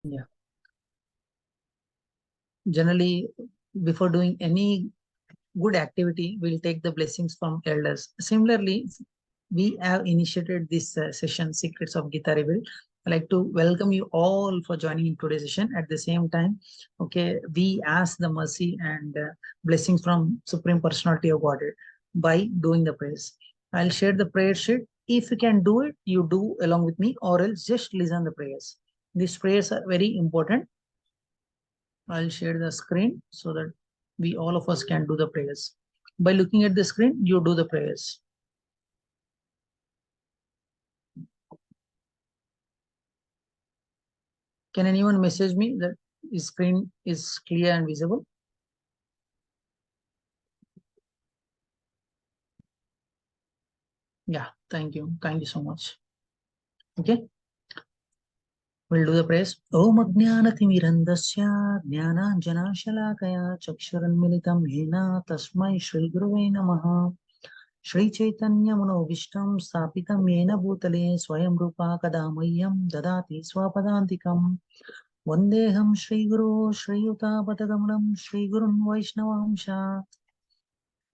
Yeah. Generally, before doing any good activity, we'll take the blessings from elders. Similarly, we have initiated this session, Secrets of Gita Revealed. I'd like to welcome you all for joining in today's session. At the same time, okay, we ask the mercy and blessings from Supreme Personality of Godhead by doing the prayers. I'll share the prayer sheet. If you can do it, you do along with me, or else just listen the prayers. These prayers are very important. I'll share the screen so that we all of us can do the prayers. By looking at the screen, you do the prayers. Can anyone message me that the screen is clear and visible? Yeah, thank you. Thank you so much. Okay. We'll do the prayers. Om Ajnanatimirandasya Jnananjanashalakaya Chakshuranmilitam Yena Tasmai Shri Guruve Namaha. Shri Chaitanya Manobishtam Stapitam Yena Bhutale Swayam Rupa Kadamayyam Dadati Swapadantikam Vandeham Shri Guru Shri Yuta Patagamanam Shri Gurun Vaishnavamsha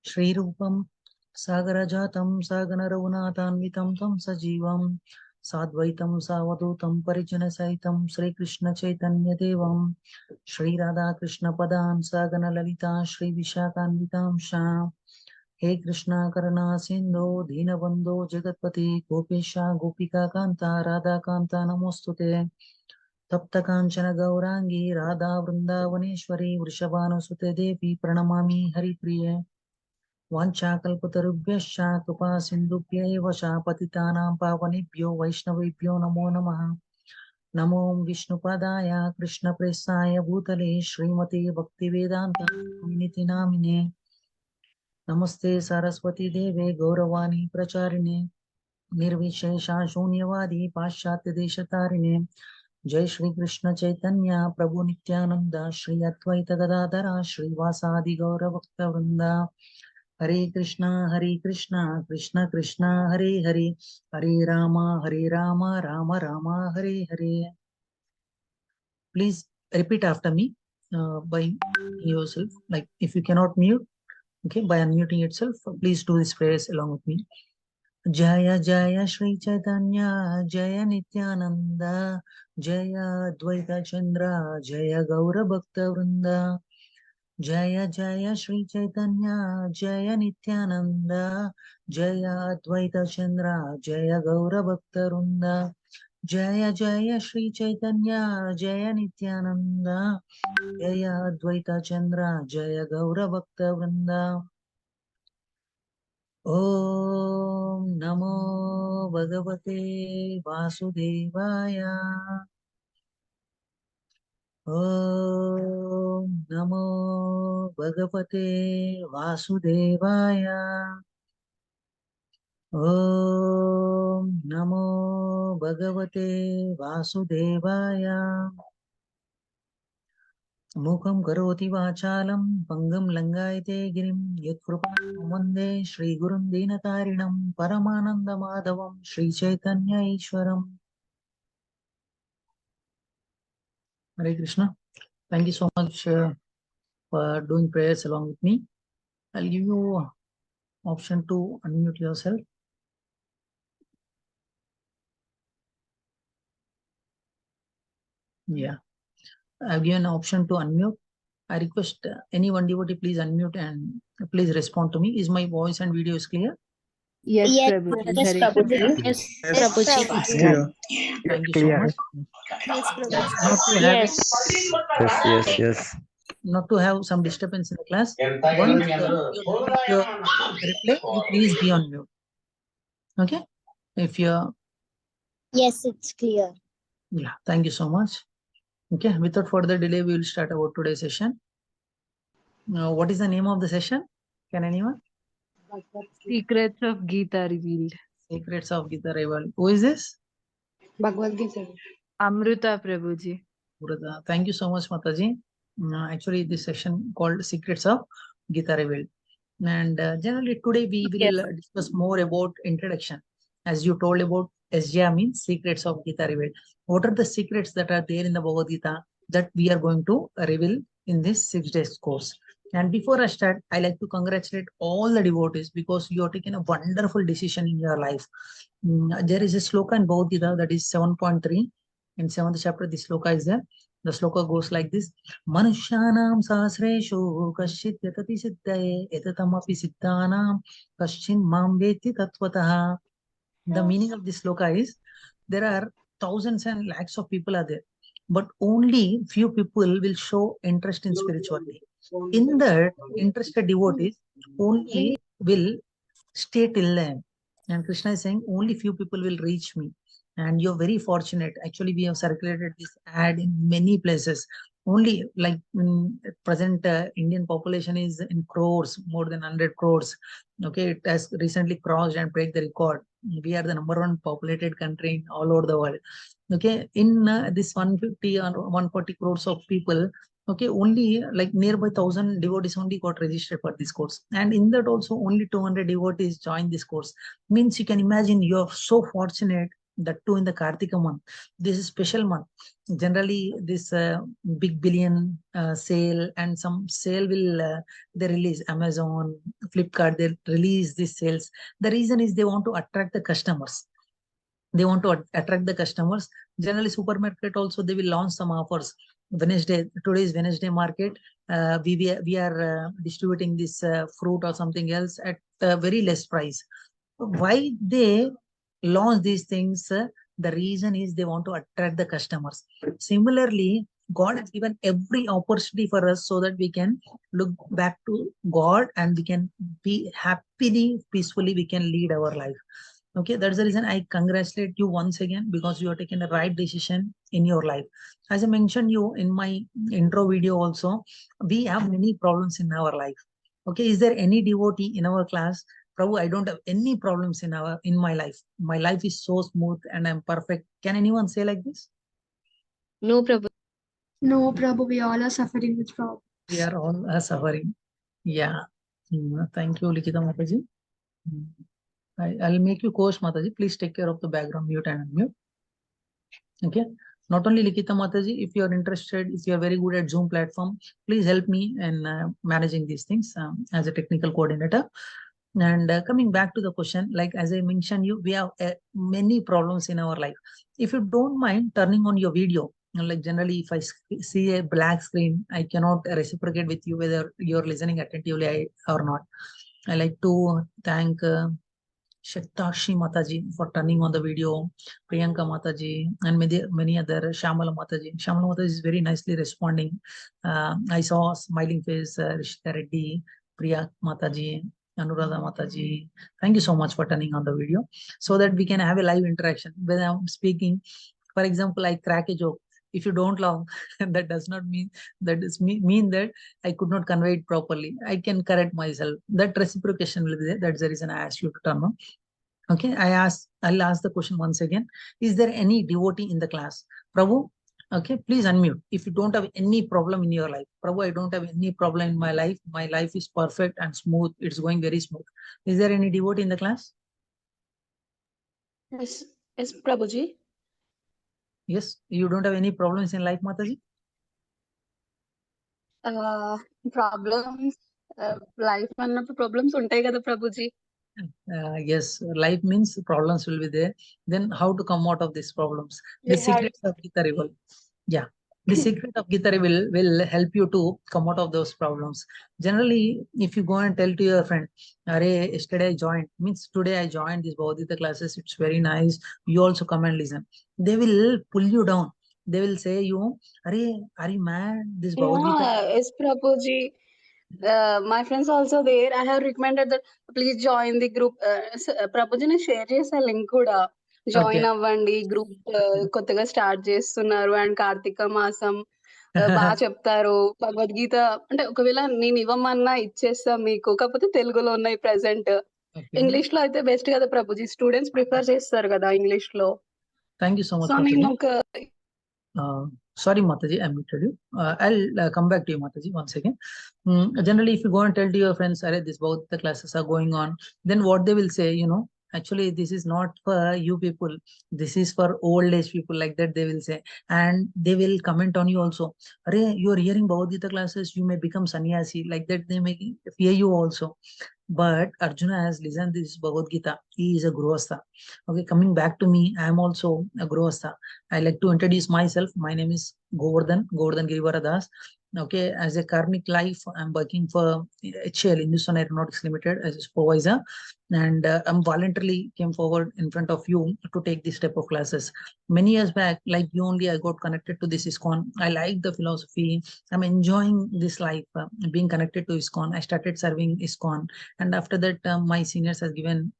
Shri Rupam Sagarajatam Sagana Raghunathanvitam Tam Sajivam Sadvaitam Savadutam Parijana Saitam Shri Krishna Chaitanya Devam Shri Radha Krishna Padan Sagana Lalita Shri Vishakanvitam Sha He Krishna Karana Sindho Deenabandho Jagatpati Gopesha Gopika Kanta Radha Kanta Namostute Tapta Kanchana Gaurangi Radha Vrindavaneshwari Vrishabhanusute Devi Pranamami Haripriye Vanchakalpatarubhyascha Kripa Sindhubhya eva Patitanam Pavanebhyo Vaishnavebhyo Namo Namaha Namo Vishnupadaya Krishna Presaya Bhutale Srimate Bhaktivedanta Niti Namine Namaste Saraswati Deve Gauravani Pracharine Nirvishesha Shunyavadi Paschatya Deshatarine Jai Shri Krishna Chaitanya Prabhu Nityananda Shri Advaita Gadadhara Shri Vasadi Gaura Bhakta Vrinda Hare Krishna Krishna Krishna Hare Hare Hare Rama Rama Rama Hare Hare. Please repeat after me by yourself. Like if you cannot mute, okay, by unmuting itself, please do this prayers along with me. Jaya Jaya Shri Chaitanya Jaya Nityananda Jaya Advaita Chandra Jaya Gaura Bhakta Vrinda Jaya Jaya Shri Chaitanya Jaya Nityananda Jaya Advaita Chandra Jaya Gaura Bhakta Vrinda Jaya Jaya Shri Chaitanya Jaya Nityananda Jaya Advaita Chandra Jaya Gaura Bhakta Vrinda Om Namo Bhagavate Vasudevaya Om Namo Bhagavate Vasudevaya Om Namo Bhagavate Vasudevaya Mukham karoti vachalam pangam langayate girim yatkrupam vande Shri Gurum Dinatarinam Paramananda Madhavam Shri Chaitanya Ishwaram. Hare Krishna. Thank you so much for doing prayers along with me. I'll give you option to unmute yourself. Yeah, I've given an option to unmute. I request any one devotee please unmute and please respond to me. Is my voice and video is clear? Yes, Yes, Prabhuji. yes, Hare Prabhuji. Krishna. Yes, Yes, Prabhuji. it's clear. Thank you so much. Yes, Prabhuji. Not to have Yes. not to have some disturbance in the class. Once you give your reply, you please be on mute. Okay? If you're Yes, it's clear. yeah, thank you so much. Okay, without further delay, we will start our today's session. Now, what is the name of the session? Can anyone? Secrets of Gita Revealed. Secrets of Gita Revealed. Who is this? Bhagavad Gita. Amrita Prabhuji. Murata. Thank you so much, Mataji. Actually, this session called Secrets of Gita Revealed. And generally today we will discuss more about introduction. As you told about SGA means secrets of Gita revealed. What are the secrets that are there in the Bhagavad Gita that we are going to reveal in this 6 days course? And before I start, I like to congratulate all the devotees because you are taking a wonderful decision in your life. There is a sloka in Bhagavad Gita that is 7.3. In 7th chapter, this sloka is there. The sloka goes like this. Manushyanam sahasreshu kaschit yatati siddhaye etatamapi siddhanam kaschin mam veti tattvataha. The meaning of this sloka is there are thousands and lakhs of people are there, but only few people will show interest in spirituality. In that, interested devotees only will stay till then. And Krishna is saying only few people will reach me. And you're very fortunate. Actually, we have circulated this ad in many places. Only like present Indian population is in crores, more than 100 crores. Okay, it has recently crossed and break the record. We are the #1 populated country in all over the world. Okay, in this 150 or 140 crores of people, okay, only like nearby 1,000 devotees only got registered for this course, and in that also only 200 devotees joined this course. Means you can imagine you are so fortunate, that too in the Kartika month. This is special month. Generally this big billion sale and some sale will they release. Amazon, Flipkart, they release these sales. The reason is they want to attract the customers. They want to attract the customers. Generally supermarket also they will launch some offers. Wednesday, today is Wednesday market. We are distributing this fruit or something else at a very less price. Why they launch these things? The reason is they want to attract the customers. Similarly, God has given every opportunity for us so that we can look back to God and we can be happily, peacefully, we can lead our life. Okay, that's the reason I congratulate you once again because you are taking the right decision in your life. As I mentioned you in my intro video also, we have many problems in our life. Okay, is there any devotee in our class? Prabhu, I don't have any problems in my life. My life is so smooth and I'm perfect. Can anyone say like this? No, Prabhu. No, Prabhu, we all are suffering with problems. We are all suffering. Yeah. Thank you, Likita Mataji. I'll make you coach, Mataji. Please take care of the background mute and unmute. Okay. Not only Likita Mataji, if you are interested, if you are very good at Zoom platform, please help me in managing these things as a technical coordinator. And coming back to the question, like as I mentioned you, we have many problems in our life. If you don't mind turning on your video, like generally if I see a black screen, I cannot reciprocate with you whether you're listening attentively or not. I like to thank Shaktashi Mataji for turning on the video, Priyanka Mataji, and many other, Shamala Mataji. Shamala Mataji is very nicely responding. I saw smiling face, Rishita Reddy, Priya Mataji, Anuradha Mataji. Thank you so much for turning on the video so that we can have a live interaction. When I'm speaking, for example, I crack a joke. If you don't laugh, that does not mean that I could not convey it properly. I can correct myself. That reciprocation will be there. That's the reason I asked you to turn on. Okay, I'll ask the question once again. Is there any devotee in the class? Prabhu, okay, please unmute. If you don't have any problem in your life, Prabhu, I don't have any problem in my life. My life is perfect and smooth. It's going very smooth. Is there any devotee in the class? Yes, yes, Prabhuji. Yes, you don't have any problems in life, Mataji? Problems, life అన్నప్పుడు problems ఉంటాయి కదా Prabhuji. Yes, life means problems will be there. Then how to come out of these problems? The secrets of Gita will. Yeah. The secret of Gita will help you to come out of those problems. Generally, if you go and tell to your friend, Arey, yesterday I joined, means today I joined this Bhagavad Gita classes, it's very nice. You also come and listen. They will pull you down. They will say you, Arey, are you mad? This Bhagavad Gita. Yes, Prabhuji. My friends also there. I have recommended that please join the group. Prabhuji నేను share చేసా link కూడా. Join అవ్వండి group కొత్తగా start చేస్తున్నారు and Karthika మాసం బాగా చెప్తారు. భగవద్గీత అంటే ఒకవేళ నేను ఇవ్వమన్నా ఇచ్చేస్తా మీకు, కాకపోతే తెలుగులో ఉన్నాయి ప్రెసెంట్. ఇంగ్లీష్ లో అయితే బెస్ట్ కదా ప్రభుజీ, స్టూడెంట్స్ ప్రిఫర్ చేస్తారు కదా ఇంగ్లీష్ లో. Thank you so much. So నేను ఒక sorry, Mataji, I muted you. I'll come back to you, Mataji, once again. Generally, if you go and tell to your friends, Arey, this both the classes are going on, then what they will say, actually this is not for you people, this is for old age people, like that they will say. And they will comment on you also, Arey, you are hearing Bhagavad Gita classes, you may become sannyasi, like that they may fear you also. But Arjuna has listened this Bhagavad Gita. He is a Grihastha. Okay, coming back to me, I am also a Grihastha. I like to introduce myself. My name is Goverdhan Girivara Das. Okay, as a karmic life, I'm working for HAL, Hindustan Aeronautics Limited, as a supervisor, and I'm voluntarily came forward in front of you to take this type of classes. Many years back, like you only, I got connected to this ISKCON. I like the philosophy. I'm enjoying this life, being connected to ISKCON. I started serving ISKCON, and after that, my seniors has given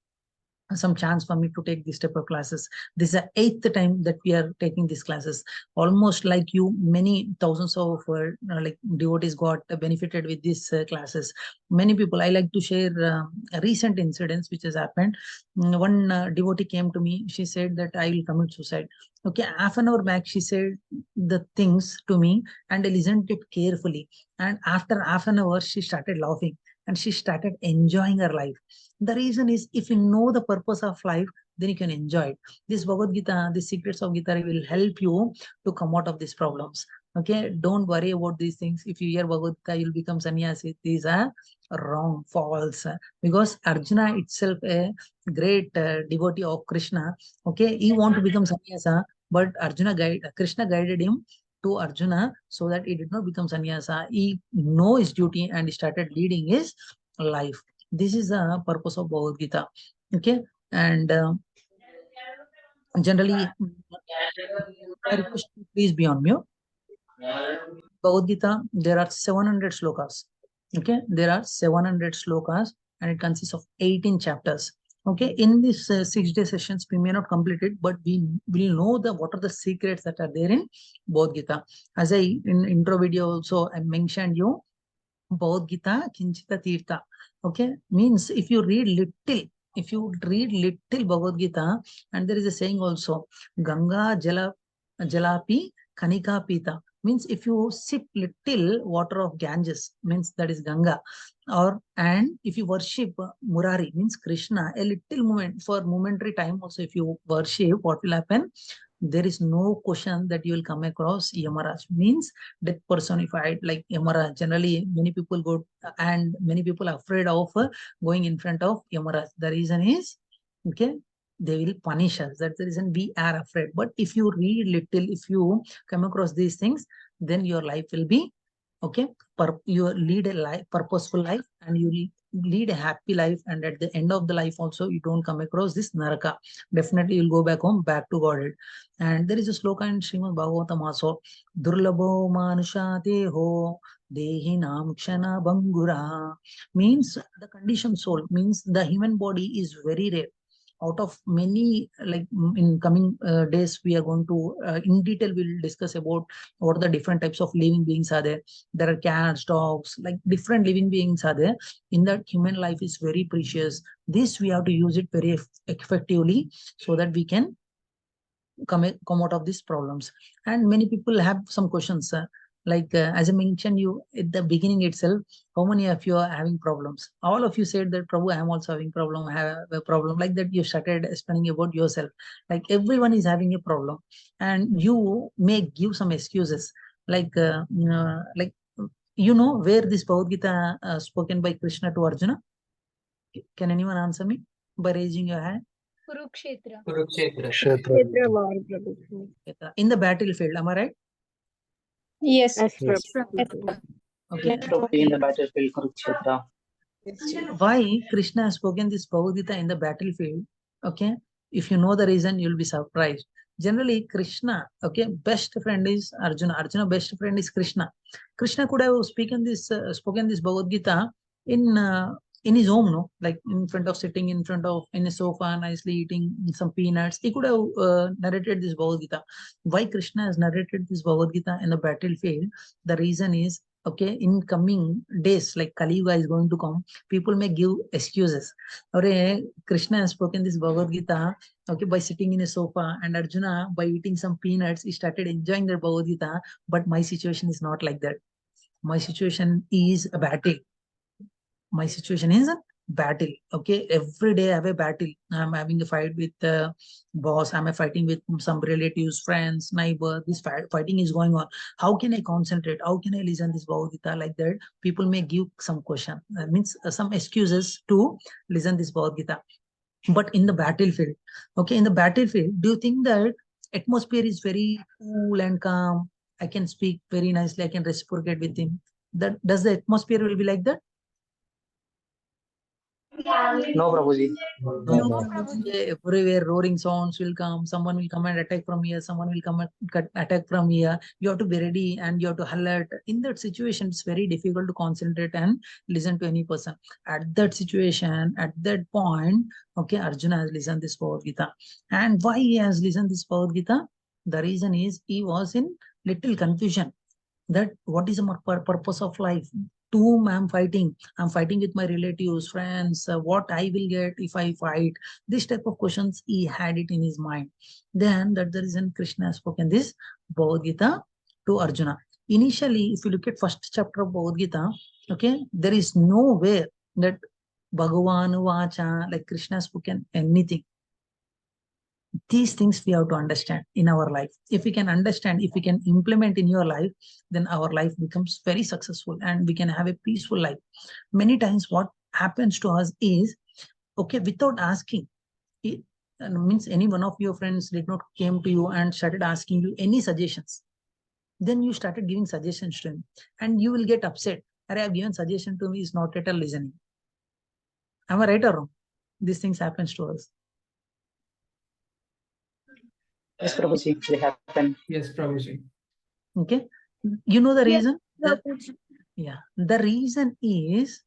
some chance for me to take this type of classes. This is the 8th time that we are taking these classes. Almost like you, many thousands of like devotees got benefited with these classes. Many people, I like to share recent incidents which has happened. One devotee came to me. She said that I will commit suicide. Okay, half an hour back she said the things to me, and I listened to it carefully. And after half an hour, she started laughing and she started enjoying her life. The reason is, if you know the purpose of life, then you can enjoy it. This Bhagavad Gita, the secrets of Gita will help you to come out of these problems. Okay, don't worry about these things. If you hear Bhagavad Gita, you'll become sannyasi. These are wrong, false. Because Arjuna itself, a great devotee of Krishna, okay, he want to become sannyasa, but Krishna guided him to Arjuna so that he did not become sannyasa. He know his duty and he started leading his life. This is the purpose of Bhagavad Gita. Okay, and generally, I request you please be on mute. Bhagavad Gita, there are 700 slokas. Okay, there are 700 slokas, and it consists of 18 chapters. Okay, in these 6-day sessions, we may not complete it, but we will know what are the secrets that are there in Bhagavad Gita. As I in intro video also I mentioned you, Bhagavad Gita Kinchita Tirtha. Okay, means if you read little Bhagavad Gita, and there is a saying also, Ganga Jalapi Kanika Pita. Means if you sip little water of Ganges, means that is Ganga. And if you worship Murari, means Krishna, a little moment, for momentary time also, if you worship, what will happen? There is no question that you will come across Yamaraj, means death personified, like Yamaraj. Generally, many people go, and many people are afraid of going in front of Yamaraj. The reason is, okay, they will punish us. That's the reason we are afraid. But if you read little, if you come across these things, then your life will be okay. You lead a life, purposeful life, and you lead a happy life. And at the end of the life also, you don't come across this naraka. Definitely, you'll go back home, back to Godhead. And there is a sloka in Srimad Bhagavatam also, Durlabho Manusha ho Dehi Nam Kshana Bangura. Means the conditioned soul, means the human body is very rare. Out of many, like in coming days, we are going to, in detail, we'll discuss about what the different types of living beings are there. There are cats, dogs, like different living beings are there. In that, human life is very precious. This we have to use it very effectively so that we can come out of these problems. And many people have some questions, like as I mentioned you at the beginning itself, how many of you are having problems? All of you said that, Prabhu, I am also having problem, I have a problem, like that. You started explaining about yourself, like everyone is having a problem, and you may give some excuses, like where this Bhagavad Gita spoken by Krishna to Arjuna. Can anyone answer me by raising your hand? Kurukshetra. Kshetra. war, Prabhu. In the battlefield, am I right? Yes. Yes, Yes. Prabhu. Okay. In the battlefield, Kurukshetra. Why Krishna has spoken this Bhagavad Gita in the battlefield? Okay, if you know the reason, you'll be surprised. Generally, Krishna, okay, best friend is Arjuna. Arjuna best friend is Krishna. Krishna could have spoken this Bhagavad Gita in his home, no, like in front of sitting in front of in a sofa, nicely eating some peanuts. He could have narrated this Bhagavad Gita. Why Krishna has narrated this Bhagavad Gita in the battlefield? The reason is, okay, in coming days, like Kali Yuga is going to come, people may give excuses. Or Krishna has spoken this Bhagavad Gita, okay, by sitting in a sofa, and Arjuna, by eating some peanuts, he started enjoying the Bhagavad Gita. But my situation is not like that. My situation is a battle. My situation is a battle. Okay, every day I have a battle. I'm having a fight with the boss. I'm fighting with some relatives, friends, neighbor. This fighting is going on. How can I concentrate? How can I listen this Bhagavad Gita? Like that, people may give some question, means some excuses to listen this Bhagavad Gita. But in the battlefield, okay, in the battlefield, do you think that atmosphere is very cool and calm? I can speak very nicely. I can reciprocate with him. That does the atmosphere will be like that? No, Prabhuji. No, everywhere roaring sounds will come. Someone will come and attack from here. Someone will come and attack from here. You have to be ready and you have to alert. In that situation, it's very difficult to concentrate and listen to any person. At that situation, at that point, okay, Arjuna has listened this Bhagavad Gita. And why he has listened this Bhagavad Gita? The reason is he was in little confusion that what is the purpose of life? To whom I'm fighting? I'm fighting with my relatives, friends. What I will get if I fight? This type of questions he had it in his mind. Then that the reason Krishna has spoken this Bhagavad Gita to Arjuna. Initially, if you look at first chapter of Bhagavad Gita, okay, there is nowhere that Bhagavan Vacha, like Krishna has spoken anything. These things we have to understand in our life. If we can understand, if we can implement in your life, then our life becomes very successful and we can have a peaceful life. Many times what happens to us is, okay, without asking, it means any one of your friends did not came to you and started asking you any suggestions. Then you started giving suggestions to him and you will get upset. I have given suggestion to me, is not at all listening. Am I right or wrong? These things happens to us. Yes, Prabhuji. They happen. Yes, Prabhuji. Okay, you know the Yes, reason? Prabhuji. Yeah, the reason is,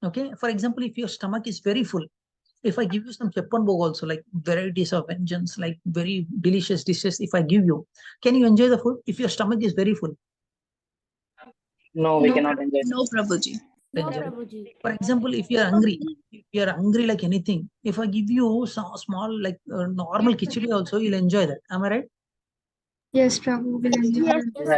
okay, for example, if your stomach is very full, if I give you some cheppan bhog also, like varieties of vengeance, like very delicious dishes, if I give you, can you enjoy the food if your stomach is very full? No, we cannot enjoy. No, Prabhuji. No, Prabhuji. For example, if you are hungry like anything, if I give you some small, like normal khichdi also, you'll enjoy that. Am I right? Yes, Prabhu. Will enjoy.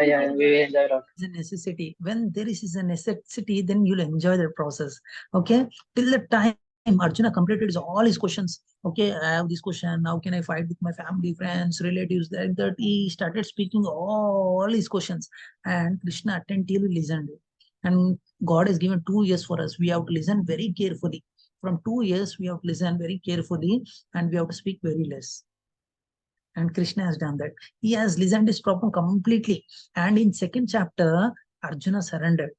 Yeah, we will enjoy a lot. It's a necessity. When there is a necessity, then you'll enjoy the process. Okay, till the time Arjuna completed all his questions. Okay, I have this question. How can I fight with my family, friends, relatives? Like that, he started speaking all his questions, and Krishna attentively listened. And God has given 2 years for us. We have to listen very carefully. From 2 years, we have to listen very carefully, and we have to speak very less. And Krishna has done that. He has listened his problem completely. And in second chapter, Arjuna surrendered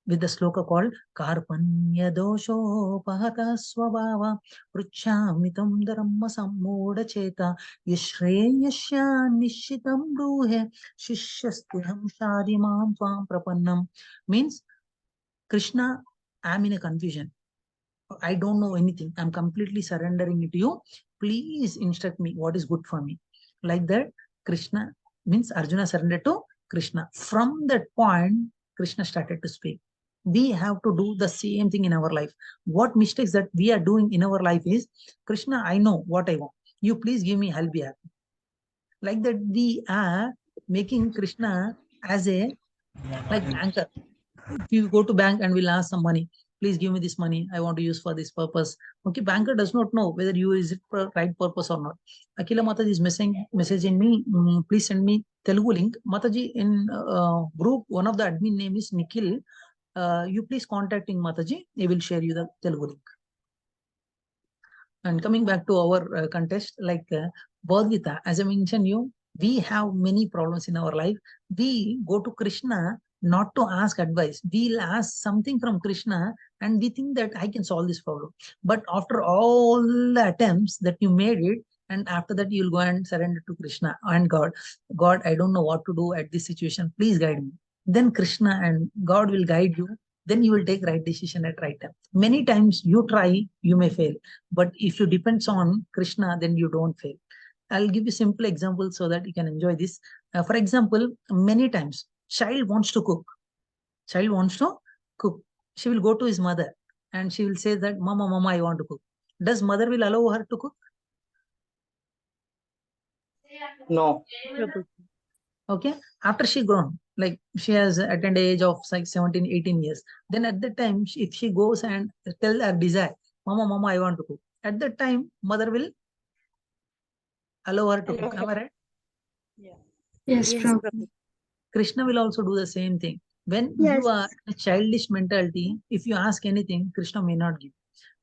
with the sloka called Karpanya dosho pahata swabhava pruchamitam dharma sammoda cheta yashreyasya nishitam bruhe shishyastiham shadimam tvam prapannam. Means, Krishna, I'm in a confusion. I don't know anything. I'm completely surrendering it to you. Please instruct me what is good for me. Like that, Krishna, means Arjuna surrendered to Krishna. From that point, Krishna started to speak. We have to do the same thing in our life. What mistakes that we are doing in our life is, Krishna, I know what I want. You please give me, I'll be happy. Like that, we are making Krishna as a like banker. If you go to bank and will ask some money, please give me this money, I want to use for this purpose. Okay, banker does not know whether you is it for right purpose or not. Akila Mataji is messaging me, please send me Telugu link. Mataji, in group, one of the admin name is Nikhil. You please contacting Mataji, he will share you the Telugu link. And coming back to our contest, like Bhagavad Gita, as I mentioned you, we have many problems in our life. We go to Krishna not to ask advice. We'll ask something from Krishna and we think that I can solve this problem. But after all the attempts that you made it, and after that you'll go and surrender to Krishna and God. God, I don't know what to do at this situation. Please guide me. Then Krishna and God will guide you. Then you will take right decision at right time. Many times you try, you may fail. But if you depends on Krishna, then you don't fail. I'll give you simple example so that you can enjoy this. For example, many times child wants to cook. Child wants to cook. She will go to his mother and she will say that, Mama, Mama, I want to cook. Does mother will allow her to cook? No. Okay. After she grown, like she has attained age of like 17, 18 years. Then at that time, if she goes and tell her desire, Mama, I want to cook. At that time, mother will allow her to cook. Am I right? Yes, Prabhu. Krishna will also do the same thing. When Yes. you are a childish mentality, if you ask anything, Krishna may not give.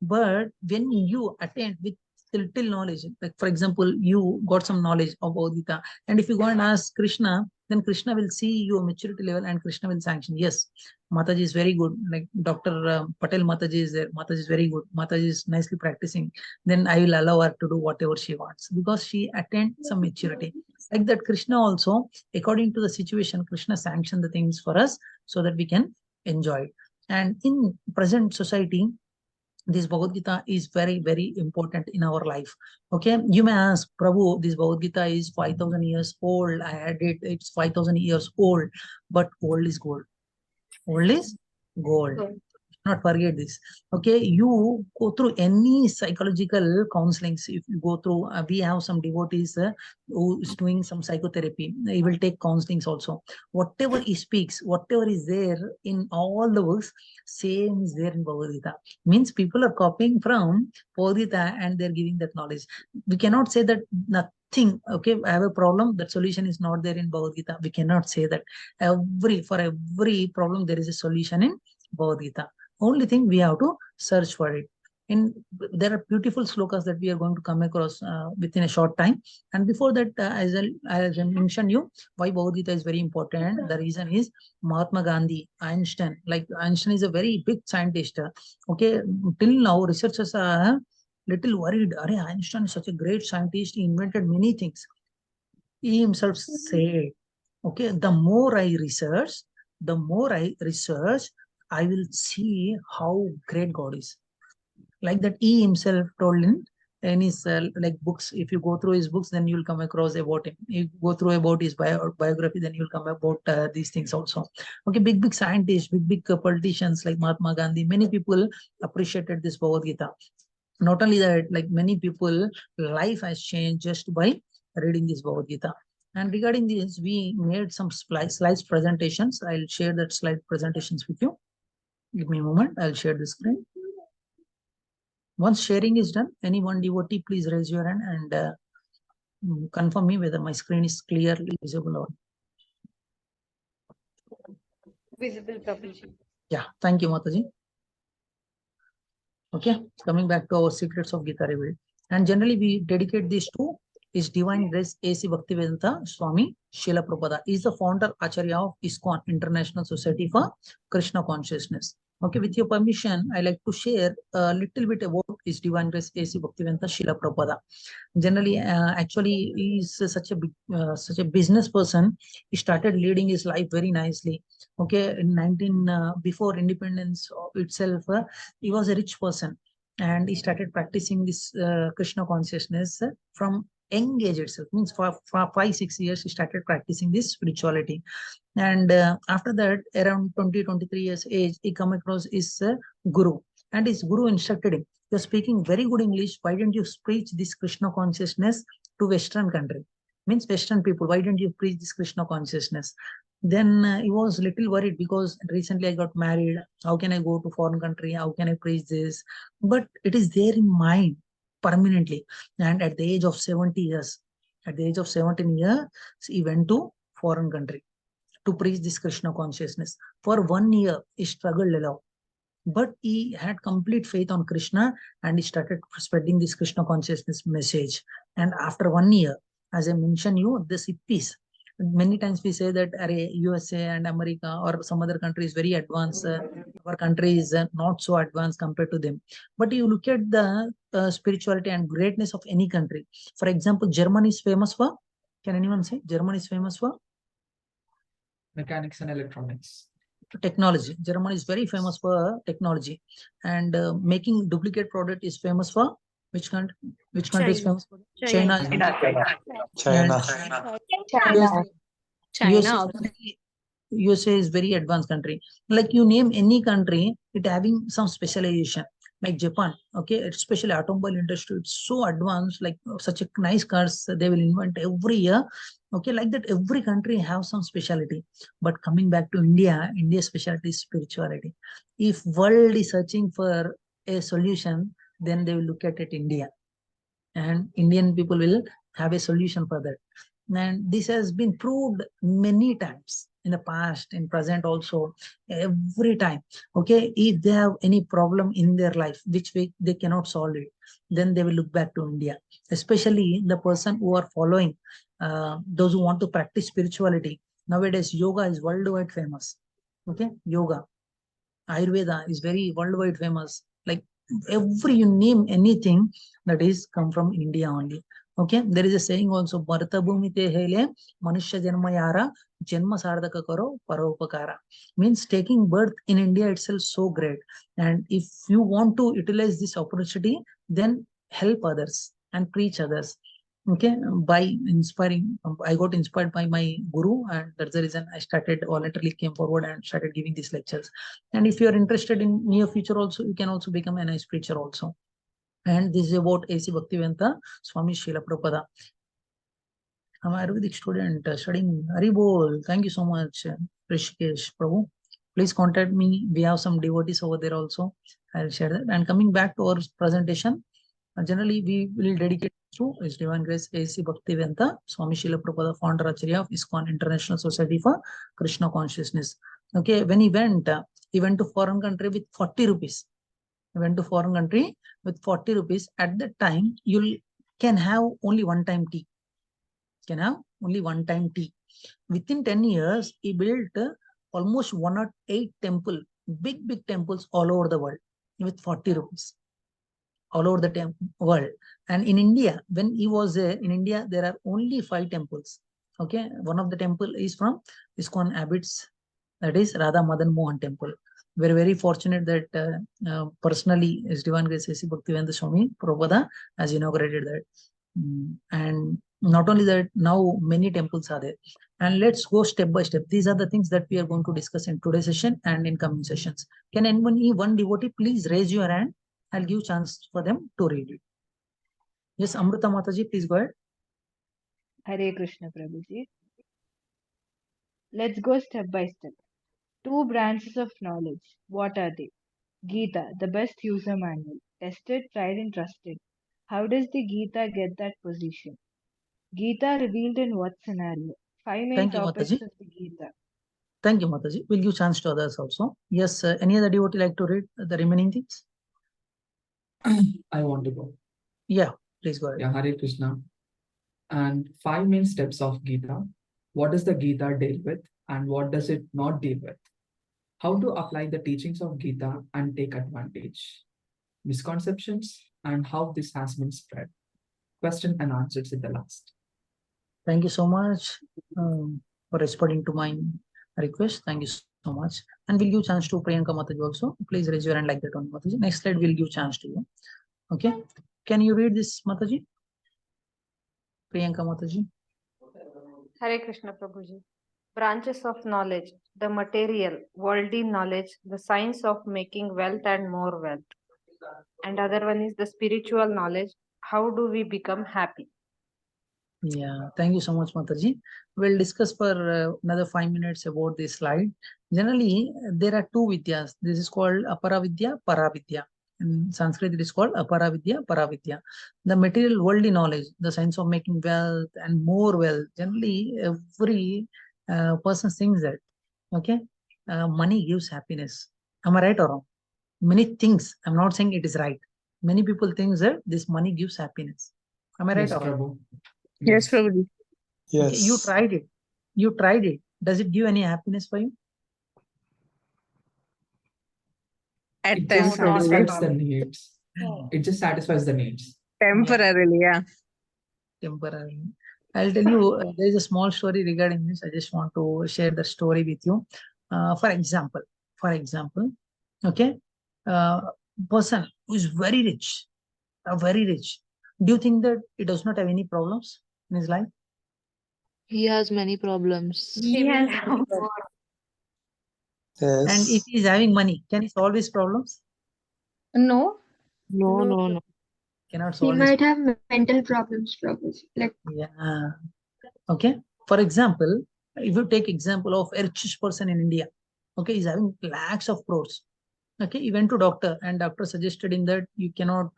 But when you attend with little knowledge, like for example, you got some knowledge about Gita, and if you go and ask Krishna, then Krishna will see your maturity level and Krishna will sanction. Yes, Mataji is very good. Like Dr. Patel Mataji is there. Mataji is very good. Mataji is nicely practicing. Then I will allow her to do whatever she wants because she attained some maturity. Like that, Krishna also, according to the situation, Krishna sanctioned the things for us so that we can enjoy it. And in present society, this Bhagavad Gita is very, very important in our life. Okay, you may ask, Prabhu, this Bhagavad Gita is 5,000 years old. I had it, it's 5,000 years old, but old is gold. Old is gold. Not forget this. Okay, you go through any psychological counselings. If you go through, we have some devotees who is doing some psychotherapy. He will take counselings also. Whatever he speaks, whatever is there in all the books, same is there in Bhagavad Gita. Means people are copying from Bhagavad Gita and they're giving that knowledge. We cannot say that nothing. Okay, I have a problem. That solution is not there in Bhagavad Gita. We cannot say that. For every problem there is a solution in Bhagavad Gita. Only thing we have to search for it. And there are beautiful slokas that we are going to come across within a short time. And before that, as I mentioned you, why Bhagavad Gita is very important. The reason is Mahatma Gandhi, Einstein. Like Einstein is a very big scientist. Okay, till now researchers are little worried. Einstein is such a great scientist. He invented many things. He himself said, okay, the more I research, I will see how great God is. Like that, he himself told in his like books. If you go through his books, then you'll come across about him. You go through about his biography, then you'll come about these things also. Okay, big scientists, big politicians like Mahatma Gandhi. Many people appreciated this Bhagavad Gita. Not only that, like many people, life has changed just by reading this Bhagavad Gita. And regarding this, we made some slides presentations. I'll share that slide presentations with you. Give me a moment. I'll share the screen. Once sharing is done, any one devotee, please raise your hand and confirm me whether my screen is clearly visible or Visible, Prabhuji. yeah. Thank you, Mataji. Okay, coming back to our secrets of Gita revealed. And generally, we dedicate this to His Divine Grace A.C. Bhaktivedanta Swami Srila Prabhupada. He is the founder Acharya of ISKCON, International Society for Krishna Consciousness. Okay, with your permission, I like to share a little bit about His Divine Grace A.C. Bhaktivedanta Srila Prabhupada. Generally, actually, he is such a business person. He started leading his life very nicely. Okay, in before independence itself, he was a rich person, and he started practicing this Krishna consciousness from young age itself. Means for 5-6 years he started practicing this spirituality. And after that, around 20-23 years age, he come across his guru, and his guru instructed him, you're speaking very good English, why don't you preach this Krishna consciousness to Western country? Means Western people, why don't you preach this Krishna consciousness? Then he was little worried because recently I got married. How can I go to foreign country? How can I preach this? But it is there in mind permanently. And at the age of 70 years, at the age of 17 years, he went to foreign country to preach this Krishna consciousness. For 1 year, he struggled a lot. But he had complete faith on Krishna and he started spreading this Krishna consciousness message. And after 1 year, as I mentioned you, this peace. Many times we say that USA and America or some other country is very advanced. Our country is not so advanced compared to them. But you look at the spirituality and greatness of any country. For example, Germany is famous for, can anyone say Germany is famous for? Mechanics and electronics. Technology. Germany is very famous for technology, and making duplicate product is famous for which country? Which country is famous for? China. China. USA is very advanced country. Like you name any country, it having some specialization. like Japan. Okay, especially automobile industry, it's so advanced. Like such a nice cars they will invent every year. Okay, like that every country have some specialty. But coming back to India, India's specialty is spirituality. If world is searching for a solution, then they will look at it India, and Indian people will have a solution for that. And this has been proved many times in the past, in present also, every time. Okay, if they have any problem in their life which way they cannot solve it, then they will look back to India. Especially the person who are following, those who want to practice spirituality. Nowadays, yoga is worldwide famous. Okay, yoga, Ayurveda is very worldwide famous. Like every you name anything that is come from India only. Okay, there is a saying also, Bharata Bhumi te hele Manushya Janma Yara Janma Sardaka Karo Paropakara. Means taking birth in India itself so great. And if you want to utilize this opportunity, then help others and preach others. Okay, by inspiring, I got inspired by my guru, and that's the reason I started voluntarily came forward and started giving these lectures. And if you are interested in near future also, you can also become a nice preacher also. And this is about A.C. Bhaktivedanta Swami Srila Prabhupada. I'm an Ayurvedic student studying Haribol. Thank you so much, Rishikesh Prabhu. Please contact me. We have some devotees over there also. I'll share that. And coming back to our presentation, generally we will dedicate to His Divine Grace A.C. Bhaktivedanta Swami Srila Prabhupada, founder Acharya of ISKCON International Society for Krishna Consciousness. Okay, when he went to foreign country with 40 rupees. He went to foreign country with 40 rupees. At that time, you can have only one time tea. Can have only one time tea. Within 10 years, he built almost 108 temple, big temples all over the world with 40 rupees. All over the world. And in India, when he was there, in India, there are only 5 temples. Okay, one of the temple is from ISKCON Abbots, that is Radha Madan Mohan Temple. We're very fortunate that personally His Divine Grace A.C. Bhaktivedanta Swami Prabhupada has inaugurated that. And not only that, now many temples are there. And let's go step by step. These are the things that we are going to discuss in today's session and in coming sessions. Can anyone, one devotee, please raise your hand? I'll give chance for them to read it. Yes, Amrita Mataji, please go ahead. Hare Krishna Prabhuji. Let's go step by step. 2 branches of knowledge. What are they? Gita, the best user manual. Tested, tried and trusted. How does the Gita get that position? Gita revealed in what scenario? 5 main Thank you, topics Mataji. of the Gita. Thank you, Mataji. We'll give chance to others also. Yes, any other devotee like to read the remaining things? I want to go. Yeah, please go ahead. Yeah, Hare Krishna. And 5 main steps of Gita. What does the Gita deal with and what does it not deal with? How to apply the teachings of Gita and take advantage. Misconceptions and how this has been spread. Question and answers at the last. Thank you so much for responding to my request. Thank you so much. And we'll give chance to Priyanka Mataji also. Please raise your hand like that one, Mataji. Next slide, we'll give chance to you. Okay. Can you read this, Mataji? Priyanka Mataji. Hare Krishna Prabhuji. Branches of knowledge, the material, worldly knowledge, the science of making wealth and more wealth. And other one is the spiritual knowledge. How do we become happy? Yeah, thank you so much, Mataji. We'll discuss for another 5 minutes about this slide. Generally, there are 2 vidyas. This is called Aparavidya, Paravidya. In Sanskrit, it is called Aparavidya, Paravidya. The material worldly knowledge, the science of making wealth and more wealth. Generally, every person thinks that, okay, money gives happiness. Am I right or wrong? Many things, I'm not saying it is right. Many people think that this money gives happiness. Am I right Yes, or wrong? Prabhu. Yes, Prabhuji. Yes. Okay, you tried it. You tried it. Does it give any happiness for you? At It times, just No, not at satisfies all. the needs. It just satisfies the needs. temporarily, yeah. Temporarily. I'll tell you, there is a small story regarding this. I just want to share the story with you. For example, okay, person who is very rich, very rich. Do you think that he does not have any problems in his life? He has many problems. He will Yes. become poor. And if Yes. he is having money, can he solve his problems? No. No. Cannot He solve this. might have mental problems, Prabhuji. Like, Yeah. Okay. For example, if you take example of a richest person in India, okay, he's having lakhs of crores. Okay, he went to doctor and doctor suggested him that you cannot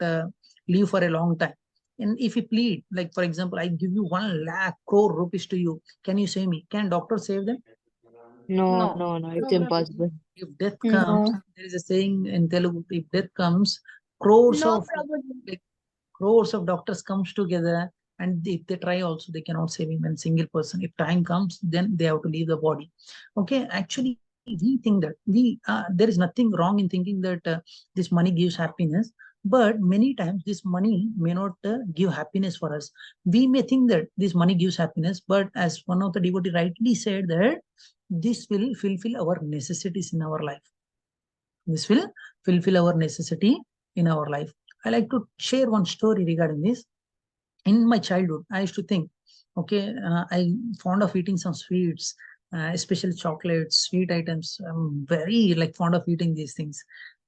live for a long time. And if he plead, like for example, I give you 1 lakh crore rupees to you, can you save me? Can doctor save them? No. It's impossible. If death no. comes, there is a saying in Telugu, if death comes, crores No, of Prabhuji. like, crores of doctors comes together, and if they try also, they cannot save him in single person. If time comes, then they have to leave the body. Okay, actually, we think that there is nothing wrong in thinking that this money gives happiness, but many times this money may not give happiness for us. We may think that this money gives happiness, but as one of the devotee rightly said that this will fulfill our necessities in our life. This will fulfill our necessity in our life. I like to share one story regarding this. In my childhood, I used to think, okay, I fond of eating some sweets, especially chocolates, sweet items. I'm very like fond of eating these things.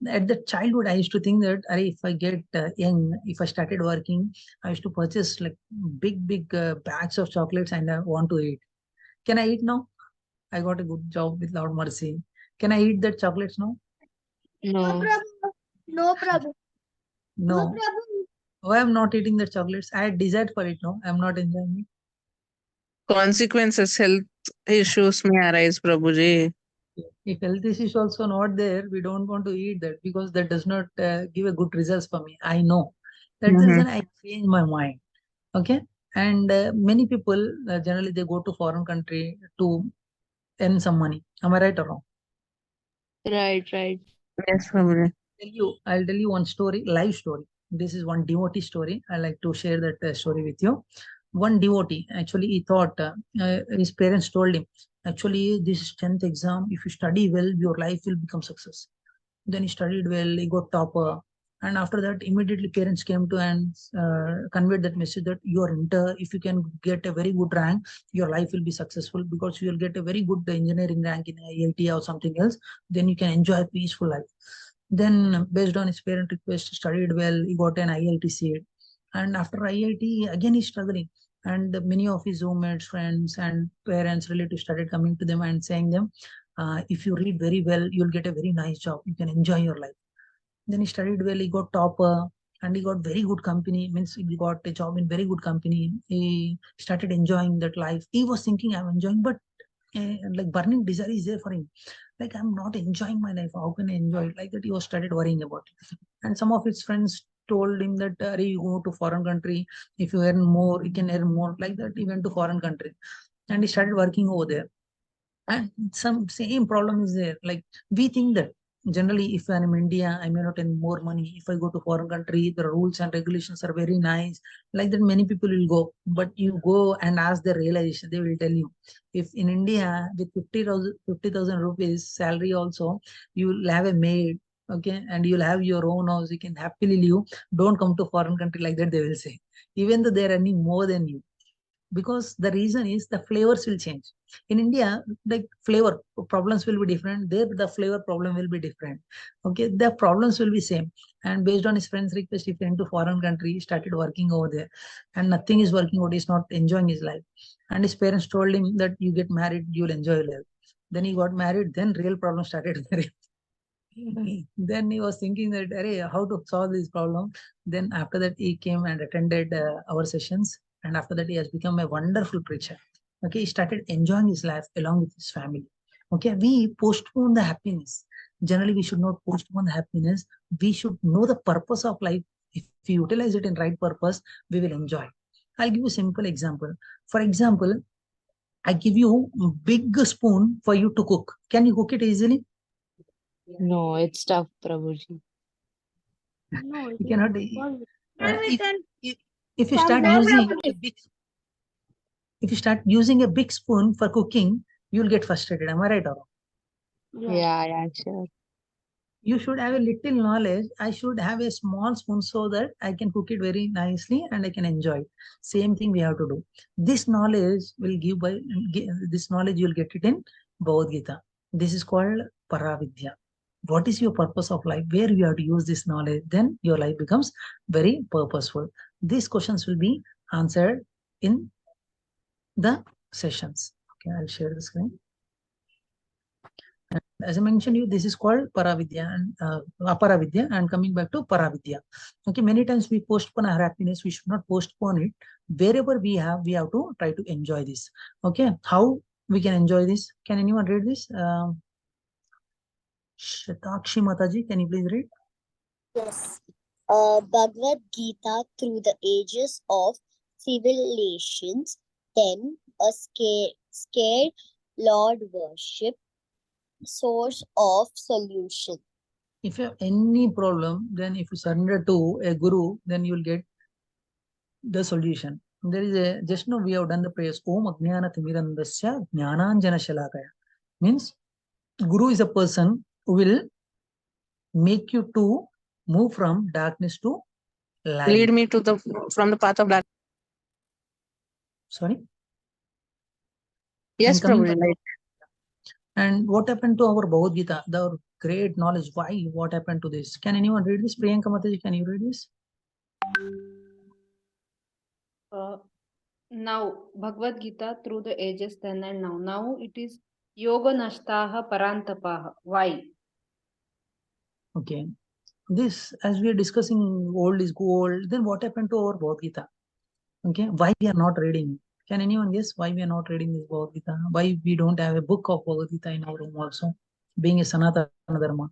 At the childhood, I used to think that if I get young, if I started working, I used to purchase like big bags of chocolates and I want to eat. Can I eat now? I got a good job with Lord Mercy. Can I eat that chocolates now? No, No. Prabhu. No, Prabhu. No, No. Prabhu. Why I'm not eating the chocolates? I had desired for it. No, I'm not enjoying Consequences, health issues may arise, Prabhuji. it. If health issues also not there, we don't want to eat that because that does not give a good results for me. I know. That's the Mm-hmm. reason I change my mind. Okay. And many people generally they go to foreign country to earn some money. Am I right or wrong? Right. Yes, Prabhuji. I'll tell you one story, live story. This is one devotee story. I like to share that story with you. One devotee, actually, he thought his parents told him, actually, this is 10th exam. If you study well, your life will become success. Then he studied well, he got topper. And after that, immediately parents came to and conveyed that message that you are inter, if you can get a very good rank, your life will be successful because you will get a very good engineering rank in IIT or something else. Then you can enjoy a peaceful life. Then, based on his parent request, studied well, he got an IIT seat. And after IIT, again he's struggling. And many of his roommates, friends, and parents, relatives started coming to them and saying them, if you read very well, you'll get a very nice job. You can enjoy your life. Then he studied well, he got topper, and he got very good company, means he got a job in very good company. He started enjoying that life. He was thinking, I'm enjoying, but like burning desire is there for him. Like, I'm not enjoying my life. How can I enjoy it? Like that, he was started worrying about it. And some of his friends told him that, you go to foreign country. If you earn more, you can earn more. Like that, he went to foreign country and he started working over there. And some same problem is there. Like, we think that generally, if I'm in India, I may not earn more money. If I go to foreign country, the rules and regulations are very nice. Like that, many people will go. But you go and ask the realization, they will tell you. If in India, with 50,000 rupees salary also, you will have a maid, okay, and you'll have your own house, you can happily live. Don't come to foreign country, like that, they will say. Even though they're earning more than you, because the reason is the flavors will change. In India, like, flavor problems will be different. There the flavor problem will be different. Okay, the problems will be same. And based on his friend's request, he went to foreign country, he started working over there, and nothing is working out. He's not enjoying his life. And his parents told him that you get married, you'll enjoy your life. Then he got married, then real problem started. Then he was thinking that, "Arey, how to solve this problem?" Then after that, he came and attended our sessions. And after that, he has become a wonderful preacher. Okay, he started enjoying his life along with his family. Okay, we postpone the happiness. Generally, we should not postpone the happiness. We should know the purpose of life. If we utilize it in right purpose, we will enjoy. I'll give you a simple example. For example, I give you a big spoon for you to cook. Can you cook it easily? No, it's tough, Prabhuji. No, it You is cannot. impossible. If, if you start using a big, if you start using a big spoon for cooking, you'll get frustrated. Am I right or wrong? Yeah, sure. You should have a little knowledge. I should have a small spoon so that I can cook it very nicely and I can enjoy it. Same thing we have to do. This knowledge will give by this knowledge you'll get it in Bhagavad Gita. This is called Paravidya. what is your purpose of life, where you have to use this knowledge, then your life becomes very purposeful. These questions will be answered in the sessions. Okay, I'll share the screen. And as I mentioned you, this is called Paravidya and Aparavidya, and coming back to Paravidya. Okay, many times we postpone our happiness. We should not postpone it. Wherever we have to try to enjoy this. Okay, how we can enjoy this? Can anyone read this? Shatakshi Mataji, can you please read? Yes. Bhagavad Gita through the ages of civilizations, then a scared Lord worship, source of solution. If you have any problem, then if you surrender to a guru, then you will get the solution. There is a, just now we have done the prayers. Om Ajnana Timirandasya Jnananjana Shalakaya. Means guru is a person who will make you to move from darkness to light. Lead me to from the path of darkness. Sorry? Yes, And coming Prabhuji. back to- And what happened to our Bhagavad Gita? The great knowledge. Why? What happened to this? Can anyone read this? Priyanka Mataji, can you read this? Now, Bhagavad Gita through the ages then and now. Now it is Yoga Nashtaha Parantapaha. Why? Okay. This, as we are discussing, old is gold. Then what happened to our Bhagavad Gita? Okay. Why we are not reading? Can anyone guess why we are not reading this Bhagavad Gita? Why we don't have a book of Bhagavad Gita in our room also? Being a Sanatana Dharma.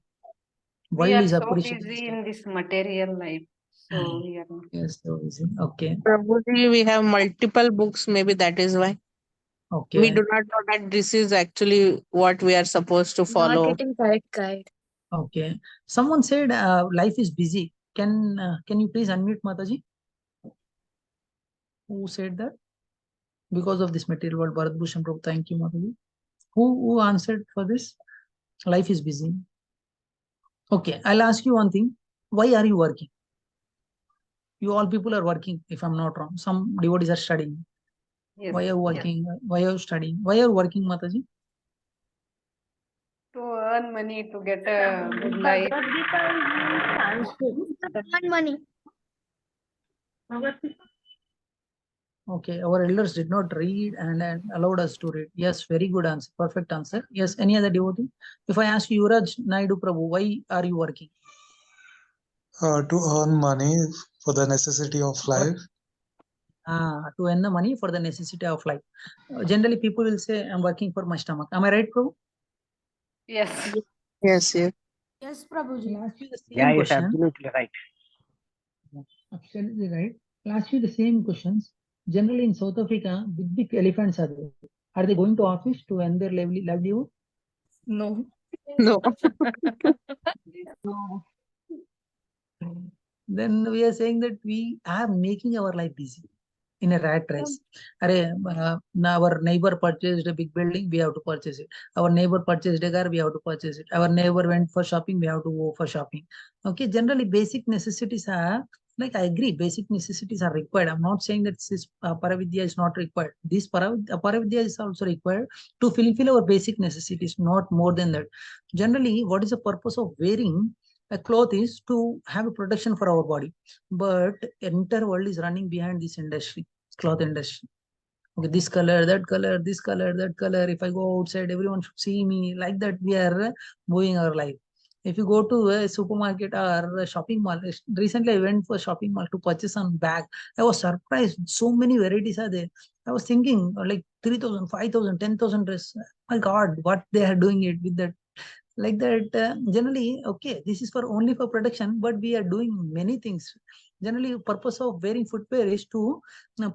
We World are is so appreciating busy in this material life. So we are not. Yes, so easy. Okay. Prabhuji, we have multiple books. Maybe that is why. Okay. We do not know that this is actually what we are supposed to Not follow. getting correct guide. Okay. Someone said life is busy. Can you please unmute Mataji? Who said that? Because of this material world, Bharat Bhushan Prabhu. Thank you, Mataji. Who answered for this? Life is busy. Okay, I'll ask you one thing. Why are you working? You all people are working, if I'm not wrong. Some devotees are studying. Yes. Why are you working? Why are you studying? Why are you working, Mataji? To earn money to get a good life. Money. Okay, our elders did not read and allowed us to read. Yes, very good answer. Perfect answer. Yes, any other devotee? If I ask you, Yuvraj Naidu Prabhu, why are you working? To earn money for the necessity of life. To earn the money for the necessity of life. Generally, people will say, I'm working for my stomach. Am I right, Prabhu? Yes. Yes, yes. Yes, Prabhuji. I'll ask you the same Yeah, yes, question. absolutely right. Absolutely right. I'll ask you the same questions. Generally, in South Africa, big elephants are there. Are they going to office to earn their livelihood? No. No. No. Then we are saying that we are making our life busy in a rat race. Our neighbor purchased a big building, we have to purchase it. Our neighbor purchased a car, we have to purchase it. Our neighbor went for shopping, we have to go for shopping. Okay, generally basic necessities are, like I agree, basic necessities are required. I'm not saying that this Paravidya is not required. This Paravidya is also required to fulfill our basic necessities, not more than that. Generally, what is the purpose of wearing a cloth is to have a protection for our body, but entire world is running behind this industry, cloth industry. Okay, this color, that color, this color, that color. If I go outside, everyone should see me. Like that, we are moving our life. If you go to a supermarket or a shopping mall, recently I went for shopping mall to purchase some bag. I was surprised. So many varieties are there. I was thinking like 3,000, 5,000, 10,000 dress. My God, what they are doing it with that, like that. Generally, okay, this is for only for protection, but we are doing many things. Generally, purpose of wearing footwear is to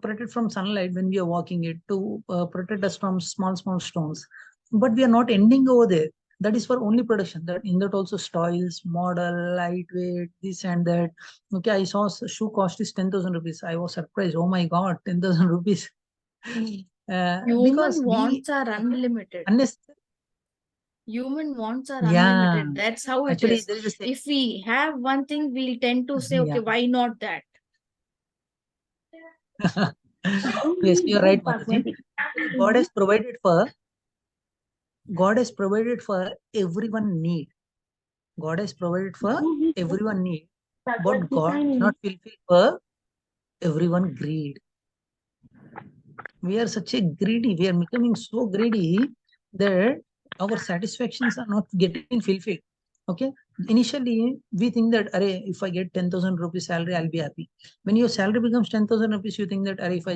protect from sunlight when we are walking it, to protect us from small stones, but we are not ending over there. That is for only protection. That in that also styles, model, lightweight, this and that. Okay, I saw shoe cost is 10,000 rupees. I was surprised. Oh my God, 10,000 rupees. Because Human wants are unlimited. unnecessary. Human wants are Yeah, unlimited. That's how it actually is. there is a If we have one thing, we'll tend to say, okay, yeah. why not that? Yes, you're right, Mataji. God has provided for everyone need. God has provided for everyone need, but God does not fulfill for everyone greed. We are such a greedy, we are becoming so greedy that our satisfactions are not getting fulfilled. Okay, initially we think that if I get 10,000 rupees salary, I'll be happy. When your salary becomes 10,000 rupees, you think that if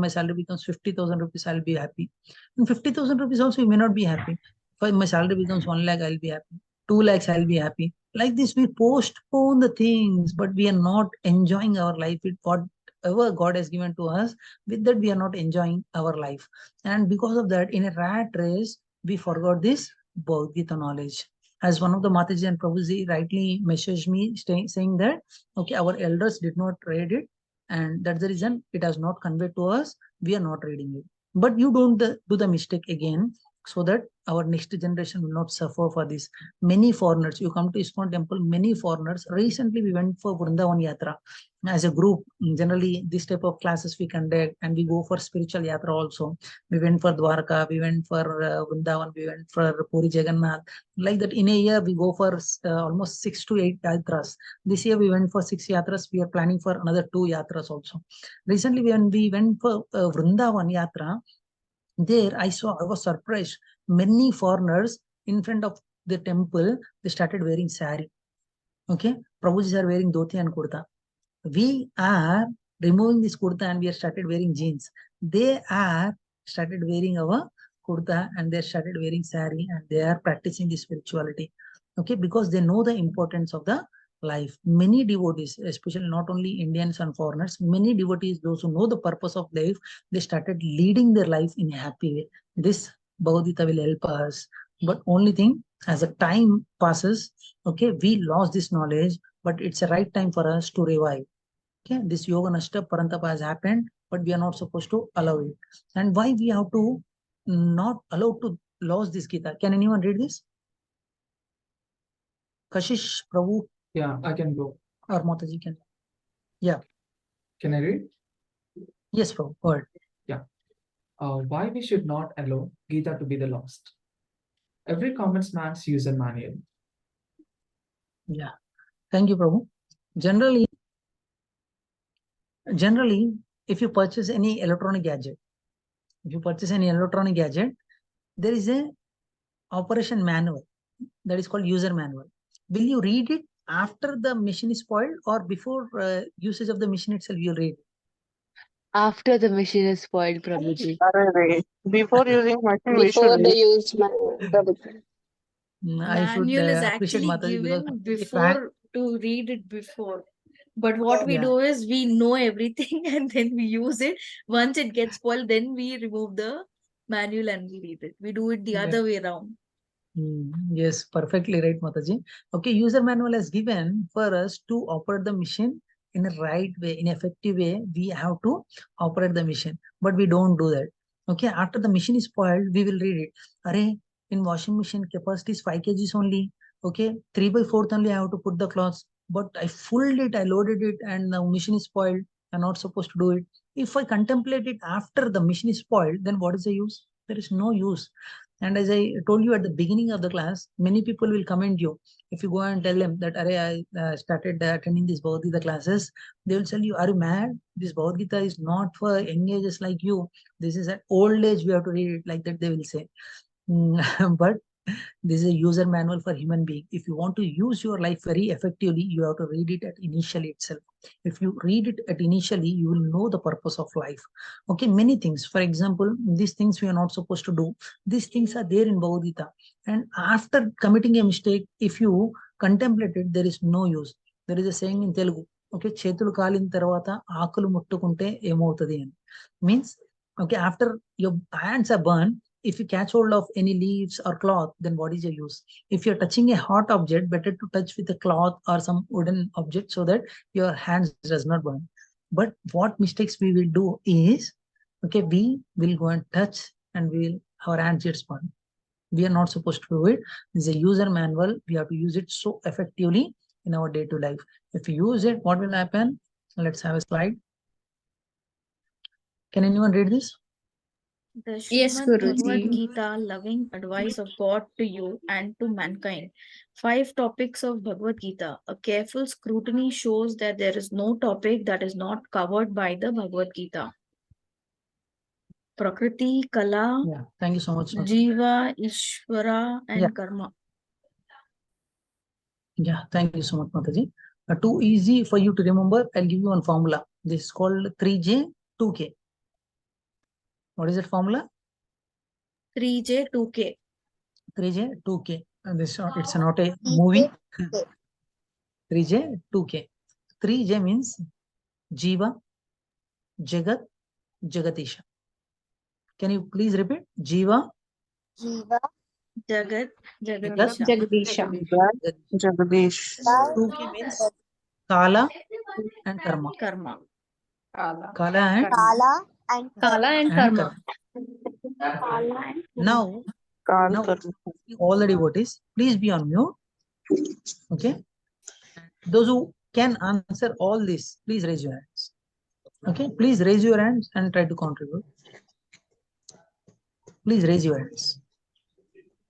my salary becomes 50,000 rupees, I'll be happy. And 50,000 rupees also you may not be happy. If my salary becomes 1 lakh, I'll be happy. 2 lakhs, I'll be happy. Like this, we postpone the things, but we are not enjoying our life with whatever God has given to us. With that, we are not enjoying our life. And because of that, in a rat race, we forgot this Bhagavad Gita knowledge. As one of the Mataji and Prabhuji rightly messaged me saying that, okay, our elders did not read it, and that's the reason it has not conveyed to us. We are not reading it. But you don't do the mistake again, so that our next generation will not suffer for this. Many foreigners, you come to ISKCON temple, many foreigners. Recently, we went for Vrindavan Yatra as a group. Generally, this type of classes we conduct, and we go for spiritual yatra also. We went for Dwarka, we went for Vrindavan, we went for Puri Jagannath. Like that, in a year, we go for almost 6 to 8 yatras. This year, we went for 6 yatras. We are planning for another 2 yatras also. Recently, when we went for Vrindavan Yatra, there I was surprised. Many foreigners in front of the temple, they started wearing sari. Okay, Prabhujis are wearing dhoti and kurta. We are removing this kurta and we are started wearing jeans. They are started wearing our kurta and they started wearing sari, and they are practicing the spirituality. Okay, because they know the importance of the life. Many devotees, especially not only Indians and foreigners, many devotees, those who know the purpose of life, they started leading their life in a happy way. This Bhagavad Gita will help us. But only thing, as the time passes, okay, we lost this knowledge, but it's a right time for us to revive. Okay, this yoga nashta parantapa has happened, but we are not supposed to allow it. And why we have to not allow to lose this Gita? Can anyone read this? Kashish, Prabhu? Yeah, I can go. Or Mataji can. Yeah. Can I read? Yes, Prabhu. Go ahead. Yeah. Why we should not allow Gita to be the lost. Every common man's user manual. Yeah. Thank you, Prabhu. Generally, if you purchase any electronic gadget, there is a operation manual that is called user manual. Will you read it after the machine is spoiled, or before usage of the machine itself you read? After the machine is spoiled, Prabhuji. Before using machine, we Before should the read. use manual, Prabhuji. I should Manual is appreciate actually Mataji, because given I'm a fan. before to read it before. But what we Yeah. do is we know everything and then we use it. Once it gets spoiled, then we remove the manual and we read it. We do it the Yeah. other way around. Yes, perfectly right, Mataji. Okay, user manual is given for us to operate the machine in a right way, in effective way. We have to operate the machine, but we don't do that. Okay, after the machine is spoiled, we will read it. Array, in washing machine capacity is 5 kgs only. Okay, 3/4 only I have to put the cloths, but I filled it, I loaded it, and the machine is spoiled. I'm not supposed to do it. If I contemplate it after the machine is spoiled, then what is the use? There is no use. And as I told you at the beginning of the class, many people will commend you. If you go and tell them that, I started attending these Bhagavad Gita classes, they will tell you, are you mad? This Bhagavad Gita is not for young ages like you. This is at old age, we have to read it, like that they will say. But this is a user manual for human being. If you want to use your life very effectively, you have to read it at initially itself. If you read it at initially, you will know the purpose of life. Okay, many things. For example, these things we are not supposed to do. These things are there in Bhagavad Gita. And after committing a mistake, if you contemplate it, there is no use. There is a saying in Telugu. Okay, చేతులు కాలిన తర్వాత ఆకులు ముట్టుకుంటే ఏమవుతుంది అని. Means, okay, after your hands are burned, if you catch hold of any leaves or cloth, then what is your use? If you're touching a hot object, better to touch with a cloth or some wooden object so that your hands does not burn. But what mistakes we will do is, okay, we will go and touch and our hands gets burned. We are not supposed to do it. This is a user manual. We have to use it so effectively in our day-to-day life. If you use it, what will happen? Let's have a slide. Can anyone read this? The Yes, Srimad Bhagavad Guruji. Gita, loving advice of God to you and to mankind. 5 topics of Bhagavad Gita. A careful scrutiny shows that there is no topic that is not covered by the Bhagavad Gita. Prakriti, Kala, Yeah, thank you so much, Mataji. Jiva, Ishvara, and Yeah. Karma. Yeah, thank you so much, Mataji. Too easy for you to remember. I'll give you one formula. This is called 3J, 2K. What is that formula? 3J, 2K. 3J, 2K. And this it's not a movie. 3J, 2K. 3J means Jiva, Jagat, Jagatisha. Can you please repeat? Jiva, Jiva, Jagat, Jagat, Jagatisha. Jagadish. Jagadish. 2K means Kala and Karma. Karma. Kala. Kala and Kala and Kala and and Karma. Karma. Now, Kal now Karma. all the devotees, please be on mute. Okay. Those who can answer all this, please raise your hands. Okay. Please raise your hands and try to contribute. Please raise your hands.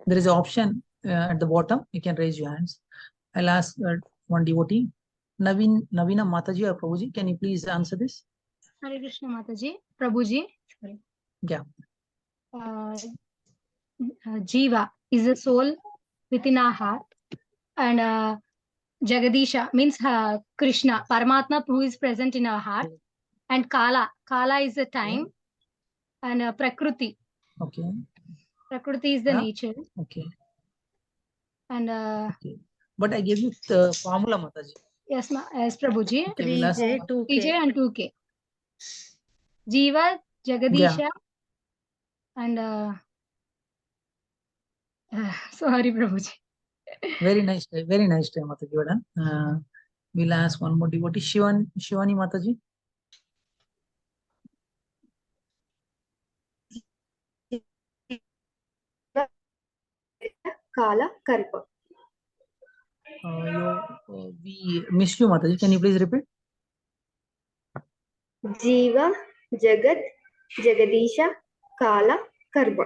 There is an option at the bottom. You can raise your hands. I'll ask one devotee, Navina Mataji or Prabhuji. Can you please answer this? Hare Krishna Mataji. Prabhuji. Yeah. Jiva is a soul within our heart. And Jagadisha means Krishna, Paramatma who is present in our heart. And Kala is the time. And Prakriti. Okay. Prakriti is the Yeah. nature. Okay. And Okay. But I gave you the formula, Mataji. yes, Prabhuji. Okay, we'll ask 3J, 2K. 3J and 2K. Jiva, Jagadisha, and sorry, Prabhuji. Very nice, Mataji. Well done. We'll ask one more devotee, Shivani Mataji. Kala, Karma. We missed you, Mataji. Can you please repeat? Jiva, Jagat, Jagadisha, Kala, Karma.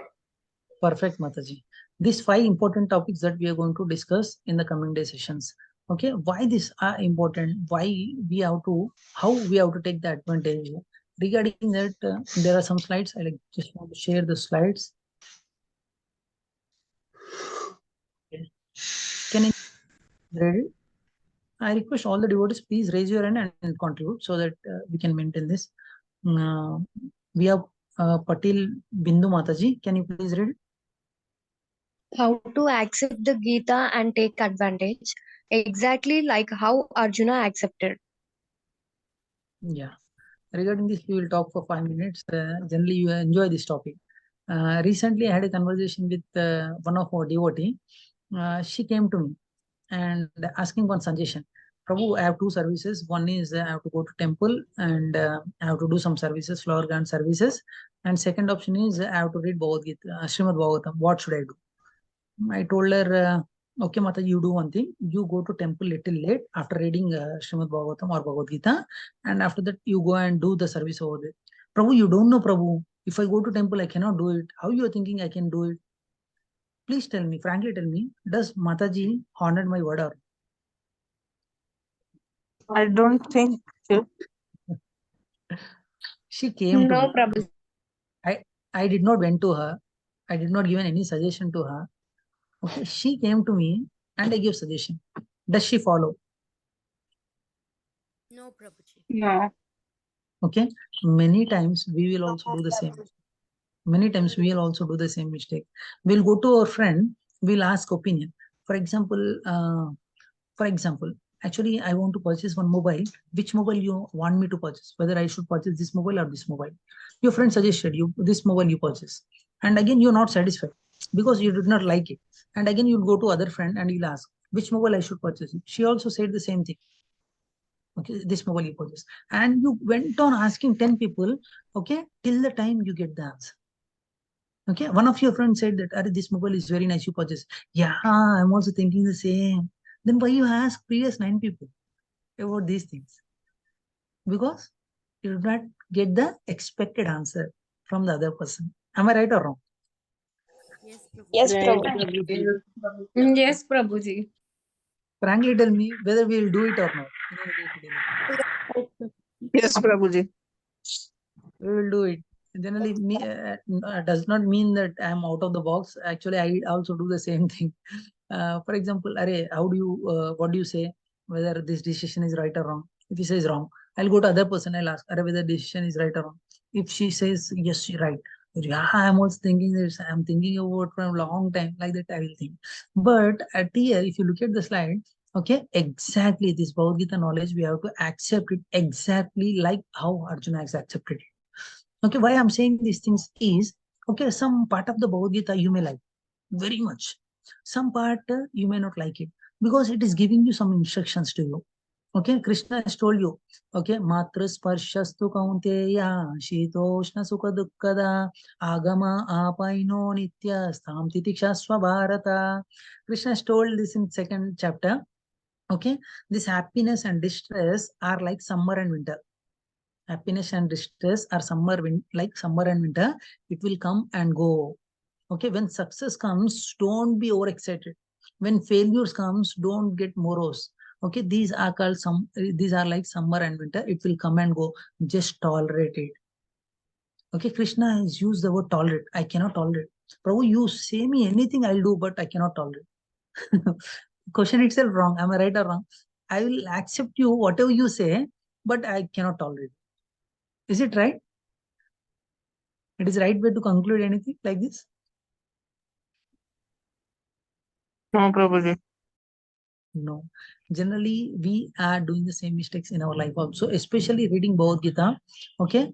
Perfect, Mataji. These 5 important topics that we are going to discuss in the coming day sessions. Okay, why these are important? Why we have to, how we have to take the advantage. Regarding that, there are some slides. I just want to share the slides. Okay. Can you read it? I request all the devotees, please raise your hand and contribute so that we can maintain this. We have Patil Bindu Mataji. Can you please read it? How to accept the Gita and take advantage, exactly like how Arjuna accepted. Yeah. Regarding this, we will talk for 5 minutes. Generally, you enjoy this topic. Recently, I had a conversation with one of our devotee. She came to me and asking one suggestion. Prabhu, I have 2 services. One is I have to go to temple and I have to do some services, flower garden services. And second option is I have to read Bhagavad Gita, Srimad Bhagavatam. What should I do? I told her, okay, Mata, you do one thing. You go to temple little late after reading Srimad Bhagavatam or Bhagavad Gita. And after that, you go and do the service over there. Prabhu, you don't know, Prabhu. If I go to temple, I cannot do it. How you are thinking I can do it? Please tell me, frankly tell me, does Mataji honored my word or? I don't think so. She came to No, me. Prabhu. I did not went to her. I did not give any suggestion to her. Okay, she came to me and I gave suggestion. Does she follow? No, Prabhuji. No. Okay, many times we will also do the same. Many times we will also do the same mistake. We'll go to our friend, we'll ask opinion. For example, actually, I want to purchase one mobile. Which mobile you want me to purchase? Whether I should purchase this mobile or this mobile? Your friend suggested you this mobile you purchase, and again you're not satisfied because you did not like it. And again you'll go to other friend and you'll ask which mobile I should purchase. She also said the same thing. Okay, this mobile you purchase, and you went on asking 10 people. Okay, till the time you get the answer. Okay, one of your friends said that this mobile is very nice, you purchase. Yeah, I'm also thinking the same. Then why you ask previous 9 people about these things? Because you did not get the expected answer from the other person. Am I right or wrong? Yes, Prabhu. Yes, Right, Prabhu. Prabhuji. Yes, Prabhuji. Frankly, tell me whether we will do it or not in our day-to-day life. Yes, Prabhuji. We will do it. Generally, me does not mean that I am out of the box. Actually, I also do the same thing. For example, Arey, what do you say whether this decision is right or wrong? If he says wrong, I'll go to other person. I'll ask, Arey, whether decision is right or wrong. If she says yes, you're right. Yeah, I'm also thinking this. I'm thinking about for a long time. Like that, I will think. But at here, if you look at the slide, okay, exactly this Bhagavad Gita knowledge, we have to accept it exactly like how Arjuna has accepted it. Okay, why I'm saying these things is, okay, some part of the Bhagavad Gita you may like very much. Some part you may not like it because it is giving you some instructions to you. Okay, Krishna has told you, okay, matra sparshastu kaunteya shitoshna sukha dukkada agama apaino nitya stham titikshasva bharata. Krishna has told this in second chapter. Okay, this happiness and distress are like summer and winter. Happiness and distress are like summer and winter. It will come and go. Okay, when success comes, don't be overexcited. When failures comes, don't get morose. Okay, these are like summer and winter. It will come and go. Just tolerate it. Okay, Krishna has used the word tolerate. I cannot tolerate. Prabhu, you say me anything, I'll do, but I cannot tolerate. Question itself wrong. Am I right or wrong? I will accept you, whatever you say, but I cannot tolerate. Is it right? It is right way to conclude anything like this? No, Prabhuji. No. Generally, we are doing the same mistakes in our life also, especially reading Bhagavad Gita. Okay,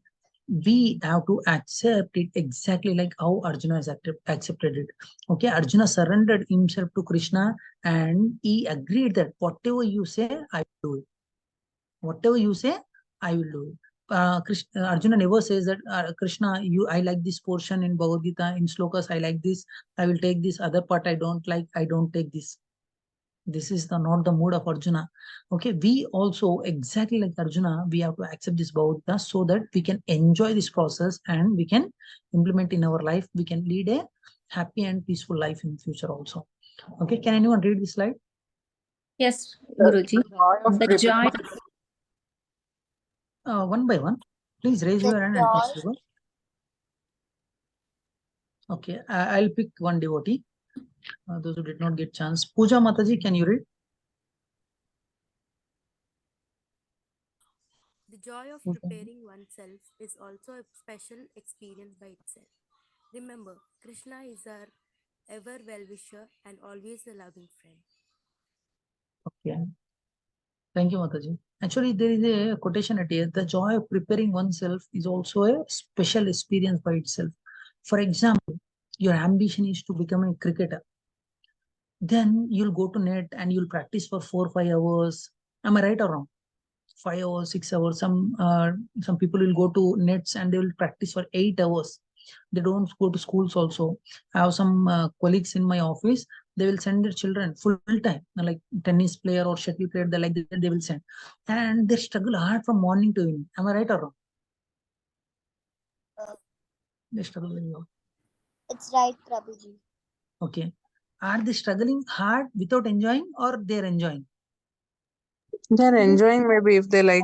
we have to accept it exactly like how Arjuna has accepted it. Okay, Arjuna surrendered himself to Krishna and he agreed that whatever you say, I will do it. Whatever you say, I will do it. Arjuna never says that Krishna, I like this portion in Bhagavad Gita, in slokas, I like this, I will take this other part I don't like, I don't take this. This is not the mood of Arjuna. Okay, we also, exactly like Arjuna, we have to accept this Bhagavad Gita so that we can enjoy this process and we can implement in our life. We can lead a happy and peaceful life in future also. Okay, can anyone read this slide? Yes, Guruji. The joy. One by one. Please raise your hand and text you. Okay, I'll pick one devotee. Those who did not get chance. Pooja Mataji, can you read? The joy of preparing oneself is also a special experience by itself. Remember, Krishna is our ever well-wisher and always a loving friend. Okay. Thank you, Mataji. Actually, there is a quotation at here. The joy of preparing oneself is also a special experience by itself. For example, your ambition is to become a cricketer. Then you'll go to net and you'll practice for 4 or 5 hours. Am I right or wrong? 5 hours, 6 hours. Some people will go to nets and they will practice for 8 hours. They don't go to schools also. I have some colleagues in my office. They will send their children full time, like tennis player or shuttle player. They like that. They will send, and they struggle hard from morning to evening. Am I right or wrong? They struggle very hard. It's right, Prabhuji. Okay, are they struggling hard without enjoying, or they're enjoying? They're enjoying maybe if they like.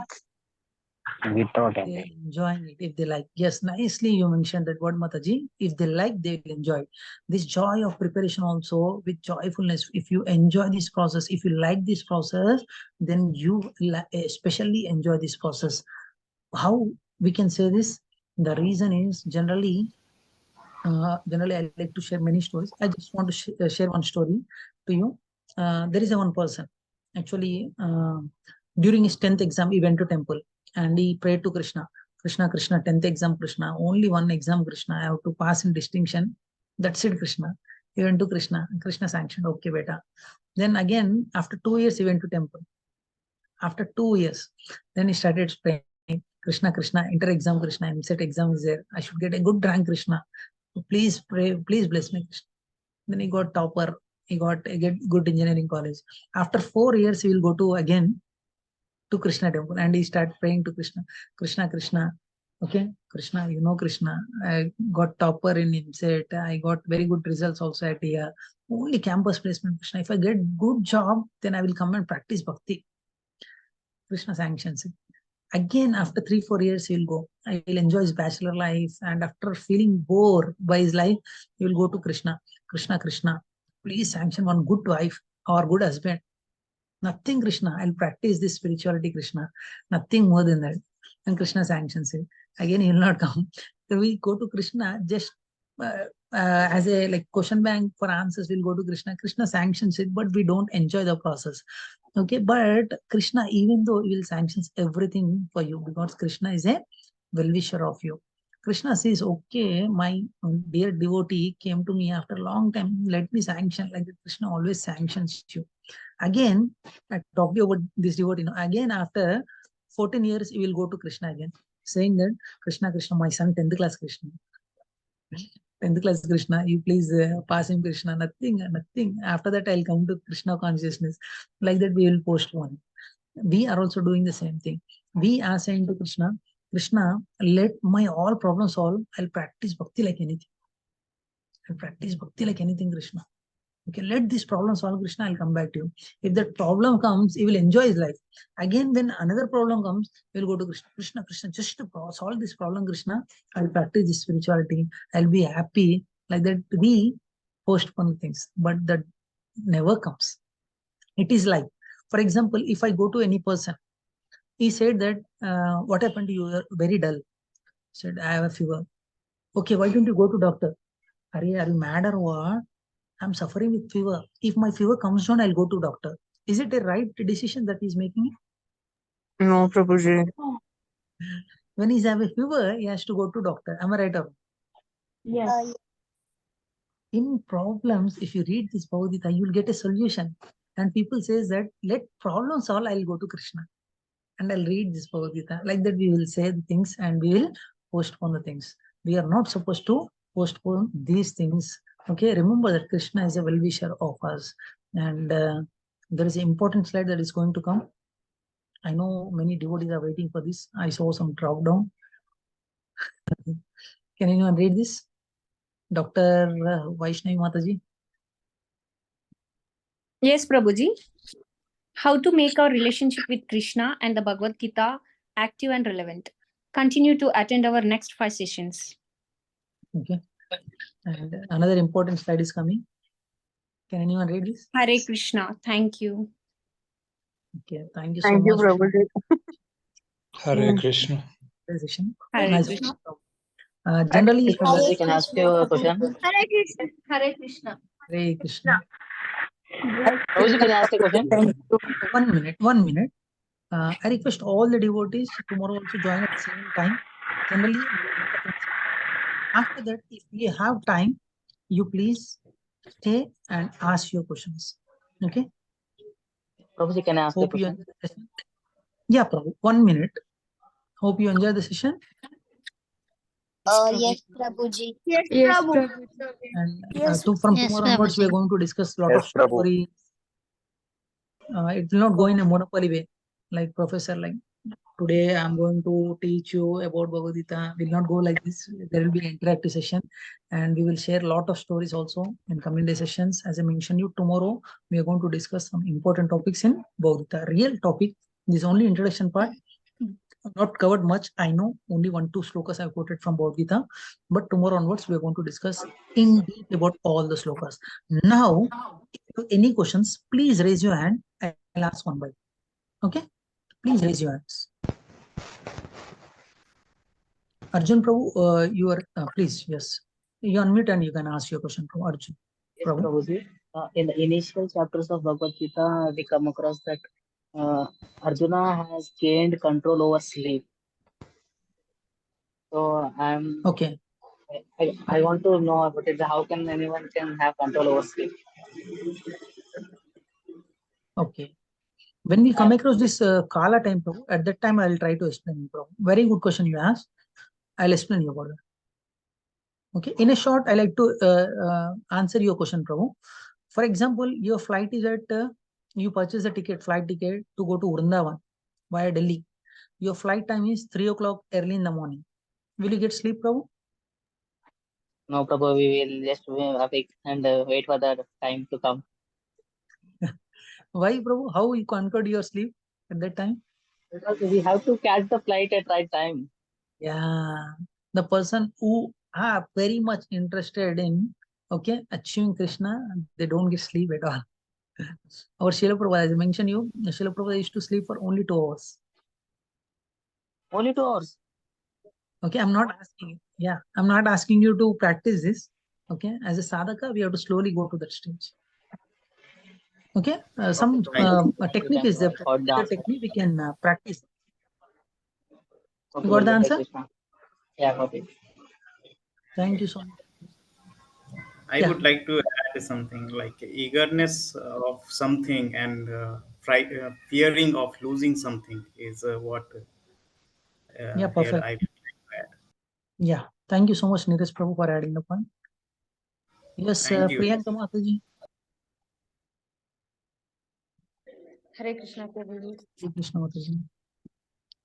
Without They're enjoying it if they like. Yes, nicely you mentioned that word, Mataji. If they like, they will enjoy it. This joy of preparation also with joyfulness. If you enjoy this process, if you like this process, then you especially enjoy this process. How we can say this? The reason is generally I like to share many stories. I just want to share one story to you. There is a one person. Actually, during his 10th exam, he went to temple and he prayed to Krishna. Krishna, Krishna, 10th exam, Krishna. Only one exam, Krishna. I have to pass in distinction. That's it, Krishna. He went to Krishna. Krishna sanctioned, okay, beta. Then again, after 2 years, he went to temple. After 2 years, then he started praying. Krishna, Krishna, inter exam, Krishna, MSET exam is there. I should get a good rank, Krishna. Please pray, please bless me. Then he got topper, he got a good engineering college. After 4 years, he will go to again to Krishna temple and he start praying to Krishna, Krishna, Krishna. Okay, Krishna, you know Krishna. I got topper in IMSET. I got very good results also at here. Only campus placement, Krishna. If I get good job, then I will come and practice bhakti. Krishna sanctions it. Again, after 3-4 years, he will go. I will enjoy his bachelor life. And after feeling bored by his life, he will go to Krishna. Krishna, Krishna, please sanction one good wife or good husband. Nothing, Krishna. I'll practice this spirituality, Krishna. Nothing more than that. And Krishna sanctions it. Again, he will not come. So we go to Krishna just as a like question bank for answers. We'll go to Krishna. Krishna sanctions it, but we don't enjoy the process. Okay, but Krishna, even though he will sanctions everything for you, because Krishna is a well-wisher of you. Krishna says, okay, my dear devotee came to me after a long time. Let me sanction. Like Krishna always sanctions you. Again, I talked to you about this devotee. Again, after 14 years, you will go to Krishna again, saying that Krishna, Krishna, my son, 10th class Krishna. 10th class Krishna, you please pass him Krishna. Nothing, nothing. After that, I'll come to Krishna consciousness. Like that, we will postpone. We are also doing the same thing. We are saying to Krishna, Krishna, let my all problems solve. I'll practice bhakti like anything. I'll practice bhakti like anything, Krishna. Okay, let this problem solve, Krishna, I'll come back to you. If that problem comes, he will enjoy his life. Again, when another problem comes, we'll go to Krishna. Krishna, Krishna, just to solve this problem, Krishna, I'll practice this spirituality. I'll be happy. Like that, we postpone things, but that never comes. It is like, for example, if I go to any person, he said that, what happened to you? You're very dull. Said, I have a fever. Okay, why don't you go to doctor? Are you mad or what? I'm suffering with fever. If my fever comes down, I'll go to doctor. Is it a right decision that he's making? No, Prabhuji. When he's having a fever, he has to go to doctor. Am I right or? Yes. In problems, if you read this Bhagavad Gita, you will get a solution. And people says that let problem solve, I'll go to Krishna. And I'll read this Bhagavad Gita. Like that, we will say the things and we will postpone the things. We are not supposed to postpone these things. Okay, remember that Krishna is a well-wisher of us. And there is an important slide that is going to come. I know many devotees are waiting for this. I saw some drop down. Can anyone read this? Dr. Vaishnavi Mataji. Yes, Prabhuji. How to make our relationship with Krishna and the Bhagavad Gita active and relevant. Continue to attend our next 5 sessions. Okay. And another important slide is coming. Can anyone read this? Hare Krishna. Thank you. Okay. Thank you so Thank you, much. Prabhuji. Hare Krishna. Hare Nice. Krishna. Generally, Prabhuji, can I ask you a question? Hare Krishna. Hare Krishna. Hare Krishna. Prabhuji, can I ask a question? One minute. I request all the devotees tomorrow also join at the same time. Generally, after that, if you have time, you please stay and ask your questions. Okay? Prabhuji, can I ask a Hope you question? enjoy the session. Yeah, Prabhu. 1 minute. Hope you enjoy the session. Yes, Prabhuji. Yes, Prabhu. And from tomorrow onwards, we are going to discuss a lot of story. It will not go in a monopoly way, like professor, like today I'm going to teach you about Bhagavad Gita. Will not go like this. There will be an interactive session, and we will share a lot of stories also in coming day sessions. As I mentioned you, tomorrow we are going to discuss some important topics in Bhagavad Gita. Real topic. This is only introduction part. Not covered much. I know only 1-2 slokas I've quoted from Bhagavad Gita, but tomorrow onwards we are going to discuss in deep about all the slokas. Now, if you have any questions, please raise your hand. I'll ask one by one. Okay? Please raise your hands. Arjun Prabhu, you are please, yes. You unmute and you can ask your question from Arjun. Yes, Prabhuji. In the initial chapters of Bhagavad Gita, we come across that Arjuna has gained control over sleep. So okay. I want to know about it. How can anyone can have control over sleep? Okay. When we come across this Kala time, Prabhu, at that time I will try to explain you, Prabhu. Very good question you asked. I'll explain you about that. Okay. In a short, I like to answer your question, Prabhu. For example, your flight is at you purchase a ticket, flight ticket to go to Vrindavan via Delhi. Your flight time is 3 o'clock early in the morning. Will you get sleep, Prabhu? No, Prabhu, we will just awake and wait for the time to come. Why, Prabhu? How you conquered your sleep at that time? Because we have to catch the flight at right time. Yeah, the person who are very much interested in achieving Krishna, they don't get sleep at all. Our Srila Prabhupada, as I mentioned you, Srila Prabhupada used to sleep for only 2 hours. Only 2 hours. Okay, I'm not asking. Yeah, I'm not asking you to practice this. Okay, as a sadhaka, we have to slowly go to that stage. Okay, some a technique is there. Got the The answer. technique we can practice. Okay, You got the Hare answer? Krishna. Yeah, got it. Thank you so much. I Yeah. would like to add something like eagerness of something and fearing of losing something is what Yeah, here perfect. I would like to add. Yeah, thank you so much, Neeraj Prabhu, for adding the point. Yes, Thank you. Priyanka Mataji. Hare Krishna Prabhuji. Hare Krishna Mataji.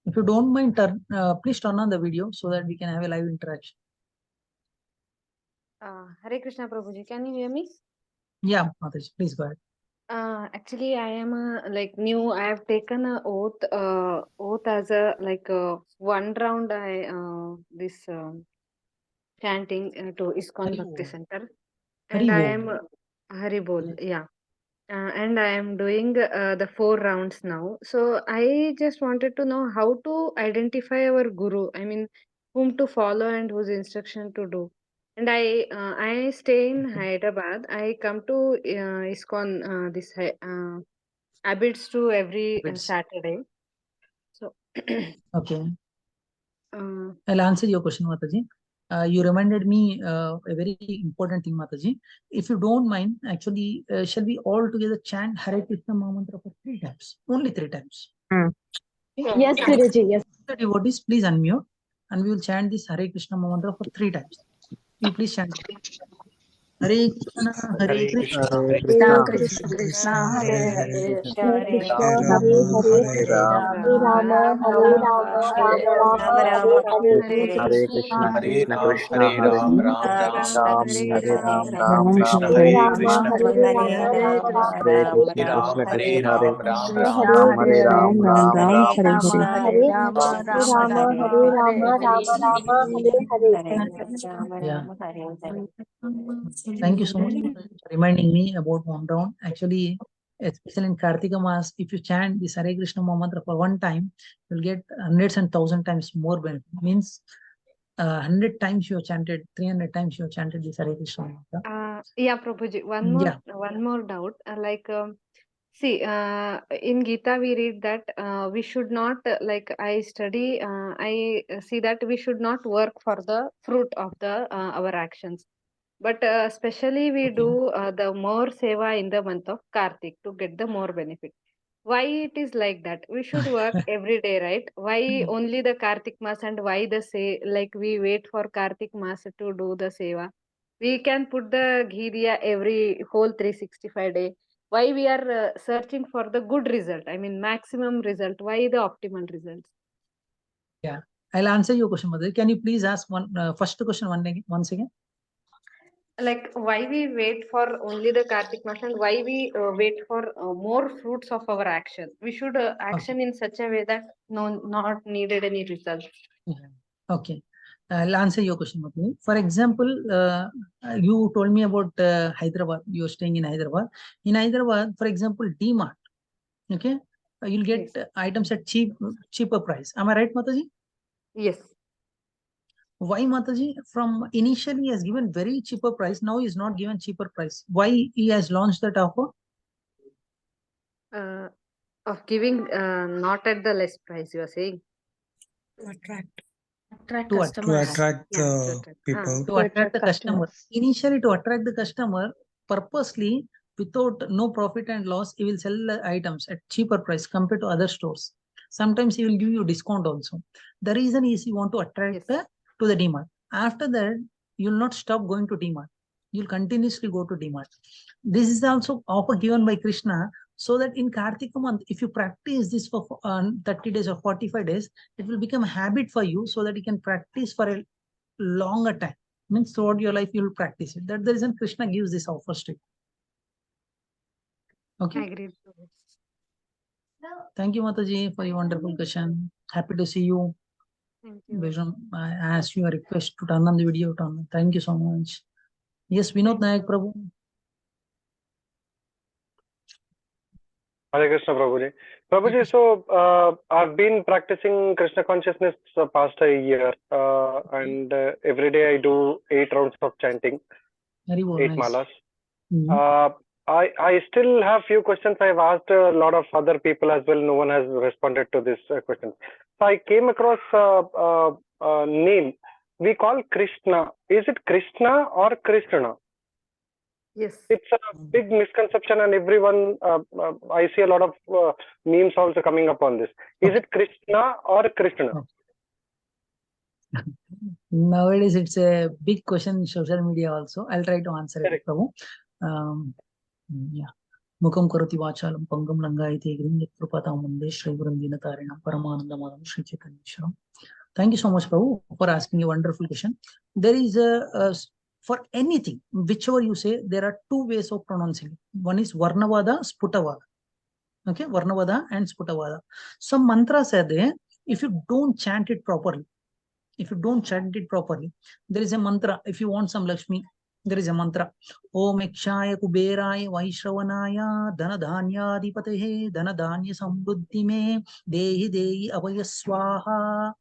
If you don't mind, please turn on the video so that we can have a live interaction. Hare Krishna Prabhuji, can you hear me? Yeah, Mataji, please go ahead. Actually, I am like new. I have taken a oath as a one round. I this chanting to ISKCON Bhakti Center, and Hari I Bol. am Hari Bol, yeah. And I am doing the 4 rounds now. So I just wanted to know how to identify our guru. I mean, whom to follow and whose instruction to do. And I stay in Hyderabad. I come to ISKCON this habits to every Saturday. So Okay. uh, I'll answer your question, Mataji. You reminded me a very important thing, Mataji. If you don't mind, actually, shall we all together chant Hare Krishna Mahamantra for 3 times? Only 3 times. Yes, Guruji. Yes. The devotees, please unmute and we will chant this Hare Krishna Mahamantra for 3 times. You please chant. Hare Krishna, Hare Krishna, Hare Krishna Krishna, Krishna, Krishna Hare Hare Hare, Hare, Hare Krishna, Hare Hare Rama, Hare, Hare Rama, Hare Rama, Hare Rama, Rama Rama, Hare Hare. Hare Krishna, Hare Krishna Ram, Krishna, Hare Hare Ram, Hare, Ram Ram, Ram Hare Hare Hare, Ram, Hare Ram Ram, Krishna, Hare Hare Hare Rama, Krishna, Krishna, Hare Rama, Rama Hare Rama, Hare Krishna, Ram, Krishna Hare. Hare Krishna, Hare Ram, Hare, Ram Hare Ram, Hare, Ram Hare Hare Ram, Krishna, Ram Hare Ram, Hare Hare Krishna, Hare. Hare Rama, Hare Rama, Rama Rama, Hare Hare. Yeah. Thank you so much for reminding me about one round. Actually, especially in Kartika Mas, if you chant this Hare Krishna Mahamantra for 1 time, you'll get hundreds and 1,000 times more benefit. Means 100 times you have chanted, 300 times you have chanted this Hare Krishna Mahamantra. yeah, Prabhuji, Yeah. one more doubt. See, in Gita we read that we should not I study. I see that we should not work for the fruit of the our actions, but especially we do the more seva in the month of Kartik to get the more benefit. Why it is like that? We should work every day, right? Why only the Kartik Mas and why the say like we wait for Kartik Mas to do the seva? We can put the ghee diya every whole 365 day. Why we are searching for the good result? I mean maximum result. Why the optimal results? Yeah. I'll answer your question, Mother. Can you please ask one first question once again? Like why we wait for only the Kartik Mas and why we wait for more fruits of our action. We should action in such a way that not needed any result. Okay. I'll answer your question, Mother. For example, you told me about Hyderabad. You're staying in Hyderabad. In Hyderabad, for example, D-Mart. Okay. You'll get items at cheaper price. Am I right, Mataji? Yes. Why, Mataji? From initially he has given very cheaper price. Now he is not given cheaper price. Why he has launched that offer? Of giving not at the less price, you are saying? Attract To customers. attract Yeah, to the attract. people. To attract the customer. Initially, to attract the customer, purposely, without no profit and loss, he will sell the items at cheaper price compared to other stores. Sometimes he will give you discount also. The reason is you want to attract to the DMart. After that, you will not stop going to DMart. You'll continuously go to DMart. This is also offer given by Krishna So that in Kartika month, if you practice this for 30 days or 45 days, it will become a habit for you, so that you can practice for a longer time. Means throughout your life, you will practice it. That's the reason Krishna gives this offers to you. Okay. I agree. Thank you, Mataji, for your wonderful question. Happy to see you. Thank you. Vishnu, I asked you a request to turn on the video. Thank you so much. Yes, Vinod Nayak Prabhu. Hare Krishna, Prabhuji. Prabhuji, so I've been practicing Krishna consciousness past a year, and every day I do 8 rounds of chanting, Very well, 8 nice. malas. Mhm. I still have few questions. I've asked a lot of other people as well. No one has responded to this question. So I came across a name we call Krishna. Is it Krishna or Krishna? Yes. It's a big misconception, and everyone, I see a lot of memes also coming up on this. Is it Krishna or Krishna? Nowadays, it's a big question in social media also. I'll try to answer it, Prabhu. Yeah. Mukam karoti vachalam pangam langayate grim yatrupatam munde Shri Gurundina Tarinam Paramanandamadam Shri Chaitanyeshwaram. Thank you so much, Prabhu, for asking a wonderful question. There is for anything, whichever you say, there are two ways of pronouncing it. One is Varnavada, Sputavada. Okay, Varnavada and Sputavada. Some mantras are there. If you don't chant it properly, there is a mantra. If you want some Lakshmi, there is a mantra. Om Ekshaya Kuberaya Vaishravanaya Dhanadhanya Dipatehe Dhanadhanya Sambuddhi Me Dehi Dehi Abhaya Swaha.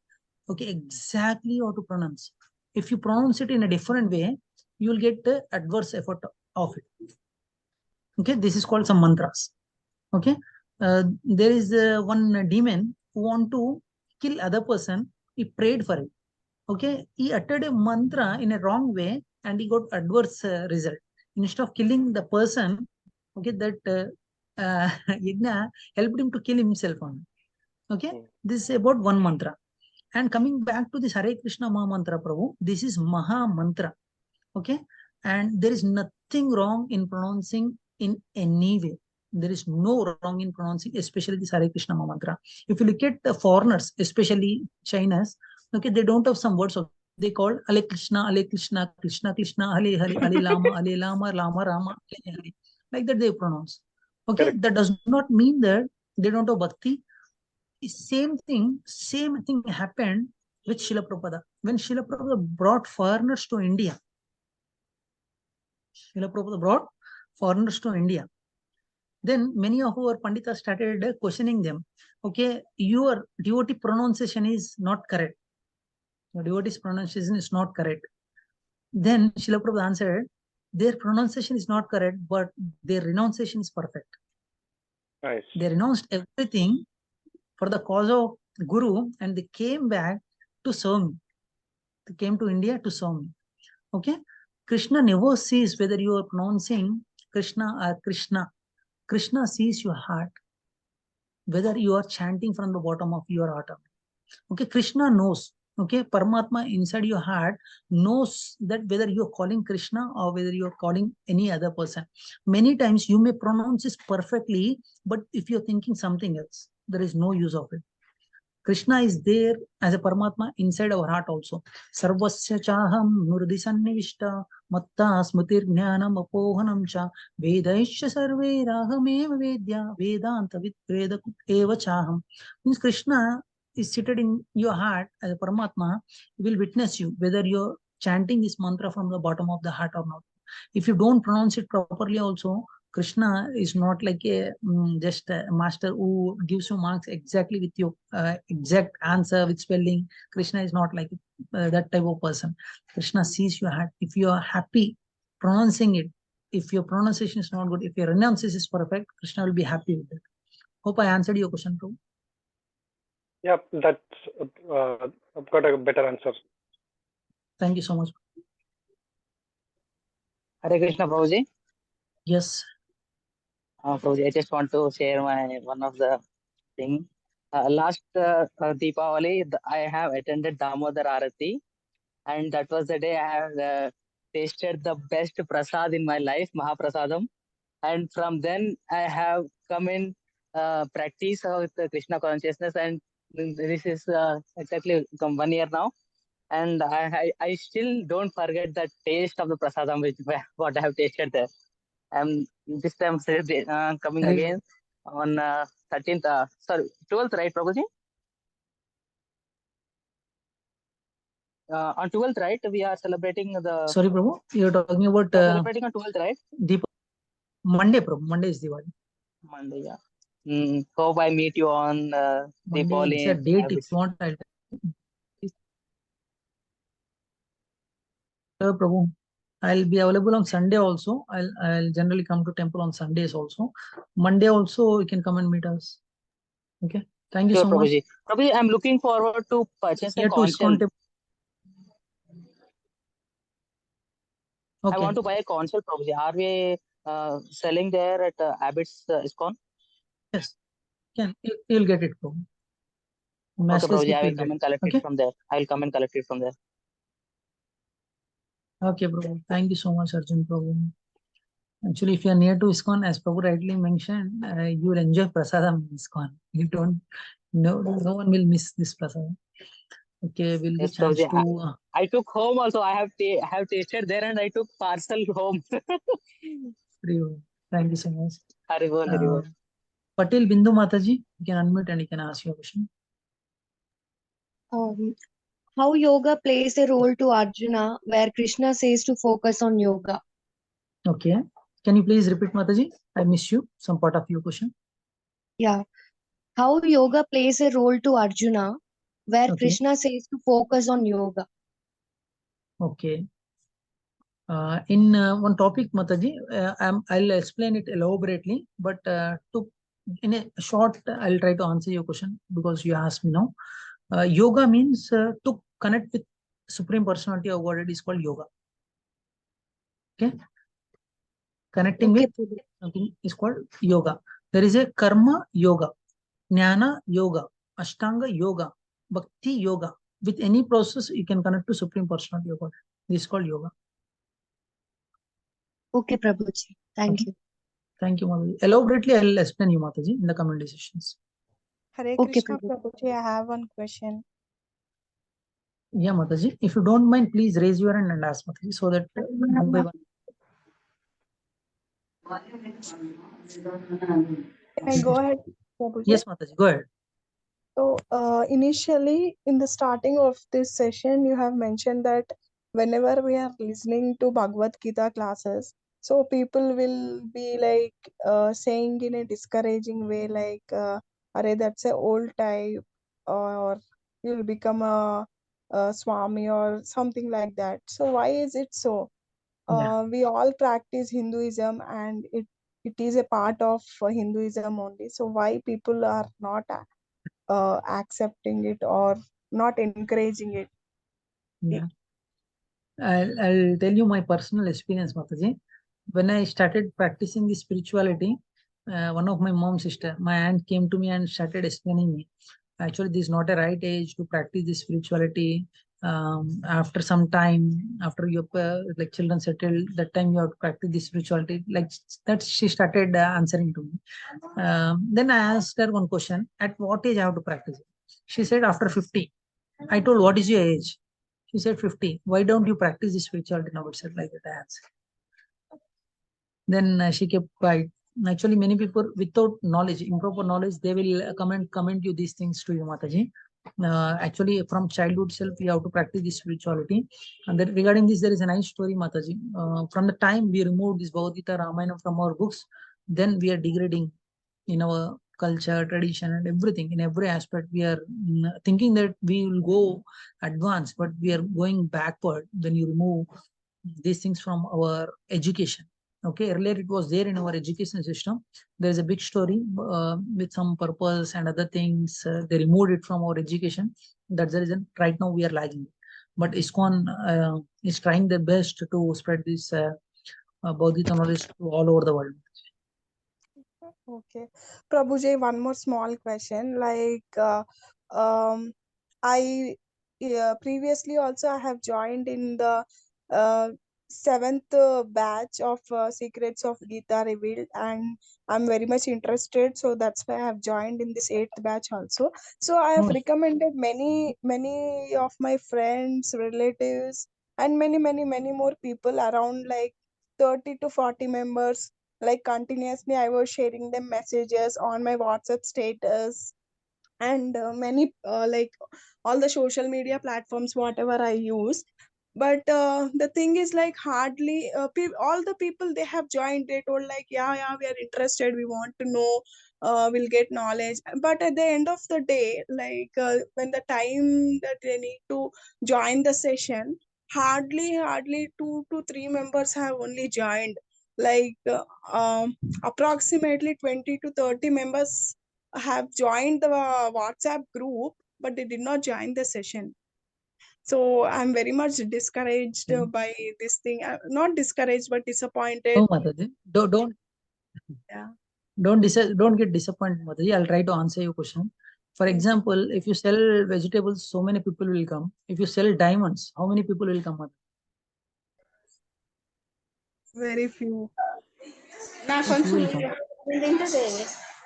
Okay, exactly how to pronounce. If you pronounce it in a different way, you will get the adverse effect of it. Okay, this is called some mantras. Okay, there is one demon who want to kill other person. He prayed for it. Okay, he uttered a mantra in a wrong way and he got adverse result. Instead of killing the person, okay, that Yajna helped him to kill himself only. Okay, this is about one mantra. And coming back to this Hare Krishna Maha Mantra, Prabhu, this is Maha Mantra. Okay, and there is nothing wrong in pronouncing in any way. There is no wrong in pronouncing, especially this Hare Krishna Maha Mantra. If you look at the foreigners, especially Chinas, okay, they don't have some words of, they call Ale Krishna, Krishna, Krishna, Hare Lama, Lama Rama, Hare Hare. Like that they pronounce. Okay, correct. That does not mean that they don't have bhakti. Same thing happened with Srila Prabhupada. When Srila Prabhupada brought foreigners to India, then many of our Panditas started questioning them. Okay, your devotee pronunciation is not correct. Your devotee's pronunciation is not correct. Then Srila Prabhupada answered, their pronunciation is not correct, but their renunciation is perfect. Nice. They renounced everything for the cause of Guru and they came back to serve me. They came to India to serve me. Okay, Krishna never sees whether you are pronouncing Krishna or Krishna. Krishna sees your heart, whether you are chanting from the bottom of your heart. Okay, Krishna knows. Okay, Paramatma inside your heart knows that whether you are calling Krishna or whether you are calling any other person. Many times you may pronounce this perfectly, but if you're thinking something else, there is no use of it. Krishna is there as a Paramatma inside our heart also. Sarvasya chaham nurdi sannivishta matta smutir jnanam apohanam cha vedaisya sarve rahameva vedya vedanta veda eva chaham. Means Krishna is seated in your heart as a Paramatma. He will witness you whether you're chanting this mantra from the bottom of the heart or not. If you don't pronounce it properly also, Krishna is not like a just a master who gives you marks exactly with your exact answer with spelling. Krishna is not like that type of person. Krishna sees your heart. If you are happy pronouncing it, if your pronunciation is not good, if your renunciation is perfect, Krishna will be happy with it. Hope I answered your question, Prabhu. Yeah, that's I've got a better answer. Thank you so much. Hare Krishna, Prabhuji. Yes. Prabhuji, I just want to share one of the thing. Last Deepavali, I have attended Damodar Arati, and that was the day I have tasted the best prasad in my life, Mahaprasadam. and from then I have come in practice with the Krishna consciousness, and this is exactly come 1 year now, and I still don't forget the taste of the prasadam which what I have tasted there. And this time coming Very again on 13th, sorry, 12th, right, Prabhuji? On 12th, right? We are celebrating the. Sorry, Prabhu. You're talking about We are celebrating on 12th, right? Monday, Prabhu. Monday is Diwali. Monday, yeah. Hope I meet you on Monday, Deepavali. exact date if you want. Prabhu. I'll be available on Sunday also. I'll generally come to temple on Sundays also. Monday also you can come and meet us. Okay. Thank you Sure, so much. Prabhuji. Prabhuji, I'm looking forward to purchase a Here to console. ISKCON temple. I Okay. want to buy a console, Prabhuji. Are we selling there at Abbott's ISKCON? Yes. You'll get it, Prabhu. Okay, Matchless Prabhuji, gift I will you'll come get. and collect Okay. it from there. I will come and collect it from there. Okay, Prabhu. Thank you so much, Arjun Prabhu. Actually, if you are near to ISKCON, as Prabhu rightly mentioned, you will enjoy prasadam in ISKCON. You don't, no one will miss this prasadam. Okay, we'll Yes, get chance Prabhuji. to. I took home also. I have tasted there, and I took parcel home. Thank you so much. Haribol, Haribol. Patil Bindu Mataji, you can unmute and you can ask your question. How yoga plays a role to Arjuna, where Krishna says to focus on yoga. Okay. Can you please repeat, Mataji? I missed you, some part of your question. Yeah. How yoga plays a role to Arjuna, where Okay. Krishna says to focus on yoga. Okay. In one topic, Mataji, I'll explain it elaborately, but in a short, I'll try to answer your question because you asked me now. Yoga means to connect with Supreme Personality of Godhead is called yoga. Okay. Connecting with something is called yoga. There is a karma yoga, jnana yoga, ashtanga yoga, bhakti yoga. With any process, you can connect to Supreme Personality of Godhead. This is called yoga. Okay, Prabhuji. Thank you. Thank you, Mataji. Elaborately, I'll explain you, Mataji, in the coming sessions. Hare Okay, Krishna Prabhuji, I have one question. Yeah, Mataji. If you don't mind, please raise your hand and ask, Mataji, so that one by one. Can I go ahead, Prabhuji? Yes, Mataji, go ahead. So, initially, in the starting of this session, you have mentioned that whenever we are listening to Bhagavad Gita classes, so people will be like saying in a discouraging way, like, "Arey, that's a old type," or "You'll become a Swami," or something like that. So, why is it so? We all practice Hinduism, and it is a part of Hinduism only. So, why people are not accepting it or not encouraging it? Yeah. I'll tell you my personal experience, Mataji. When I started practicing the spirituality, one of my mom's sister, my aunt came to me and started explaining me. Actually, this is not a right age to practice this spirituality. After some time, after your like children settled, that time you have to practice this spirituality. Like that, she started answering to me. Then I asked her one question: at what age I have to practice it? She said after 50. I told, what is your age? She said 50. Why don't you practice this spirituality now itself, like that? I answered. Then she kept quiet. Actually, many people without knowledge, improper knowledge, they will comment you these things to you, Mataji. Actually, from childhood self, we have to practice this spirituality. And then regarding this, there is a nice story, Mataji. From the time we removed this Bhagavad Gita, Ramayana from our books, then we are degrading in our culture, tradition, and everything. In every aspect, we are thinking that we will go advanced, but we are going backward when you remove these things from our education. Okay, earlier it was there in our education system. There is a big story with some purpose and other things. They removed it from our education. That's the reason right now we are lagging. But ISKCON is trying their best to spread this Bhagavad Gita knowledge to all over the world. Okay. Prabhuji, one more small question. Like, I previously also I have joined in the seventh batch of Secrets of Gita revealed, and I'm very much interested. So that's why I have joined in this eighth batch also. So I have recommended many of my friends, relatives, and many more people, around like 30 to 40 members. Like continuously, I was sharing them messages on my WhatsApp status, and many like all the social media platforms whatever I use. But the thing is, like, hardly all the people they have joined, they told like, yeah, we are interested, we want to know, we'll get knowledge. But at the end of the day, like, when the time that they need to join the session, hardly 2 to 3 members have only joined. Like, approximately 20 to 30 members have joined the WhatsApp group, but they did not join the session. So I'm very much discouraged by this thing. Not discouraged, but disappointed. No, Mataji. Yeah. Don't get disappointed, Mataji. I'll try to answer your question. For example, if you sell vegetables, so many people will come. If you sell diamonds, how many people will come, Mataji? Very few. Few will come. Because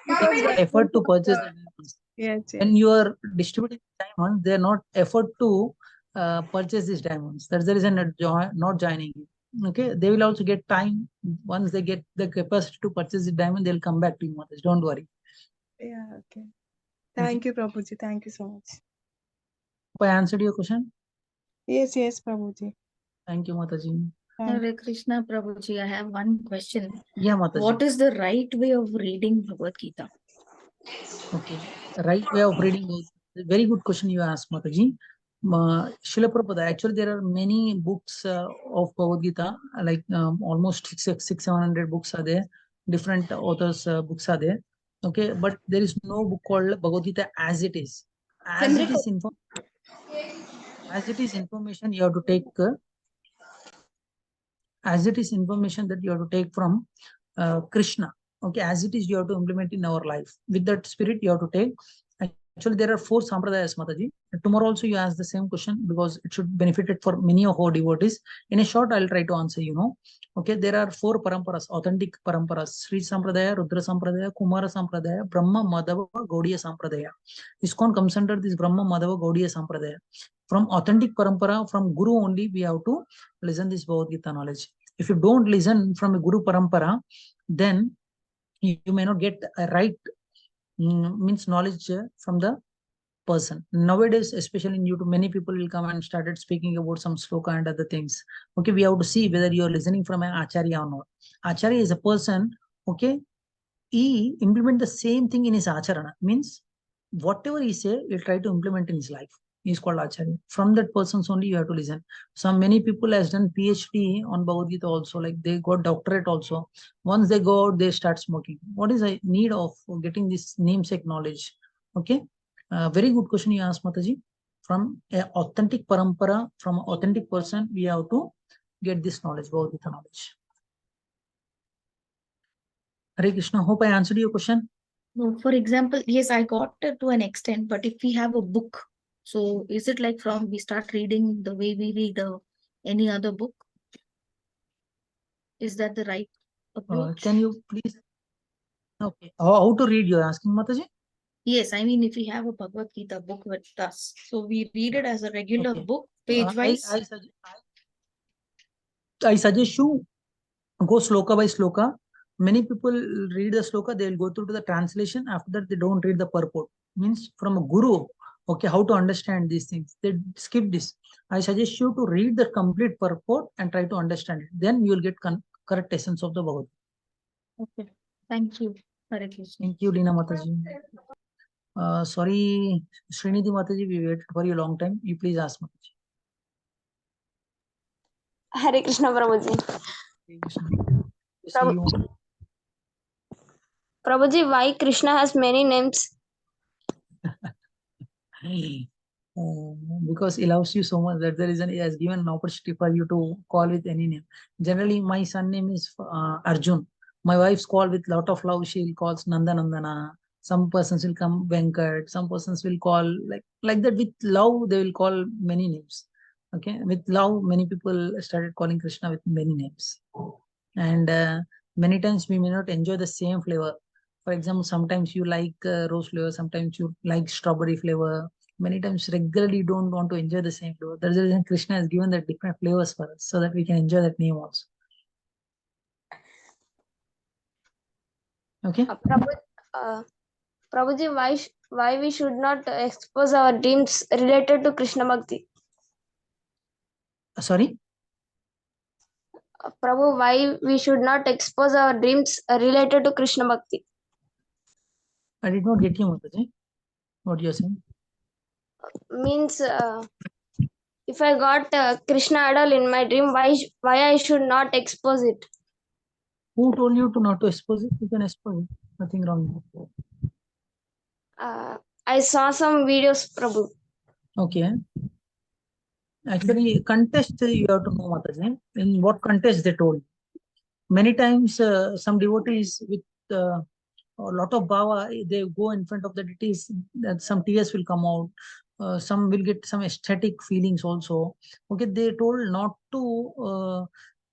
It's effort to purchase the diamonds. yes. When you are distributing diamonds, they are not effort to purchase these diamonds. That's the reason not joining you. Okay, they will also get time. Once they get the capacity to purchase the diamond, they'll come back to you, Mataji. Don't worry. Yeah, okay. Thank you, Prabhuji. Thank you so much. Hope I answered your question. Yes, Prabhuji. Thank you, Mataji. Hare Krishna, Prabhuji. I have one question. Yeah, Mataji. What is the right way of reading Bhagavad Gita? Okay, right way of reading. Very good question you asked, Mataji. Srila Prabhupada, actually there are many books of Bhagavad Gita, like almost 700 books are there, different authors books are there. Okay, but there is no book called Bhagavad Gita as it is. As it is information you have to take, as it is information that you have to take from Krishna. Okay, as it is you have to implement in our life. With that spirit you have to take. Actually, there are 4 sampradayas, Mataji. Tomorrow also you ask the same question because it should benefit it for many of our devotees. In a short, I'll try to answer, Okay, there are 4 paramparas, authentic paramparas: Sri Sampradaya, Rudra Sampradaya, Kumara Sampradaya, Brahma, Madhava, Gaudiya Sampradaya. ISKCON comes under this Brahma, Madhava, Gaudiya Sampradaya. From authentic parampara, from Guru only, we have to listen this Bhagavad Gita knowledge. If you don't listen from a Guru parampara, then you may not get a right means knowledge from the person. Nowadays, especially in YouTube, many people will come and started speaking about some sloka and other things. Okay, we have to see whether you are listening from an acharya or not. Acharya is a person, okay, he implement the same thing in his acharana. Means whatever he say, he'll try to implement in his life. He's called acharya. From that person's only you have to listen. Some many people has done PhD on Bhagavad Gita also, like they got doctorate also. Once they go out, they start smoking. What is the need of getting this namesake knowledge? Okay, very good question you asked, Mataji. From an authentic parampara, from an authentic person, we have to get this knowledge, Bhagavad Gita knowledge. Hare Krishna, hope I answered your question. No, for example, yes, I got it to an extent, but if we have a book, so is it like from we start reading the way we read any other book? Is that the right approach? Can you please? Okay. How to read? You're asking, Mataji? Yes, I mean, if we have a Bhagavad Gita book with us, so we read it as a regular book, page-wise. I suggest you go sloka by sloka. Many people read the sloka, they will go through to the translation. After that, they don't read the purport. Means from a guru, okay, how to understand these things. They skip this. I suggest you to read the complete purport and try to understand it. Then you will get correct essence of the Bhagavad. Okay, thank you. Hare Krishna. Thank you, Lina Mataji. Sorry, Srinidhi Mataji, we waited for you a long time. You please ask Mataji. Hare Krishna, Prabhuji. Prabhuji, why Krishna has many names? Because he loves you so much. That's the reason he has given an opportunity for you to call with any name. Generally, my son name is Arjun. My wife's call with lot of love. She'll call Nanda Nandana. Some persons will come Venkat. Some persons will call like that with love. They will call many names. Okay, with love, many people started calling Krishna with many names, and many times we may not enjoy the same flavor. For example, sometimes you like rose flavor, sometimes you like strawberry flavor. Many times, regularly, you don't want to enjoy the same flavor. That's the reason Krishna has given the different flavors for us, so that we can enjoy that name also. Okay. Prabhuji, why we should not expose our dreams related to Krishna Bhakti? Sorry. Prabhu, why we should not expose our dreams related to Krishna Bhakti? I did not get you, Mataji. What you are saying? Means if I got Krishna idol in my dream, why I should not expose it? Who told you to not to expose it? You can expose it. Nothing wrong. I saw some videos, Prabhu. Okay. Actually, contest you have to know, Mataji. In what contest they told? Many times, some devotees with a lot of bhava, they go in front of the deities, that some tears will come out. Some will get some aesthetic feelings also. Okay, they told not to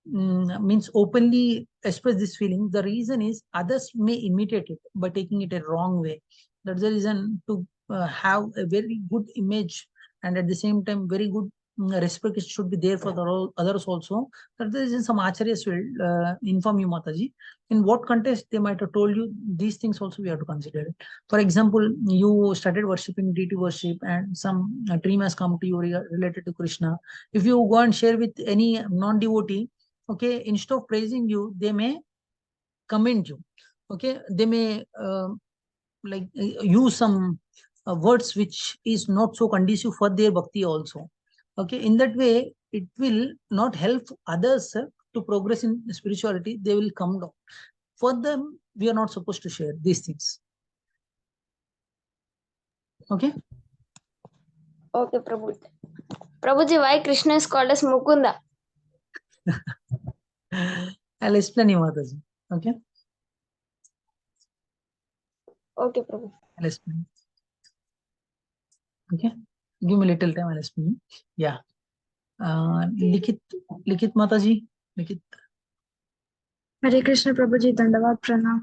means openly express this feeling. The reason is others may imitate it by taking it a wrong way. That's the reason to have a very good image, and at the same time very good respect should be there for the others also. That's the reason some acharyas will inform you, Mataji, in what context they might have told you. These things also we have to consider it. For example, you started worshipping deity worship, and some dream has come to you related to Krishna. If you go and share with any non-devotee, okay, instead of praising you, they may commend you. Okay, they may use some words which is not so conducive for their bhakti also. Okay, in that way it will not help others to progress in spirituality. They will come down. For them, we are not supposed to share these things. Okay. Okay, Prabhu. Prabhuji, why Krishna is called as Mukunda? I'll explain you, Mataji. Okay. Okay, Prabhu. I'll explain. Okay. Give me a little time. I'll explain. Yeah. Likit Mataji. Likit. Hare Krishna Prabhuji, Dandavat Pranam.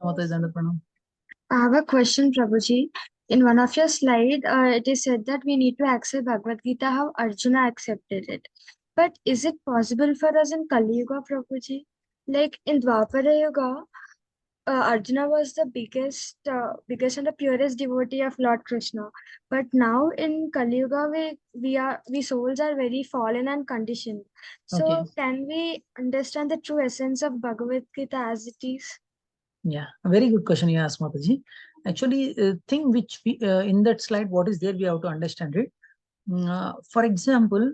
Mataji, Dandavat Pranam. I have a question, Prabhuji. In one of your slide, it is said that we need to accept Bhagavad Gita how Arjuna accepted it. But is it possible for us in Kali Yuga, Prabhuji? Like in Dwapara Yuga, Arjuna was the biggest and the purest devotee of Lord Krishna. But now in Kali Yuga, we souls are very fallen and conditioned. So Okay. can we understand the true essence of Bhagavad Gita as it is? Yeah, a very good question you asked, Mataji. Actually, thing which we in that slide, what is there, we have to understand it. For example,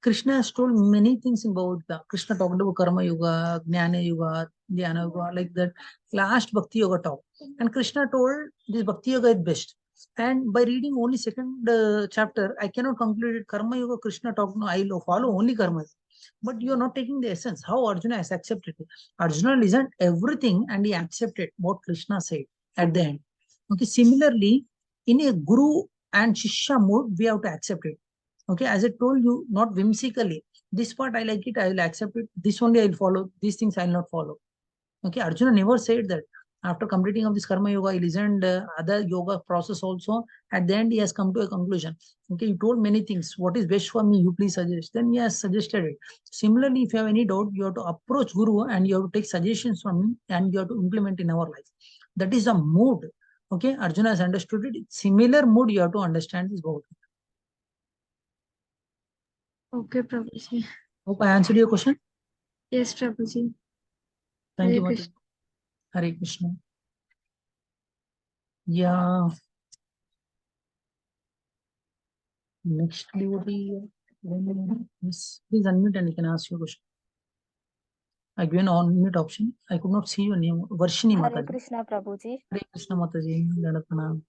Krishna has told many things about the Krishna talked about Karma Yuga, Jnana Yuga, Dhyana Yuga, like that. Last Bhakti Yoga talk, and Krishna told this Bhakti Yoga is best. And by reading only second chapter, I cannot conclude it. Karma Yoga Krishna talked. No, I will follow only Karma. But you are not taking the essence. How Arjuna has accepted it. Arjuna listened everything and he accepted what Krishna said at the end. Okay. Similarly, in a Guru and Shishya mode, we have to accept it. Okay, as I told you, not whimsically. This part I like it, I will accept it. This only I will follow. These things I will not follow. Okay, Arjuna never said that. After completing of this karma yoga, he listened other yoga process also. At the end, he has come to a conclusion. Okay, you told many things. What is best for me? You please suggest. Then he has suggested it. Similarly, if you have any doubt, you have to approach Guru and you have to take suggestions from him and you have to implement in our life. That is a mood. Okay, Arjuna has understood it. Similar mood you have to understand this Bhagavad Gita. Okay, Prabhuji. Hope I answered your question. Yes, Prabhuji. Thank Hare you, Mataji. Krishna. Hare Krishna. Yeah. Next devotee. Yes. Please unmute and you can ask your question. I given unmute option. I could not see your name. Varshini Hare Mataji. Krishna Prabhuji. Hare Krishna Mataji. Dandavat.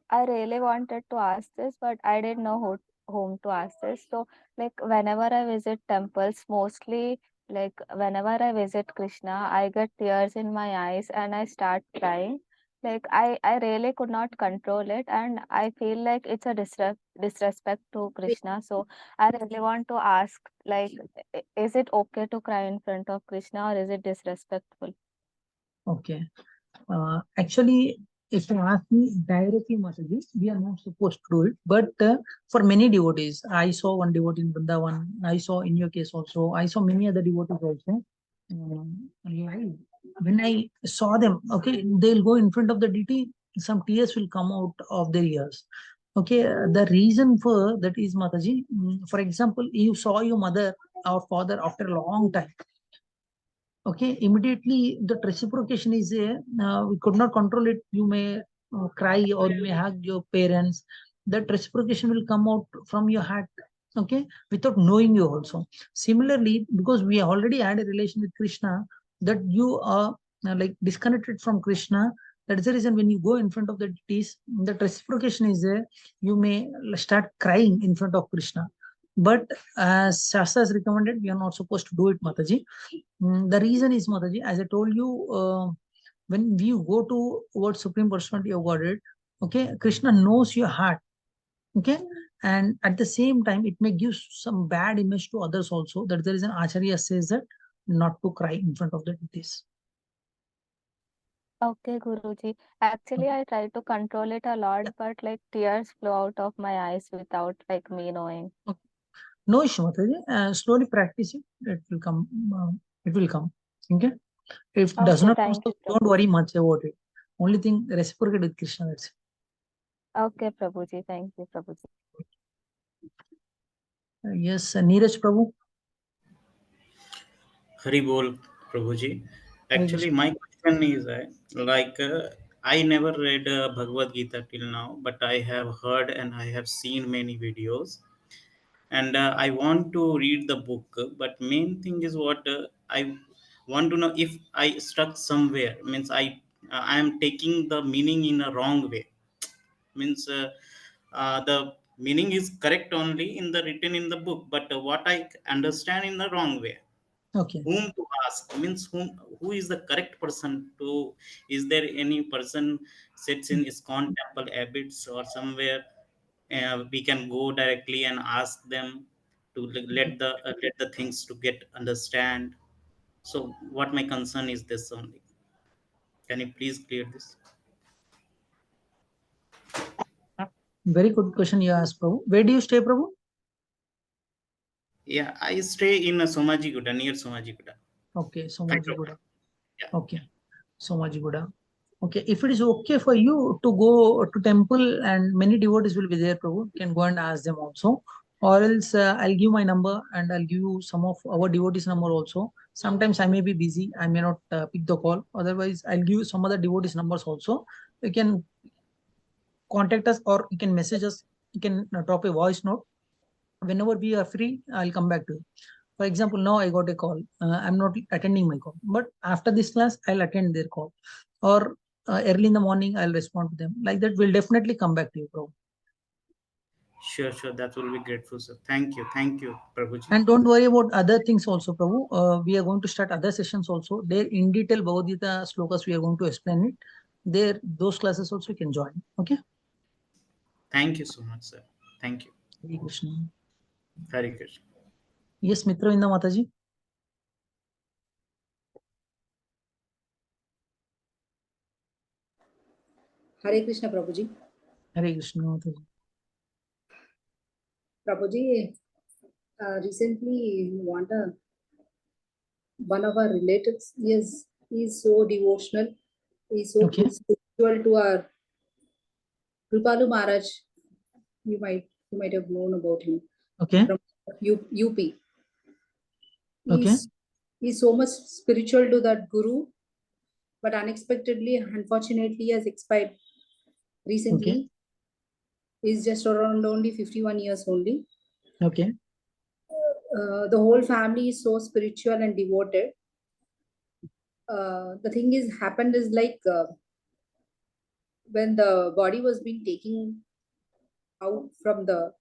I really wanted to ask this, but I didn't know whom to ask this. So, like, whenever I visit temples, mostly like whenever I visit Krishna, I get tears in my eyes and I start crying. Like I really could not control it, and I feel like it's a disrespect to Krishna. So I really want to ask, like, is it okay to cry in front of Krishna, or is it disrespectful? Okay. Actually, if you ask me directly, Mataji, we are not supposed to do it. But for many devotees, I saw one devotee in Vrindavan. I saw in your case also. I saw many other devotees also. Live. When I saw them, okay, they'll go in front of the deity. Some tears will come out of their ears. Okay, the reason for that is Mataji. For example, you saw your mother or father after a long time. Okay, immediately the reciprocation is there. We could not control it. You may cry or you may hug your parents. That reciprocation will come out from your heart. Okay, without knowing you also. Similarly, because we already had a relation with Krishna, that you are like disconnected from Krishna. That's the reason when you go in front of the deities, that reciprocation is there. You may start crying in front of Krishna. But as Shastra has recommended, we are not supposed to do it, Mataji. The reason is, Mataji, as I told you, when we go to what Supreme Personality of Godhead, okay, Krishna knows your heart, okay, and at the same time, it may give some bad image to others also. That there is an Acharya says that not to cry in front of the deities. Okay, Guruji. Actually, I try to control it a lot, but like tears flow out of my eyes without like me knowing. No issue, Mataji. Slowly practice it. It will come. It will come. Okay. If it does Okay, not come, thank so you, don't Prabhuji. worry much about it. Only thing reciprocate with Krishna. That's it. Okay, Prabhuji. Thank you, Prabhuji. Yes, Neeraj Prabhu. Hari Bol, Prabhuji. Hare Actually, Krishna. my question is I never read Bhagavad Gita till now, but I have heard and I have seen many videos, and I want to read the book. But main thing is what I want to know, if I stuck somewhere, means I am taking the meaning in a wrong way. Means the meaning is correct only in the written in the book, but what I understand in the wrong way. Okay. Whom to ask, means who is the correct person to, is there any person sits in ISKCON temple habits or somewhere, we can go directly and ask them to let the things to get understand. So what my concern is this only, can you please clear this? Very good question you asked, Prabhu. Where do you stay, Prabhu? Yeah, I stay in Somaji Guda, near Somaji Guda. Okay, Somajiguda. Yeah. Okay, Somajiguda. Okay, if it is okay for you to go to temple and many devotees will be there, Prabhu, you can go and ask them also. Or else I'll give my number and I'll give you some of our devotees' number also. Sometimes I may be busy, I may not pick the call. Otherwise, I'll give you some other devotees' numbers also. You can contact us or you can message us. You can drop a voice note. Whenever we are free, I'll come back to you. For example, now I got a call. I'm not attending my call, but after this class, I'll attend their call. Or early in the morning, I'll respond to them. Like that, we'll definitely come back to you, bro. Sure, that will be grateful, sir. Thank you, Prabhuji. And don't worry about other things also, Prabhu. We are going to start other sessions also. There, in detail, Bhagavad Gita slokas, we are going to explain it. There, those classes also you can join. Okay. Thank you so much, sir. Thank you. Hare Krishna. Hare Krishna. Yes, Mitra Vinda Mataji. Hare Krishna, Prabhuji. Hare Krishna Mataji. Prabhuji, recently one of our relatives is so devotional, is so Okay. spiritual to our Kripalu Maharaj. You might have known about him. Okay. From UP. Okay. He's so much spiritual to that Guru, but unexpectedly, unfortunately, he has expired recently. Okay. He's just around only 51 years only. Okay. The whole family is so spiritual and devoted. The thing is happened is like when the body was being taken out from the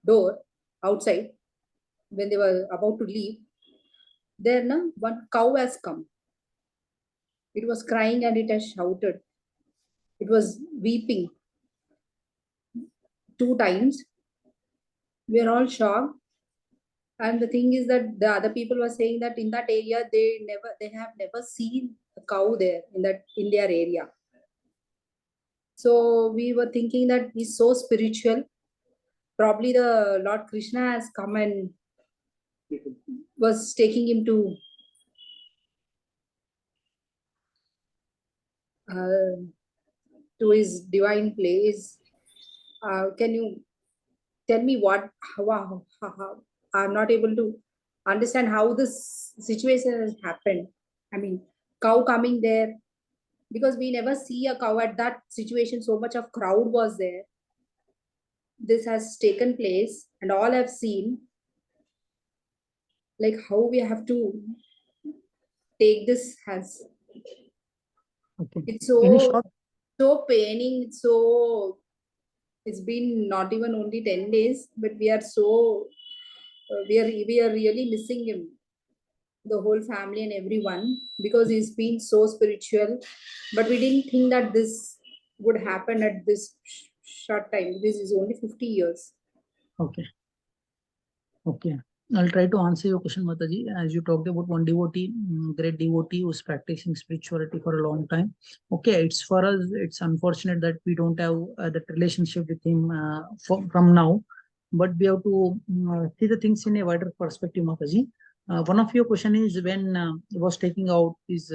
door outside, when they were about to leave, there one cow has come. It was crying and it has shouted. it was weeping 2 times. We are all shocked. And the thing is that the other people were saying that in that area they have never seen a cow there in their area. So we were thinking that he's so spiritual. Probably the Lord Krishna has come and was taking him to his divine place. Can you tell me how I'm not able to understand how this situation has happened. I mean, cow coming there, because we never see a cow at that situation. So much of crowd was there. This has taken place and all have seen, like how we have to take this as it's Any so short paining. It's been not even only 10 days, but we are so we are really missing him, the whole family and everyone, because he's been so spiritual. But we didn't think that this would happen at this short time. This is only 50 years. Okay. Okay. I'll try to answer your question, Mataji. As you talked about one devotee, great devotee who's practicing spirituality for a long time. Okay, it's for us, it's unfortunate that we don't have that relationship with him from now, but we have to see the things in a wider perspective, Mataji. One of your question is when he was taking out his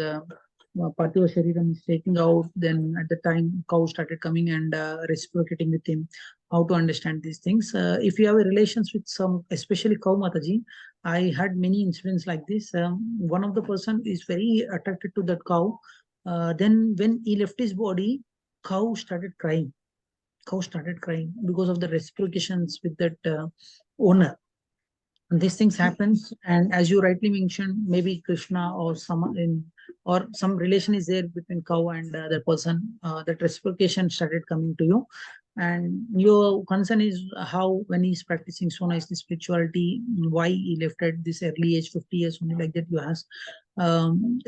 Parthiva Shariram is taking out, then at the time cow started coming and reciprocating with him. How to understand these things? If you have a relations with some, especially cow Mataji, I had many incidents like this. One of the person is very attracted to that cow. Then when he left his body, cow started crying. Cow started crying because of the reciprocations with that owner. These things happens, and as you rightly mentioned, maybe Krishna or someone in or some relation is there between cow and the person, that reciprocation started coming to you. And your concern is how when he's practicing so nicely spirituality, why he left at this early age, 50 years only, like that you ask.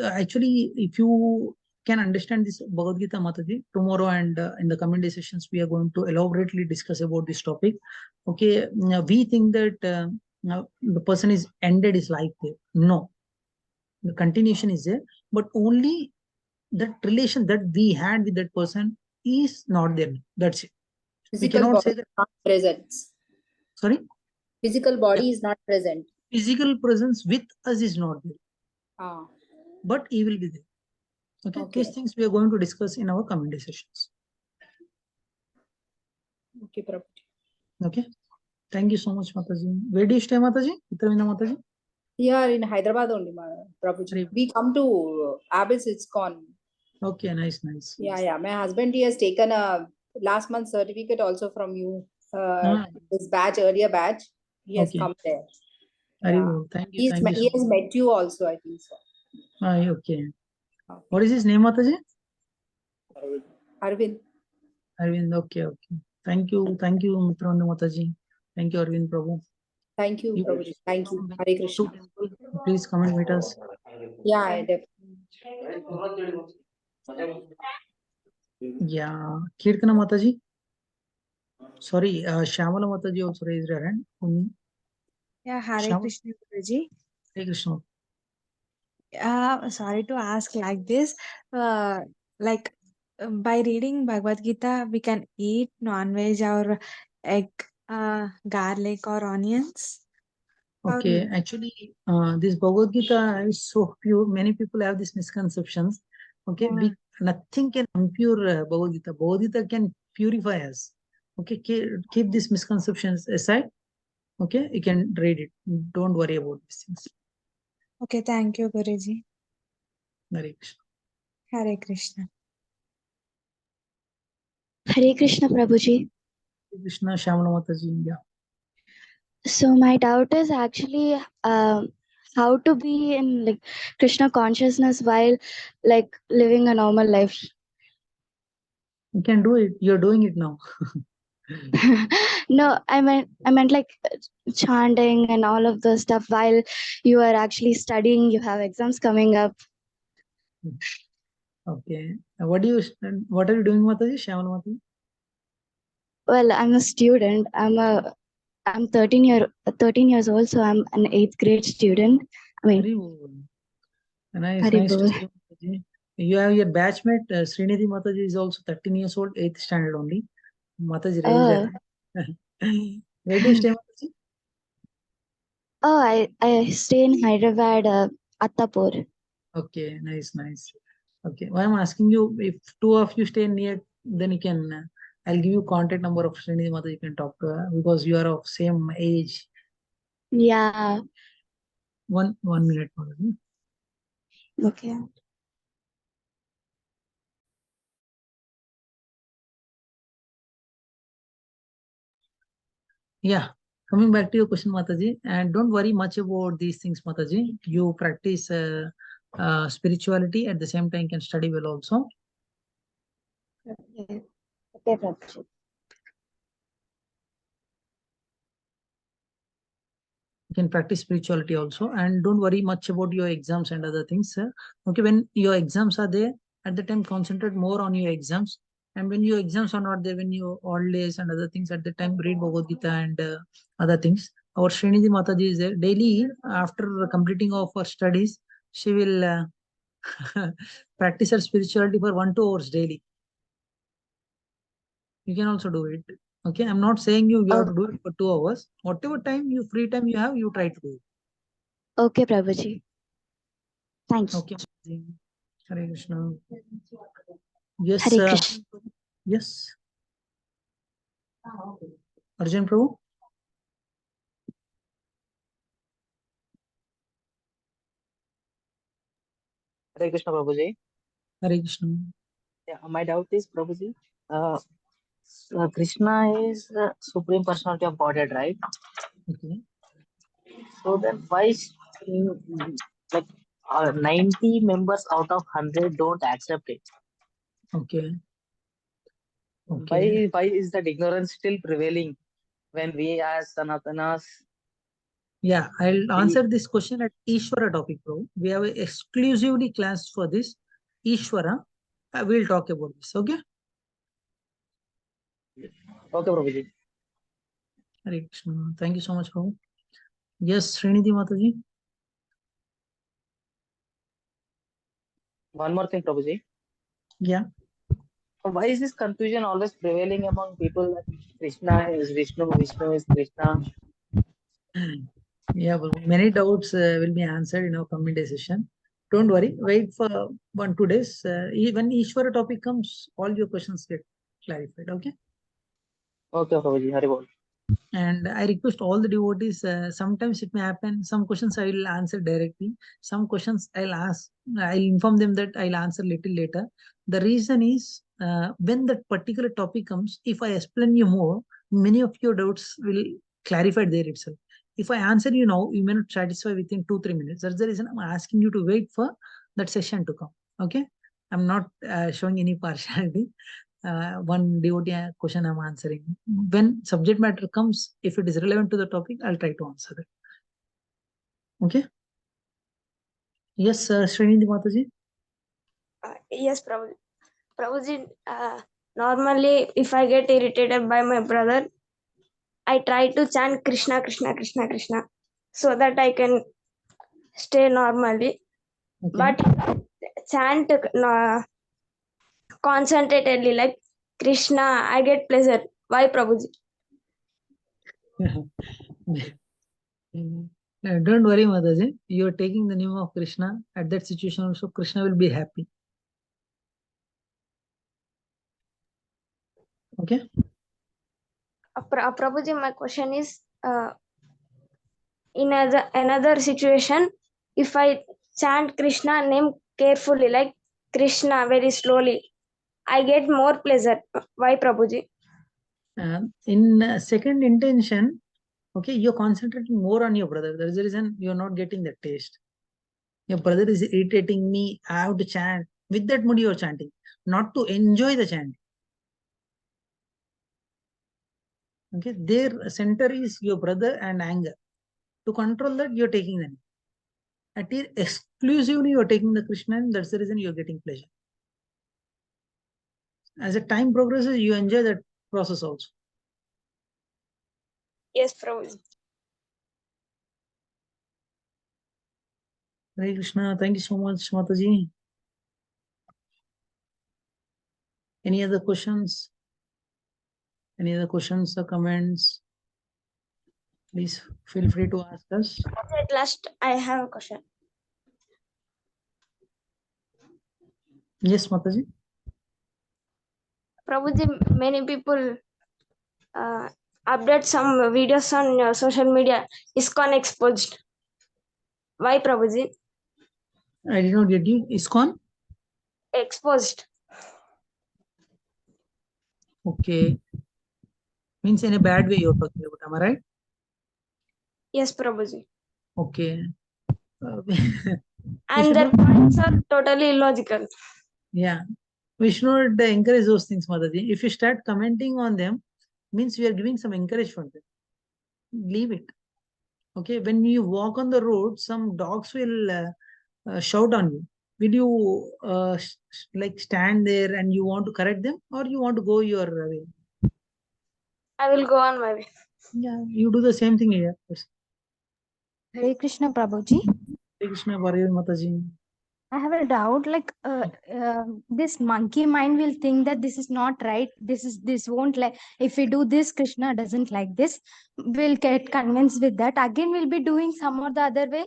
Actually, if you can understand this Bhagavad Gita, Mataji, tomorrow and in the coming day sessions we are going to elaborately discuss about this topic. Okay, now we think that now the person is ended his life there. No, the continuation is there, but only that relation that we had with that person is not there. That's it. We Physical cannot body say is that. not present. Sorry, Physical body is not present. physical presence with us is not there, Ah, but he will be there. Okay, okay. these things we are going to discuss in our coming day sessions. Okay, Prabhu. Okay, thank you so much, Mataji. Where do you stay, Mataji? Itavinda Mataji? Here in Hyderabad only, Prabhuji. We come to Abyss ISKCON. Okay, nice. Yeah. My husband, he has taken a last month certificate also from you. This earlier batch. He has Okay. come there. Very Yeah. well. Thank you. He Thank you so has met you also, I think so. much. Okay. What is his name, Mataji? Arvind. Arvind. Okay. Thank you, Mitranda Mataji. Thank you, Arvind Prabhu. Thank you, Prabhuji. Thank you. Hare Krishna. Please come and meet us. Yeah, I definitely. Yeah, Kirtana Mataji. Sorry, Shyamala Mataji also raised her hand. Yeah, Hare Shyamala. Krishna Guruji. Hare Krishna. Sorry to ask like this. Like by reading Bhagavad Gita, we can eat non-veg or egg, garlic or onions. Okay, actually, this Bhagavad Gita is so pure. Many people have these misconceptions. Okay, nothing can impure Bhagavad Gita. Bhagavad Gita can purify us. Okay, keep these misconceptions aside. Okay, you can read it. Don't worry about these things. Okay, thank you, Guruji. Hare Krishna. Hare Krishna. Hare Krishna, Prabhuji. Hare Krishna, Shyamala Mataji. Yeah. So my doubt is actually how to be in like Krishna consciousness while like living a normal life. You can do it. You're doing it now. No, I meant like chanting and all of the stuff while you are actually studying. You have exams coming up. Okay. What are you doing, Mataji? Shyamal Mataji? Well, I'm a student. I'm 13 years old, so I'm an 8th grade student. I mean, Hari bol. Nice to Haribol. see you, Mataji. You have your batchmate, Srinidhi Mataji is also 13 years old, 8th standard only. Mataji raised her. Where do you stay, Mataji? Oh, I stay in Hyderabad, Attapur. Okay, nice. Okay, why I'm asking you, if two of you stay near, then you can, I'll give you contact number of Srinidhi Mataji, you can talk to her because you are of same age. Yeah. One minute, Mataji. Okay. Yeah, coming back to your question, Mataji, and don't worry much about these things, Mataji. You practice spirituality at the same time, can study well also. Okay, Prabhuji. You can practice spirituality also, and don't worry much about your exams and other things. Okay, when your exams are there, at the time concentrate more on your exams, and when your exams are not there, when you holidays and other things, at the time read Bhagavad Gita and other things. Our Srinidhi Mataji is there daily after completing of her studies. She will practice her spirituality for 1-2 hours daily. You can also do it. Okay, I'm not saying you have to do it for 2 hours. Whatever time you free time you have, you try to do it. Okay, Prabhuji. Thanks. Okay. Hare Krishna. Yes, Hare Krishna. yes. Arjun Prabhu. Hare Krishna, Prabhuji. Hare Krishna. Yeah, my doubt is, Prabhuji, Krishna is the Supreme Personality of Godhead, right? Okay. So then why like 90 members out of 100 don't accept it? Okay. Okay. Why is that ignorance still prevailing when we as Sanatanas? Yeah, I'll answer this question at Ishvara topic, bro. We have a exclusively class for this. Ishvara. We'll talk about this. Okay. Okay, Prabhuji. Hare Krishna. Thank you so much, Prabhu. Yes, Srinidhi Mataji. One more thing, Prabhuji. Yeah. Why is this confusion always prevailing among people that Krishna is Vishnu, Vishnu is Krishna? Yeah, bro. Many doubts will be answered in our coming session. Don't worry. Wait for 1-2 days. When Ishvara topic comes, all your questions get clarified. Okay. Okay, Prabhuji. Haribol. And I request all the devotees, sometimes it may happen, some questions I will answer directly, some questions I'll inform them that I'll answer little later. The reason is, when that particular topic comes, if I explain you more, many of your doubts will clarify there itself. If I answer you now, you may not satisfy within 2-3 minutes. That's the reason I'm asking you to wait for that session to come. Okay. I'm not showing any partiality. One devotee question I'm answering. When subject matter comes, if it is relevant to the topic, I'll try to answer it. Okay. Yes, Srinidhi Mataji. Yes, Prabhuji. Prabhuji, normally if I get irritated by my brother, I try to chant Krishna, Krishna, Krishna, Krishna, so that I can stay normally. Okay. But chant concentratedly like Krishna, I get pleasure. Why, Prabhuji? Don't worry, Mataji. You are taking the name of Krishna. At that situation also, Krishna will be happy. Okay. Prabhuji, my question is, in another situation, if I chant Krishna name carefully, like Krishna very slowly, I get more pleasure. Why, Prabhuji? In second intention, okay, you're concentrating more on your brother. That is the reason you're not getting the taste. Your brother is irritating me. I have to chant. With that mood, you're chanting, not to enjoy the chant. Okay, their center is your brother and anger. To control that, you're taking them. At exclusively, you're taking the Krishna, and that's the reason you're getting pleasure. As the time progresses, you enjoy that process also. Yes, Prabhuji. Hare Krishna. Thank you so much, Mataji. Any other questions? Any other questions or comments? Please feel free to ask us. At last, I have a question. Yes, Mataji. Prabhuji, many people update some videos on social media. ISKCON exposed. Why, Prabhuji? I did not get you. ISKCON? Exposed. Okay. Means in a bad way you're talking about, am I right? Yes, Prabhuji. Okay. And their points are totally illogical. Yeah. We should not encourage those things, Mataji. If you start commenting on them, means we are giving some encouragement. Leave it. Okay. When you walk on the road, some dogs will shout on you. Will you like stand there and you want to correct them, or you want to go your way? I will go on my way. Yeah, you do the same thing here. Yes. Hare Krishna Prabhuji. Hare Krishna, Bhargavi Mataji. I have a doubt, like this monkey mind will think that this is not right. This won't like, if we do this, Krishna doesn't like this. We'll get convinced with that. Again, we'll be doing some or the other way.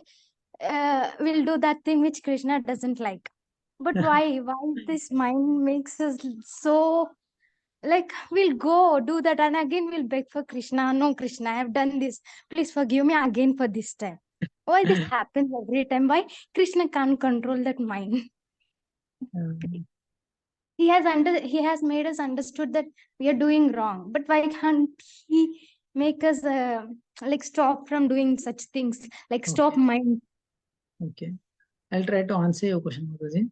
We'll do that thing which Krishna doesn't like. But why? Why this mind makes us so like we'll go do that and again we'll beg for Krishna. No, Krishna, I have done this. Please forgive me again for this time. Why this happens every time? Why Krishna can't control that mind? He has made us understood that we are doing wrong, but why can't he make us like stop from doing such things, like stop mind? Okay. I'll try to answer your question, Mataji.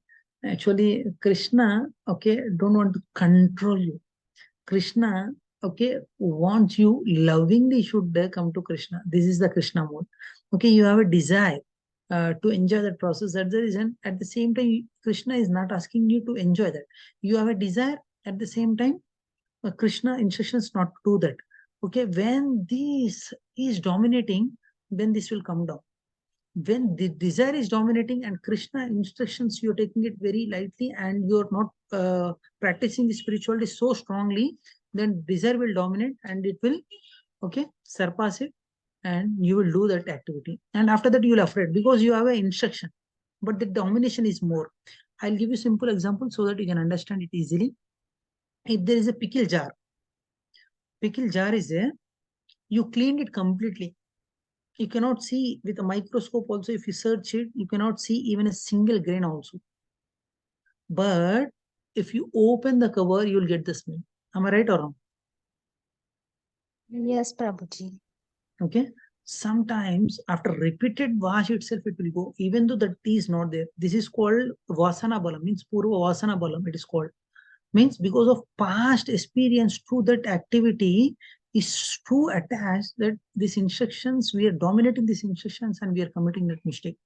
Actually, Krishna, okay, don't want to control you. Krishna, okay, wants you lovingly should come to Krishna. This is the Krishna mode. Okay, you have a desire to enjoy that process. That's the reason. At the same time, Krishna is not asking you to enjoy that. You have a desire. At the same time, Krishna instructions not to do that. Okay, when this is dominating, then this will come down. When the desire is dominating and Krishna instructions, you're taking it very lightly and you're not practicing the spirituality so strongly, then desire will dominate and it will, okay, surpass it, and you will do that activity. And after that, you will afraid because you have an instruction, but the domination is more. I'll give you simple example so that you can understand it easily. If there is a pickle jar is a, you cleaned it completely. You cannot see with a microscope also. If you search it, you cannot see even a single grain also. But if you open the cover, you will get the smell. Am I right or wrong? Yes, Prabhuji. Okay. Sometimes after repeated wash itself, it will go, even though the tea is not there. This is called Vasana Balam, means Purva Vasana Balam, it is called. Means because of past experience to that activity is too attached that these instructions, we are dominating these instructions and we are committing that mistake.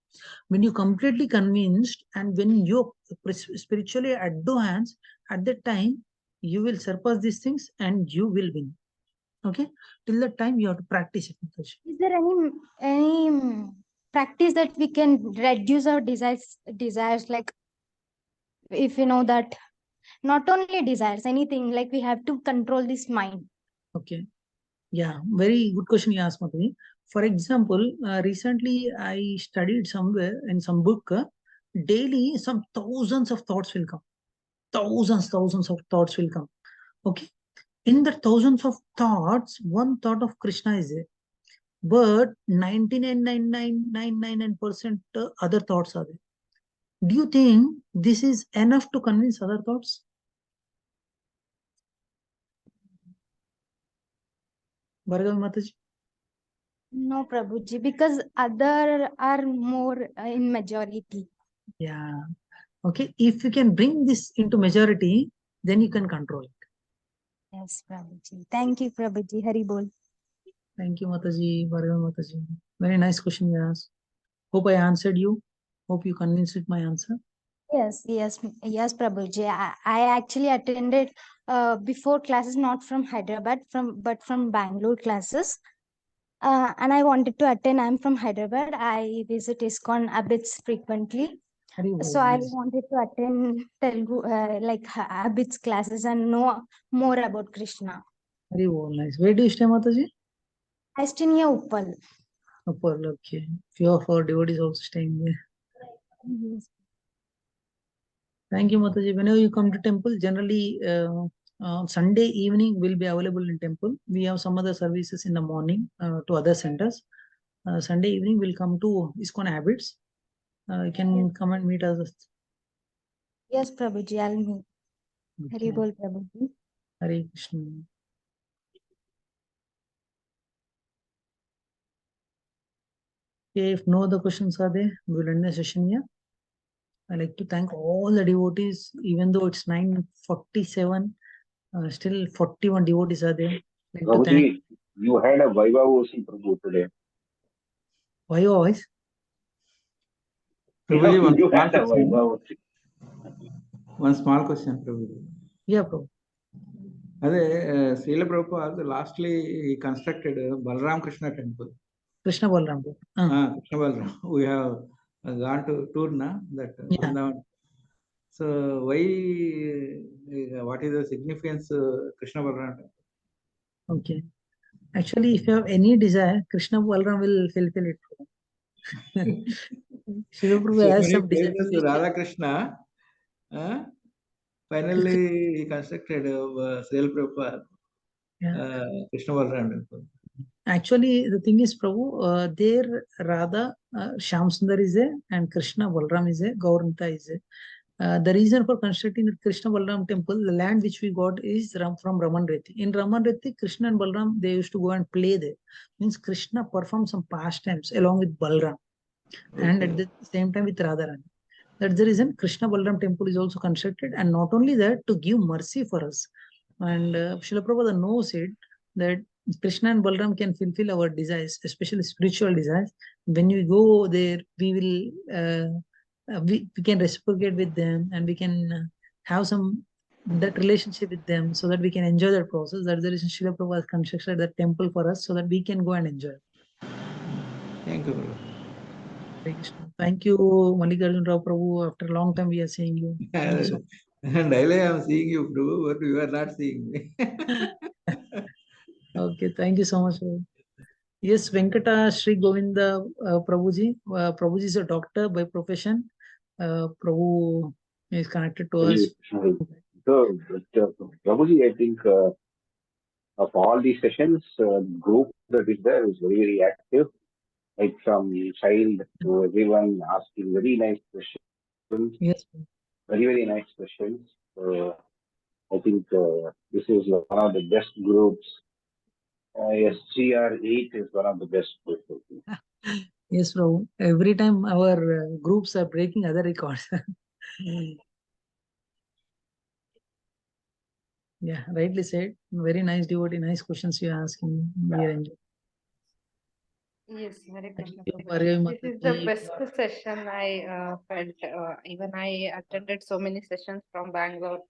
When you completely convinced and when you're spiritually advanced, at that time, you will surpass these things and you will win. Okay, till that time you have to practice it. Is there any practice that we can reduce our desires, like if you know that not only desires, anything, like we have to control this mind? Okay, yeah, very good question you asked, Madhuri. For example, recently I studied somewhere in some book, daily some thousands of thoughts will come. Thousands of thoughts will come. Okay, in the thousands of thoughts, one thought of Krishna is there, but 99.9999% other thoughts are there. Do you think this is enough to convince other thoughts? Bhargavi Mataji? No, Prabhuji, because other are more in majority. Yeah. Okay. If you can bring this into majority, then you can control it. Yes, Prabhuji. Thank you, Prabhuji. Hari Bol. Thank you, Mataji. Bhargavi Mataji. Very nice question you asked. Hope I answered you. Hope you convinced with my answer. Yes, Prabhuji. I actually attended before classes, not from Hyderabad, but from Bangalore classes. And I wanted to attend. I'm from Hyderabad. I visit ISKCON a bit frequently. Hari So Om, I nice. wanted to attend Telugu, like Abid's classes and know more about Krishna. Hari Om, nice. Where do you stay, Mataji? I stay near Uppal. Upper, okay. Few of our devotees also staying there. Yes. Thank you, Mataji. Whenever you come to temple, generally Sunday evening will be available in temple. We have some other services in the morning to other centers. Sunday evening will come to ISKCON Habits. You can come and meet us. Yes, Prabhuji, I'll meet. Hari Okay. Bol, Prabhuji. Hare Krishna. Okay, if no other questions are there, we will end the session here. I'd like to thank all the devotees, even though it's 9:47, still 41 devotees are there. I'd like to thank Prabhuji, you had a Vaivavosi Prabhu today. why your voice? Prabhuji, one You small had a question. Vaivavosi. One small question, Prabhuji. Yeah, Prabhu. Srila Prabhupada lastly he constructed a Balram Krishna temple. Krishna Balram. Krishna Balram. We have gone to tour na that Vrindavan. So why? What is the significance Krishna Balram temple? Okay. Actually, if you have any desire, Krishna Balram will fulfill it. Shiva Prabhu So has many some desire. places Radha Krishna. Finally, he constructed Srila Prabhupada Krishna Balram temple. Actually, the thing is, Prabhu, there Radha, Shyam Sundar is there, and Krishna Balram is there, Gauranta is there. The reason for constructing the Krishna Balram temple, the land which we got is from Raman Reti. In Raman Reti, Krishna and Balram, they used to go and play there. Means Krishna performed some pastimes along with Balram, and at the same time with Radharani. That's the reason Krishna Balram temple is also constructed, and not only that, to give mercy for us. And Srila Prabhupada knows it that Krishna and Balram can fulfill our desires, especially spiritual desires. When we go there, we will we can reciprocate with them, and we can have some that relationship with them, so that we can enjoy that process. That's the reason Srila Prabhupada constructed that temple for us, so that we can go and enjoy. Thank you, Prabhu. Hare Krishna. Thank you, Mallikarjun Rao Prabhu. After a long time, we are seeing you. Thank you so And daily I am seeing you, Prabhu, but you are not seeing me. Okay, thank you so much. Prabhu. Yes, Venkata Sri Govinda Prabhuji. Prabhuji is a doctor by profession. Prabhu is connected to us. So, Prabhuji, I think of all these sessions, group that is there is very, very active. Like from child to everyone asking very nice questions. Yes. Very, very nice questions. So, I think this is one of the best groups. SGR8 is one of the best groups. Yes, Prabhu. Every time our groups are breaking other records. Yeah, rightly said. Very nice devotee, nice questions you are asking. We are enjoying. Yes, Hare Krishna you, Prabhuji. Parya This is the Mataji. best session I felt. Even I attended so many sessions from Bangalore.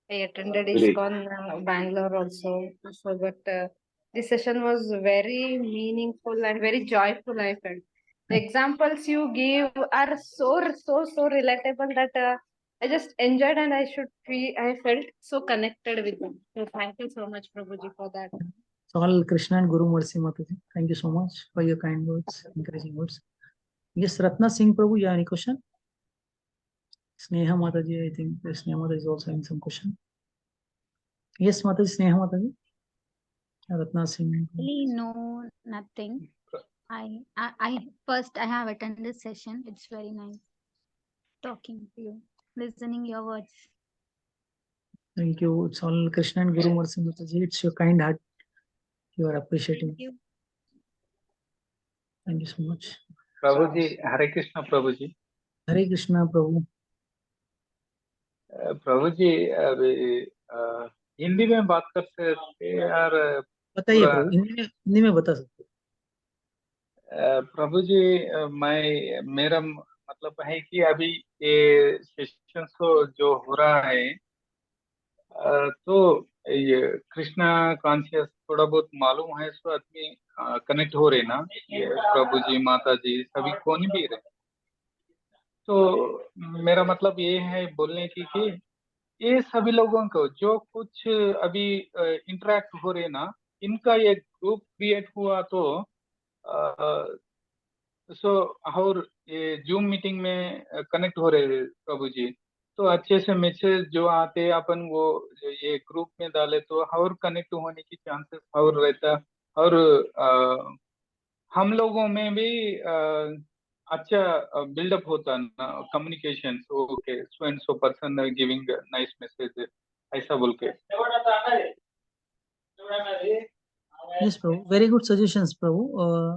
I attended Great. ISKCON Bangalore also. So, but this session was very meaningful and very joyful, I felt. The examples you give are so relatable that I just enjoyed, and I felt so connected with them. So thank you so much, Prabhuji, for that. It's all Krishna and Guru Mercy Mataji. Thank you so much for your kind words, encouraging words. Yes, Ratna Singh Prabhu, you have any question? Sneha Mataji, I think Sneha Mataji is also having some question. Yes, Mataji, Sneha Mataji. Ratna Singh. Really, no, nothing. I first I have attended this session. It's very nice talking to you, listening your words. Thank you. It's all Krishna and Guru Mercy Mataji. It's your kind heart. You are appreciating. Thank you. Thank you so much. Prabhuji, Hare Krishna Prabhuji. Hare Krishna Prabhu. प्रभुजी अभी हिंदी में बात कर सकते यार बताइए प्रभु, हिंदी में बता सकते। प्रभु जी मैं मेरा मतलब है कि अभी ये सेशन तो जो हो रहा है तो ये कृष्णा कॉन्शियस थोड़ा बहुत मालूम है, सो आदमी कनेक्ट हो रहे ना, ये प्रभु जी माता जी सभी कौन भी रहे। तो मेरा मतलब ये है बोलने की कि ये सभी लोगों को जो कुछ अभी इंटरेक्ट हो रहे ना, इनका एक ग्रुप क्रिएट हुआ तो सो और ये जूम मीटिंग में कनेक्ट हो रहे प्रभु जी, तो अच्छे से मैसेज जो आते अपन वो ये ग्रुप में डाले तो और कनेक्ट होने की चांसेस और रहता। और हम लोगों में भी अच्छा बिल्डअप होता ना communication, okay so and so person giving nice message ऐसा बोल के। Yes, Prabhu. Very good suggestions, Prabhu.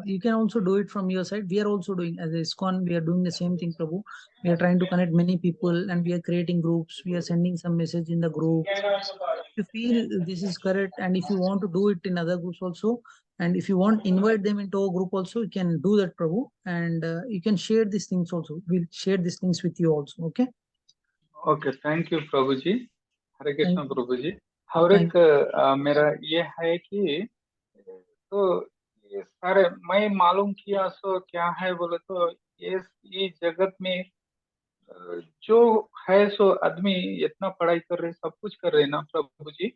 You can also do it from your side. We are also doing, as a ISKCON, we are doing the same thing, Prabhu. We are trying to connect many people and we are creating groups. We are sending some message in the group. If you feel this is correct and if you want to do it in other groups also, and if you want invite them into a group also, you can do that, Prabhu. And you can share these things also. We'll share these things with you also. Okay. Okay, thank you Prabhu ji. Hare Thank Krishna you. Prabhu ji. और Thank एक मेरा ये है कि तो ये सारे मैं मालूम किया सो क्या है बोले तो ये जगत में जो है सो आदमी इतना पढ़ाई कर रहे सब कुछ कर रहे ना प्रभु जी,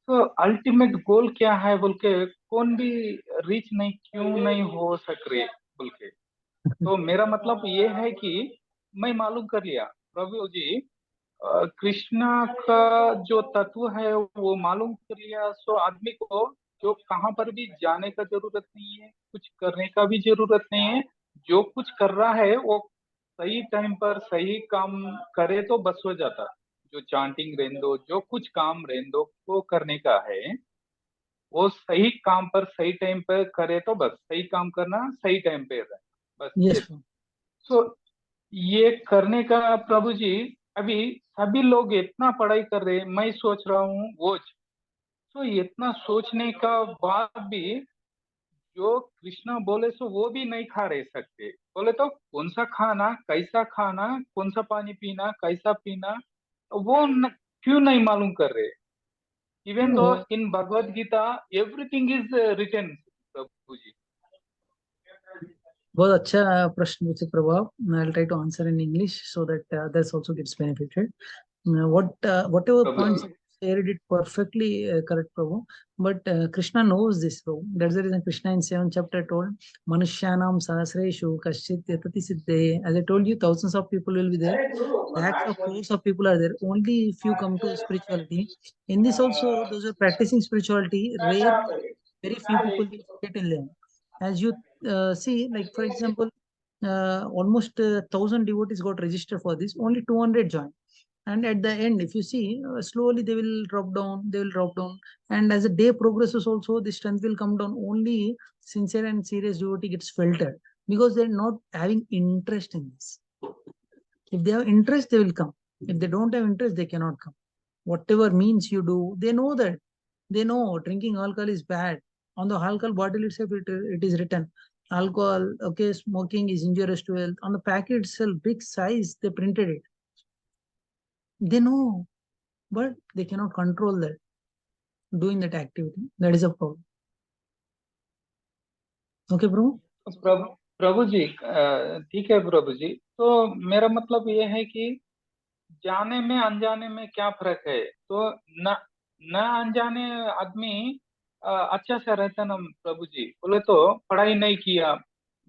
तो अल्टीमेट गोल क्या है बोल के कौन भी रीच नहीं क्यों नहीं हो सक रहे बोल के। तो मेरा मतलब ये है कि मैं मालूम कर लिया प्रभु जी, कृष्णा का जो तत्व है वो मालूम कर लिया, सो आदमी को जो कहाँ पर भी जाने का जरूरत नहीं है, कुछ करने का भी जरूरत नहीं है। जो कुछ कर रहा है वो सही टाइम पर सही काम करे तो बस हो जाता। जो चांटिंग रहने दो, जो कुछ काम रहने दो, वो करने का है। वो सही काम पर सही टाइम पर करे तो बस, सही काम करना सही टाइम पे रहना बस Yes, ये। Prabhu. सो ये करने का प्रभु जी अभी सभी लोग इतना पढ़ाई कर रहे हैं, मैं सोच रहा हूँ वो तो इतना सोचने का बाद भी जो कृष्णा बोले सो वो भी नहीं खा रहे सकते। बोले तो कौन सा खाना, कैसा खाना, कौन सा पानी पीना, कैसा पीना, वो क्यों नहीं मालूम कर रहे। Even though in Bhagavad Gita everything is written प्रभु जी। बहुत अच्छा प्रश्न पूछे प्रभाव. I'll try to answer in English so that others also gets benefited. Whatever Prabhu points ji you shared it perfectly correct, Prabhu. But Krishna knows this, Prabhu. That's the reason Krishna in 7th chapter told Manushyanam Sahasreshu Kaschit Yatati Siddhe. As I told you, thousands of people will be there. Lakhs of crores of people are there. Only few come to spirituality. In this also, those who are practicing spirituality, rarely, very few people will get in them. As you see, like for example, almost 1,000 devotees got registered for this. Only 200 joined. And at the end, if you see, slowly they will drop down, they will drop down. And as the day progresses also, the strength will come down. Only sincere and serious devotee gets filtered because they're not having interest in this. If they have interest, they will come. If they don't have interest, they cannot come. Whatever means you do, they know that. They know drinking alcohol is bad. On the alcohol bottle itself, it is written, alcohol, okay, smoking is injurious to health. On the packet itself, big size, they printed it. They know, but they cannot control that, doing that activity. That is a problem. Okay, bro? प्रभु प्रभु जी ठीक है प्रभु जी। तो मेरा मतलब ये है कि जाने में अनजाने में क्या फर्क है। तो न न अनजाने आदमी अच्छा से रहता ना प्रभु जी। बोले तो पढ़ाई नहीं किया,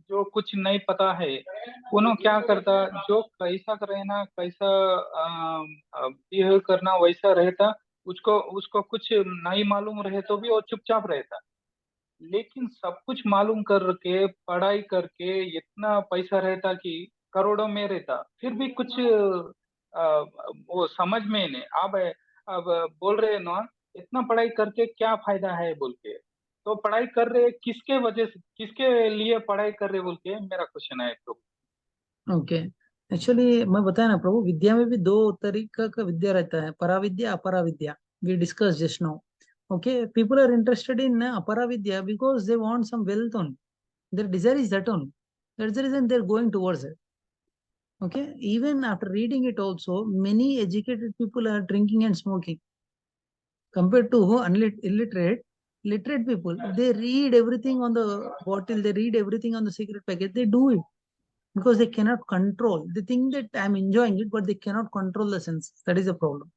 जो कुछ नहीं पता है, उन्होंने क्या करता, जो कैसा रहना, कैसा बिहेव करना वैसा रहता। उसको उसको कुछ नहीं मालूम रहे तो भी वो चुपचाप रहता। लेकिन सब कुछ मालूम करके पढ़ाई करके इतना पैसा रहता कि करोड़ों में रहता, फिर भी कुछ वो समझ में नहीं। अब बोल रहे हैं ना, इतना पढ़ाई करके क्या फायदा है बोल के। तो पढ़ाई कर रहे किसके वजह से, किसके लिए पढ़ाई कर रहे बोल के मेरा क्वेश्चन है तो। ओके, एक्चुअली मैं बताया ना प्रभु, विद्या में भी दो तरीका का विद्या रहता है, पराविद्या अपरा विद्या. We discuss just now. Okay, people are interested in aparavidya because they want some wealth only. Their desire is that only. That's the reason they're going towards it. Okay, even after reading it also, many educated people are drinking and smoking. Compared to illiterate people, they read everything on the bottle, they read everything on the cigarette packet, they do it because they cannot control. They think that I'm enjoying it, but they cannot control the senses. That is the problem.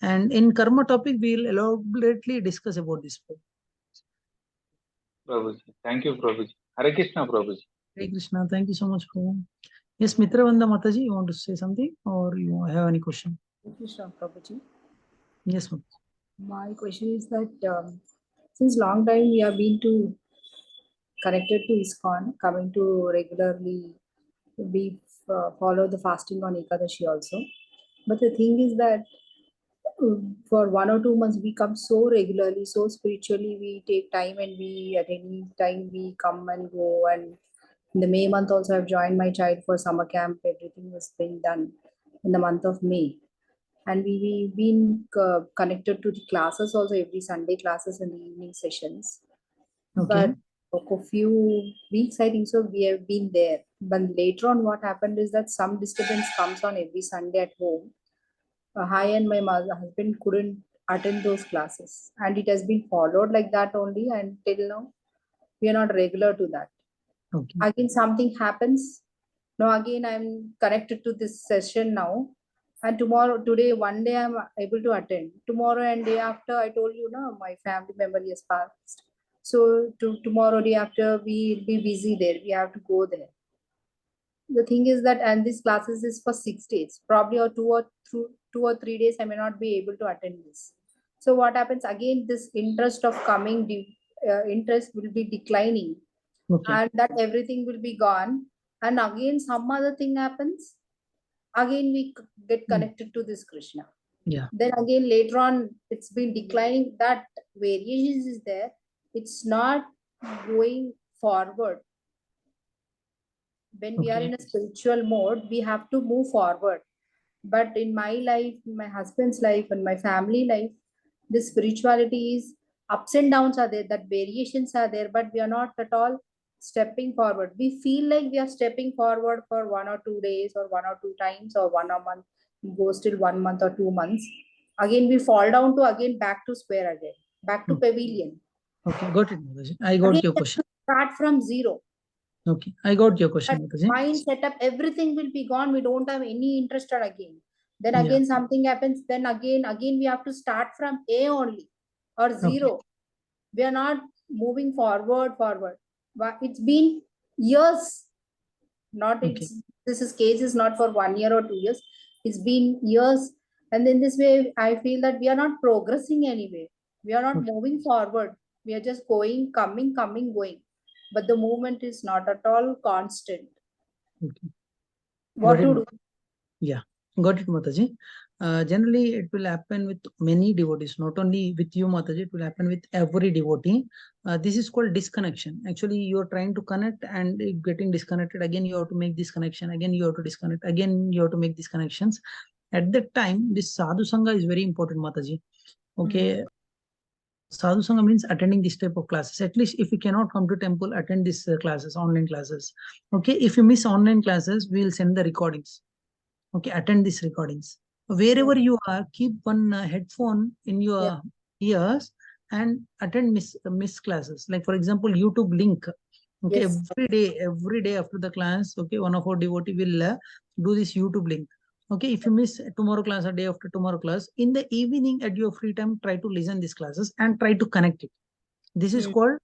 And in karma topic, we'll elaborately discuss about this. Prabhuji. Thank you, Prabhuji. Hare Krishna, Prabhuji. Hare Krishna. Thank you so much, Prabhu. Yes, Mitravanda Mataji, you want to say something or you have any question? Krishna Prabhuji. Yes, ma'am. My question is that since long time we have been to connected to ISKCON, coming to regularly, we follow the fasting on Ekadashi also. But the thing is that for 1 or 2 months we come so regularly, so spiritually, we take time and we at any time we come and go. And in the May month also I've joined my child for summer camp. Everything was being done in the month of May. And we've been connected to the classes also, every Sunday classes and the evening sessions. Okay. But for a few weeks, I think so, we have been there. But later on, what happened is that some disturbance comes on every Sunday at home. I and my husband couldn't attend those classes. And it has been followed like that only until now. We are not regular to that. Okay. Again, something happens. Now, again, I'm connected to this session now. And today, one day I'm able to attend. Tomorrow and day after, I told you, no, my family member has passed. So tomorrow, day after, we'll be busy there. We have to go there. The thing is that, and this classes is for 6 days, probably or 2 or 3 days, I may not be able to attend this. So what happens again? This interest of coming, interest will be declining, Okay. and that everything will be gone. And again, some other thing happens. Again, we get connected to this Krishna. Yeah. Then again, later on, it's been declining. That variations is there. It's not going forward. When we are Okay. in a spiritual mode, we have to move forward. But in my life, my husband's life, and my family life, the spirituality is ups and downs are there, that variations are there, but we are not at all stepping forward. We feel like we are stepping forward for 1 or 2 days, or 1 or 2 times, or 1 a month, goes till 1 month or 2 months. Again, we fall down to again back to square again, back to pavilion. Okay, got it, Mataji. I got Again, your we have question. to start from zero. Okay, I got your question, But Mataji. mind setup, everything will be gone. We don't have any interest again. Then Yeah. again something happens. Then again we have to start from A only, or zero. We are not moving forward. But it's been years. Not it's this is case is not for 1 year or 2 years. It's been years. And in this way, I feel that we are not progressing anyway. We are not moving forward. We are just going, coming, going. But the movement is not at all constant. Okay. What Got to it. do? Yeah, got it, Mataji. Generally, it will happen with many devotees, not only with you, Mataji, it will happen with every devotee. This is called disconnection. Actually, you are trying to connect and getting disconnected. Again, you have to make this connection. Again, you have to disconnect. Again, you have to make these connections. At that time, this sadhu sangha is very important, Mataji. Okay. Sadhu Sangha means attending this type of classes. At least if you cannot come to temple, attend these classes, online classes. Okay, if you miss online classes, we will send the recordings. Okay, attend these recordings. Wherever you are, keep one headphone in your ears and attend miss classes. Like for example, YouTube link. Okay, Yes. every day after the class, okay, one of our devotee will do this YouTube link. Okay, if you miss tomorrow class or day after tomorrow class, in the evening at your free time, try to listen these classes and try to connect it. This is called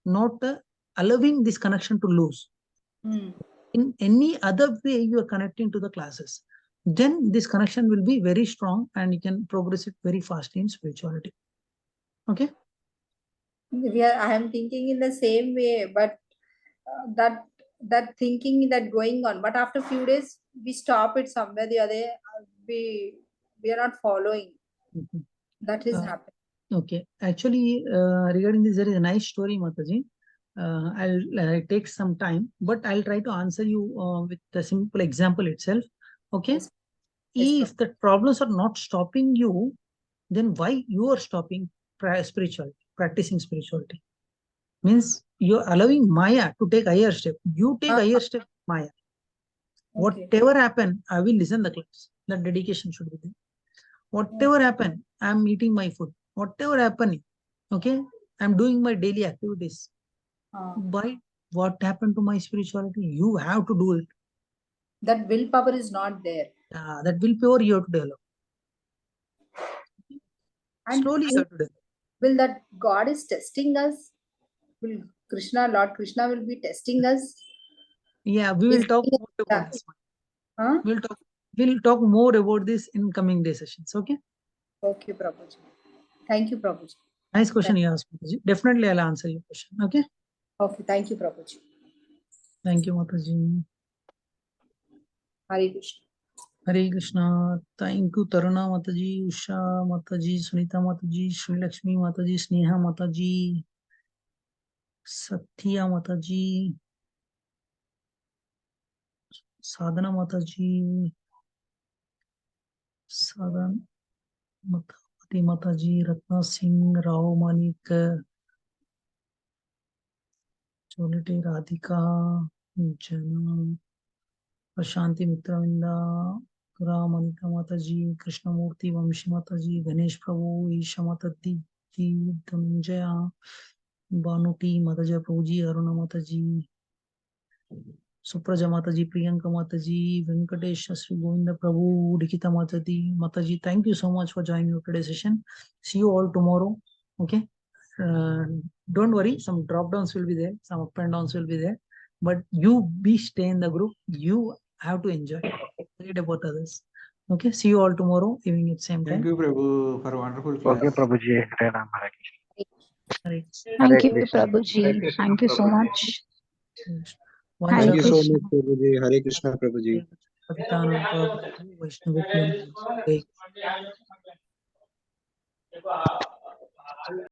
not allowing this connection to lose. In any other way you are connecting to the classes, then this connection will be very strong and you can progress it very fast in spirituality. Okay. I am thinking in the same way, but that thinking that going on. But after few days, we stop it somewhere the other. We are not following. That is happening. Okay. Actually, regarding this, there is a nice story, Mataji. I'll take some time, but I'll try to answer you with a simple example itself. Okay. Yes. If the problems are not stopping you, then why you are stopping practicing spirituality? Means you're allowing Maya to take higher step. You take higher step, Maya. Whatever happen, I will listen the class. That dedication should be there. Whatever happen, I am eating my food. Whatever happening, okay, I am doing my daily activities. By what happened to my spirituality? You have to do it. That willpower is not there. That willpower you have to develop. And slowly you have to develop. will that God is testing us? Will Lord Krishna will be testing us? Yeah, we will talk more about this one. We'll talk more about this in coming day sessions. Okay. Okay, Prabhuji. Thank you, Prabhuji. Nice question you asked, Mataji. Definitely, I'll answer your question. Okay. Okay, thank you, Prabhuji. Thank you, Mataji. Hare Krishna. Hare Krishna. Thank you, Taruna Mataji, Usha Mataji, Sunita Mataji, Sri Lakshmi Mataji, Sneha Mataji, Satya Mataji, Sadhana Mataji, Sadhana Mataji Mataji, Ratna Singh, Rao Manik, Cholite Radhika, Jana, Prashanti Mitravinda, Ramanika Mataji, Krishnamurti, Vamshi Mataji, Ganesh Prabhu, Isha Mataji, Dhananjaya, Banuti Mataji, Prabhuji, Aruna Mataji, Supraja Mataji, Priyanka Mataji, Venkatesh, Sri Govinda Prabhu, Dikita Mataji, thank you so much for joining today's session. See you all tomorrow. Okay. Don't worry, some drop downs will be there, some up and downs will be there, but you stay in the group. You have to enjoy. Read about others. Okay. See you all tomorrow evening at same time. Thank you, Prabhu, for a wonderful class. Okay, Prabhuji. Hare Ram, Hare Hare Thank you, Krishna. Prabhuji. Thank you so much. Thank you so Krishna. much, Prabhuji. Hare Krishna, Prabhuji. Patitanam Pavanebhyo Vaishnavebhyo Namo Namaste.